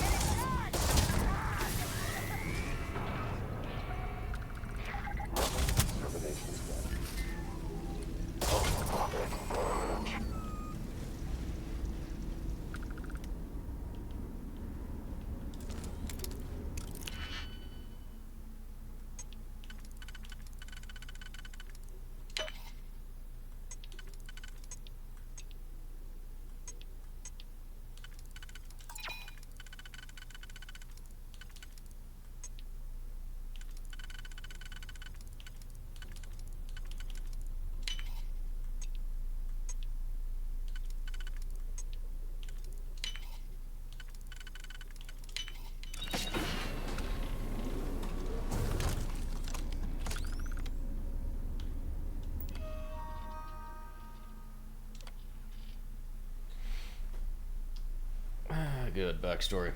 Good backstory.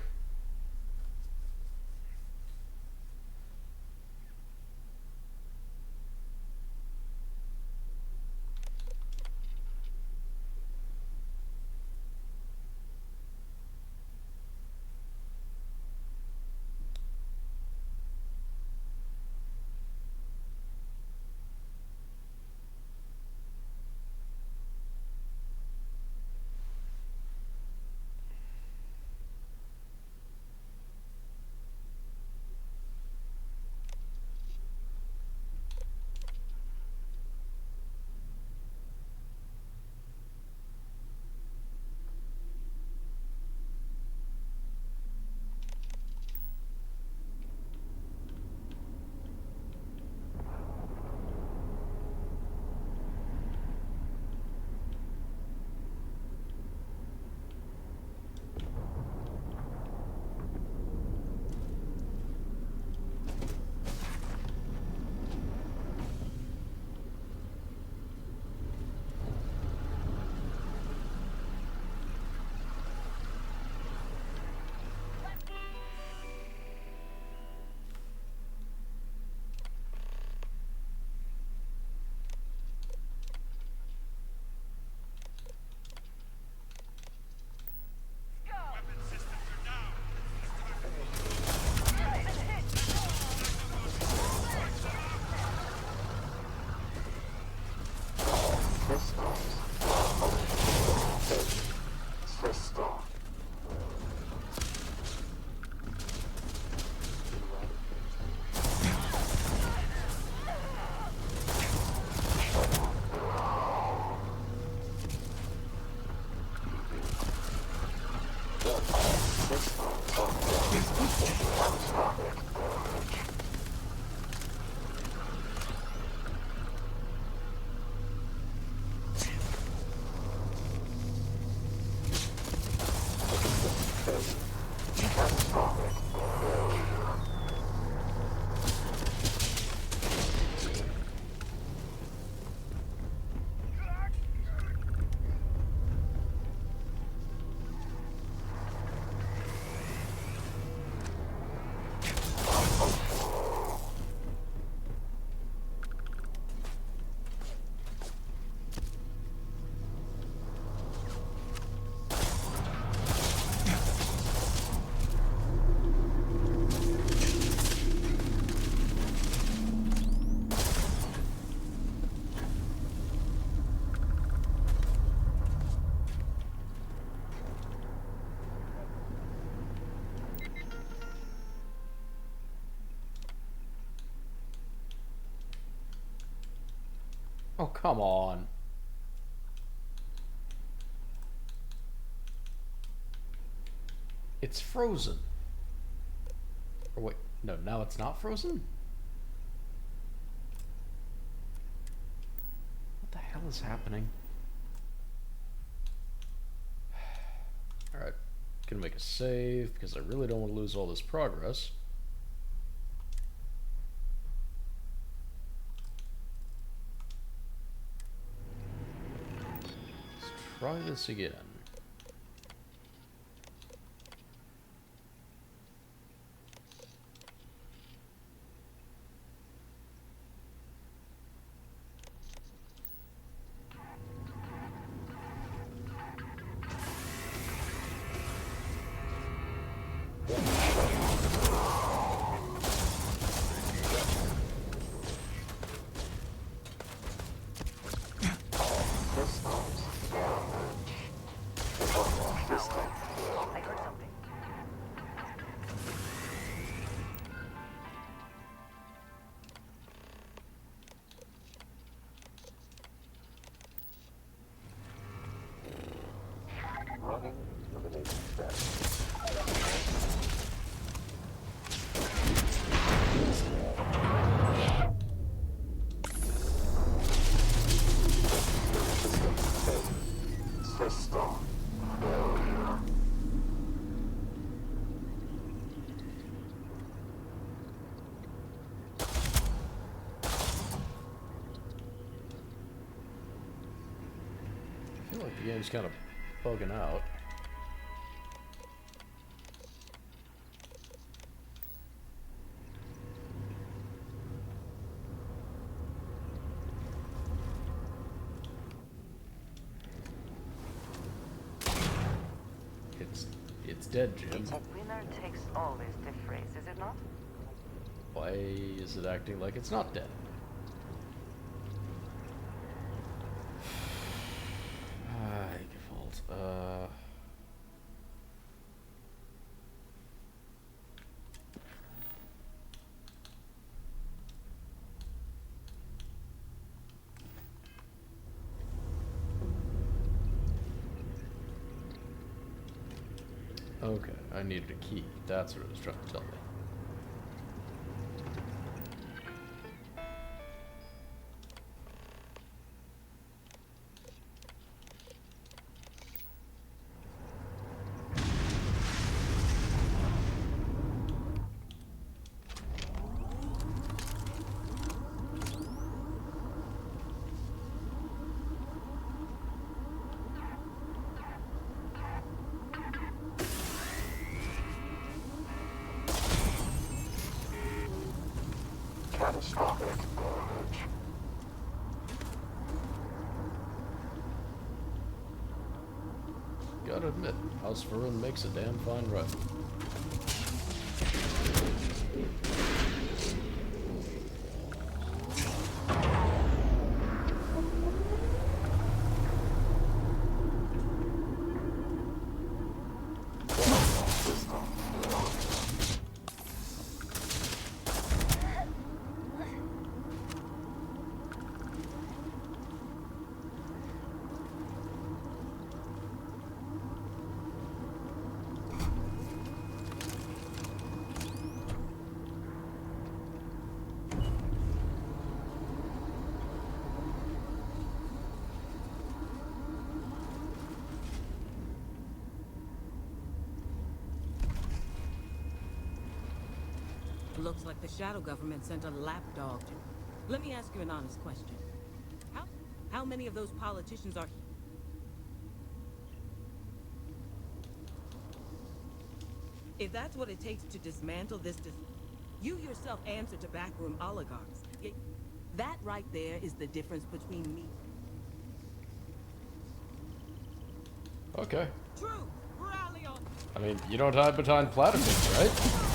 Oh, come on. It's frozen. Or wait, no, now it's not frozen? What the hell is happening? Alright, gonna make a save because I really don't want to lose all this progress. Let's try this again. I heard something. Running elimination strategy. System failure. I feel like the game's kind of bugging out. It's dead, Jim. A winner takes all is the phrase, is it not? Why is it acting like it's not dead? Default. Okay, I needed a key. That's what it was trying to tell me. Catastrophic damage. Gotta admit, House Varun makes a damn fine rifle. Looks like the shadow government sent a lapdog to... Let me ask you an honest question. How many of those politicians are... If that's what it takes to dismantle this... You yourself answer to backroom oligarchs. That right there is the difference between me... Okay. True. Rally on. I mean, you don't hide behind platitudes, right?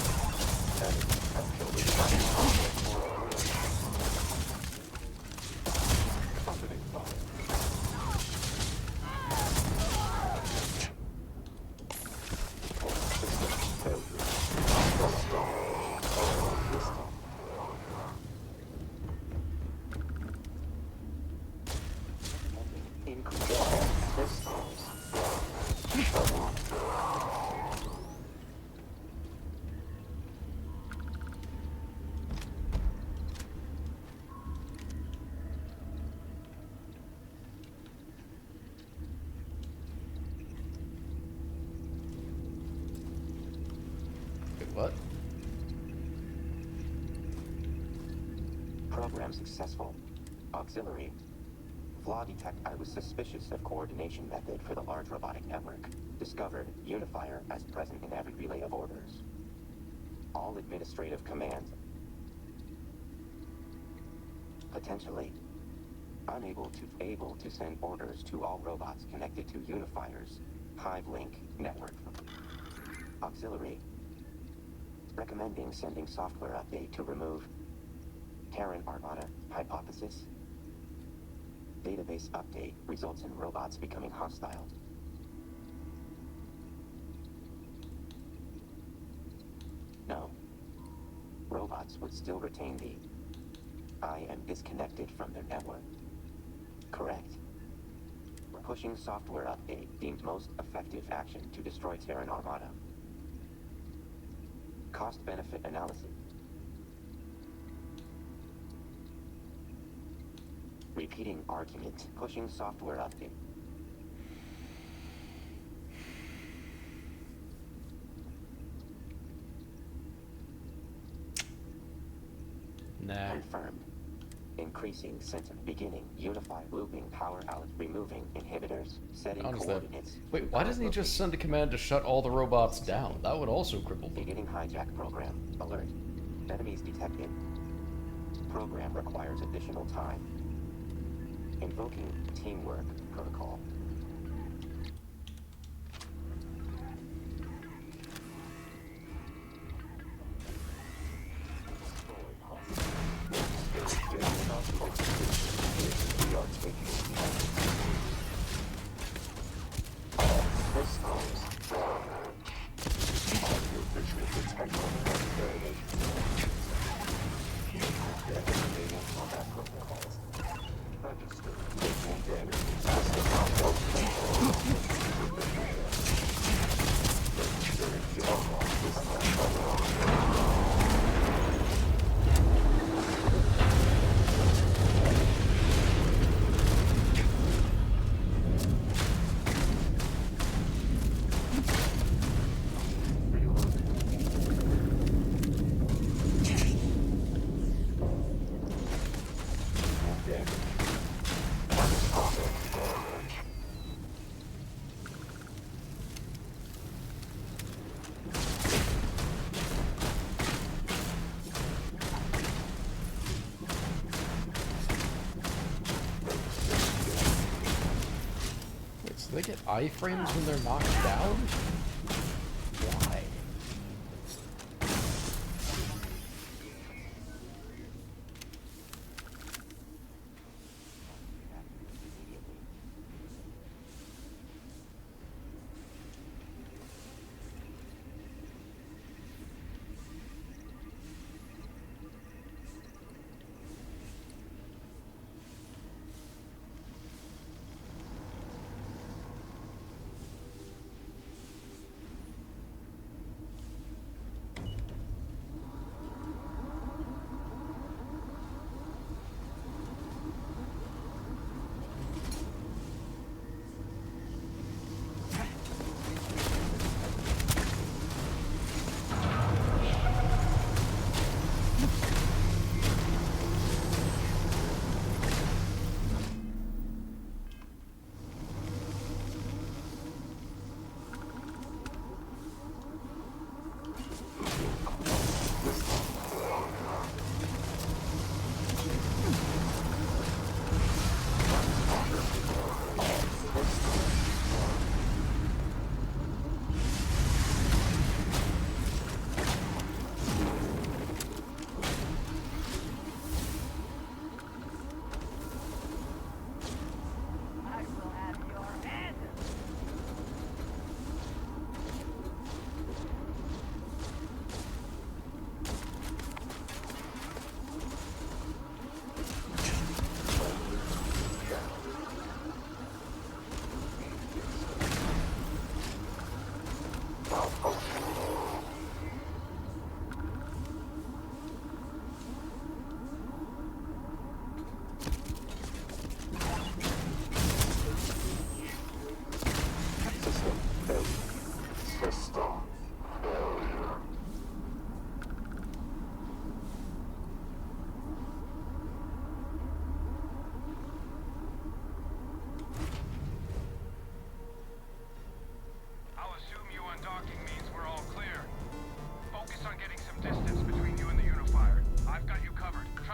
Program successful. Auxiliary. Flaw detect. I was suspicious of coordination method for the large robotic network. Discovered unifier as present in every relay of orders. All administrative commands. Potentially. Able to send orders to all robots connected to unifiers. Hive link network. Auxiliary. Recommending sending software update to remove Terran Armada hypothesis. Database update results in robots becoming hostile. No. Robots would still retain the I am disconnected from their network. Correct. Pushing software update deemed most effective action to destroy Terran Armada. Cost-benefit analysis. Repeating argument. Pushing software update. Nah. Confirmed. Increasing sentiment. Beginning. Unify. Looping. Power out. Removing inhibitors. Setting Honestly. coordinates. Wait, why doesn't he just send a command to shut all the robots down? That would also cripple them. Beginning hijack program. Alert. Enemies detected. Program requires additional time. Invoking teamwork protocol. We are taking Do they get iframes when they're knocked down? Why?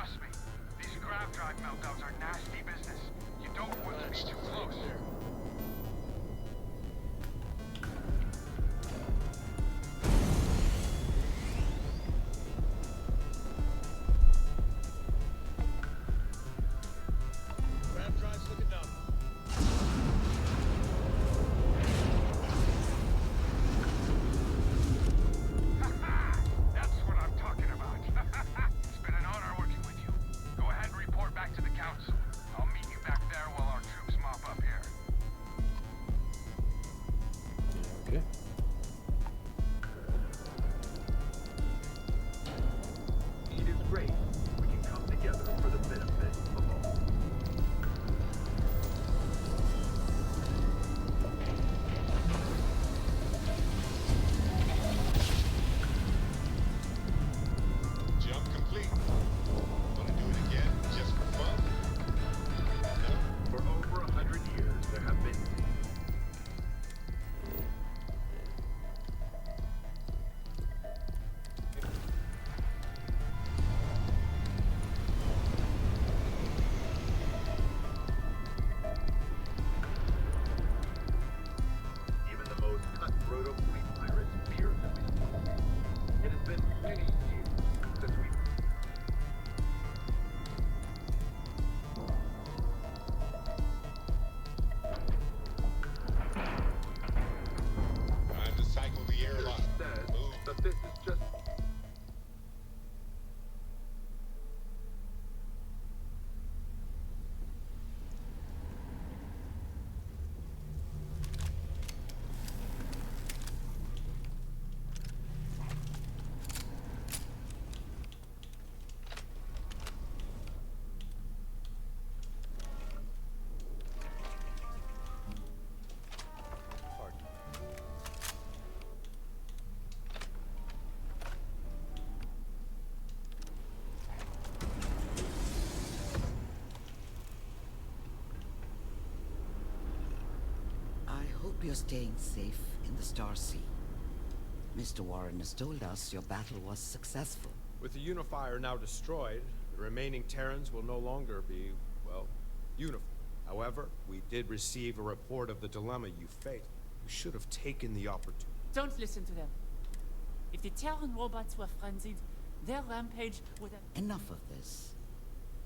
Trust me, these grav drive meltdowns are nasty business. You don't want to be too close. Grab drive's looking up. That's what I'm talking about. It's been an honor working with you. Go ahead and report back to the council. I'll meet you back there while our troops mop up here. Okay. It is great. We can come together for the benefit of all. Jump complete. Wanna do it again, just for fun? No? For over 100 years, there have been even the most cutthroat of fleet pirates fear the beast. It has been many years since we Time to cycle the airlock. said Move. that this is just I hope you're staying safe in the Star Sea. Mr. Warren has told us your battle was successful. With the Unifier now destroyed, the remaining Terrans will no longer be, well, uniform. However, we did receive a report of the dilemma you faced. You should have taken the opportunity. Don't listen to them. If the Terran robots were frenzied, their rampage would have... Enough of this.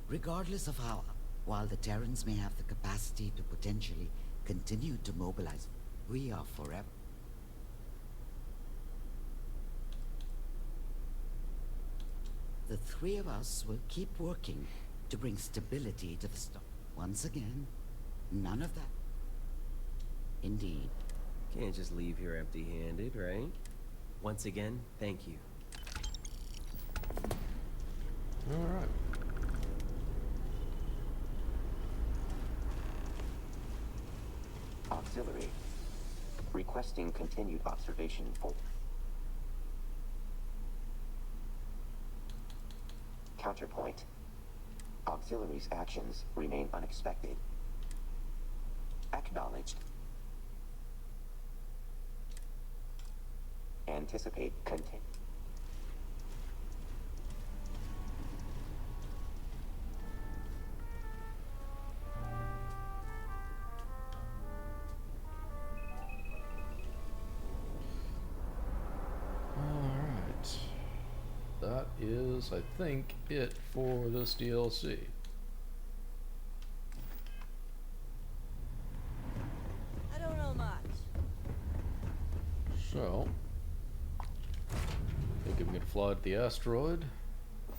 Regardless of how, while the Terrans may have the capacity to potentially continue to mobilize, we are forever. The three of us will keep working to bring stability to the star. Once again, none of that. Indeed. Can't just leave here empty-handed, right? Once again, thank you. All right. Auxiliary. Requesting continued observation for... Counterpoint. Auxiliary's actions remain unexpected. Acknowledged. Anticipate content. Alright. That is, I think, it for this DLC. I don't know much. So, I think I'm gonna fly to the asteroid.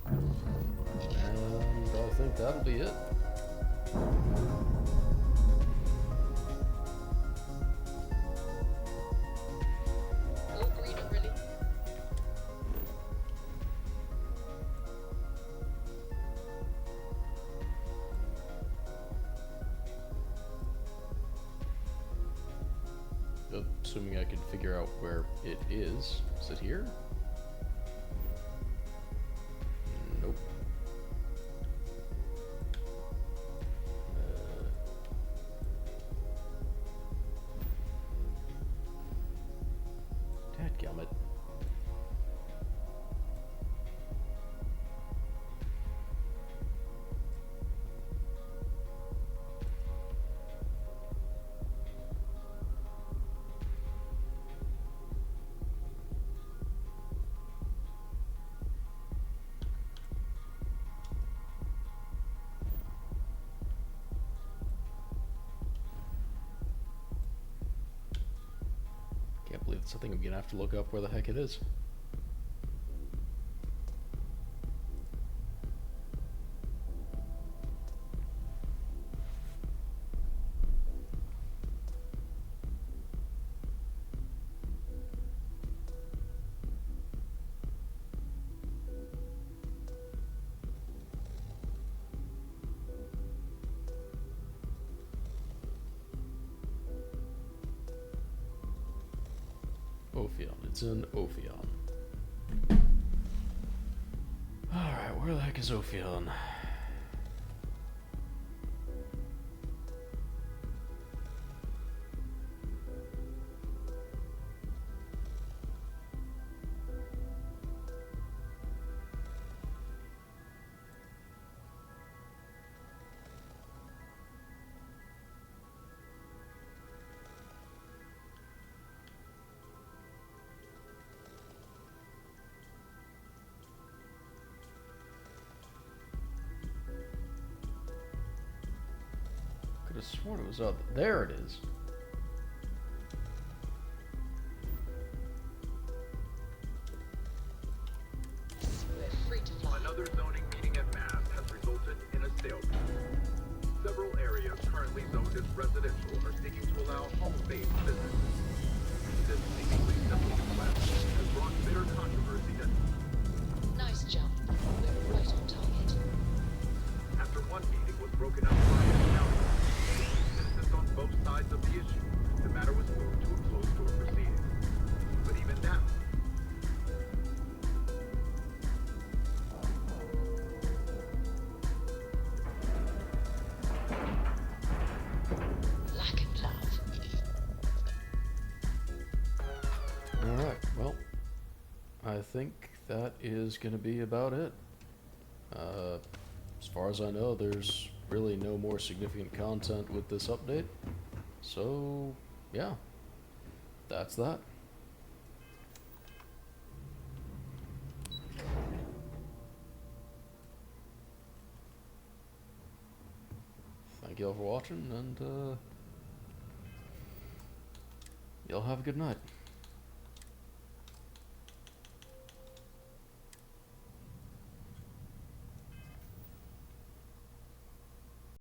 And I think that'll be it. No greener, really. Assuming I can figure out where it is. Is it here? Nope. Dadgummit. So I think I'm gonna have to look up where the heck it is. Ophion. It's in Ophion. Alright, where the heck is Ophion? Could have sworn it was up. There it is. We're free to fly. Another zoning meeting at Mass has resulted in a stalemate. Several areas currently zoned as residential are seeking to allow home-based businesses. This seemingly simple request has brought bitter controversy that, Nice jump. We're right on target. after one meeting was broken up by an announcement, citizens on both sides of the issue, the matter was moved to a closed-door proceeding. But even now, Lack of love. Alright, well, I think that is going to be about it. As far as I know, there's really no more significant content with this update. So, yeah, that's that. Thank you all for watching, and y'all have a good night.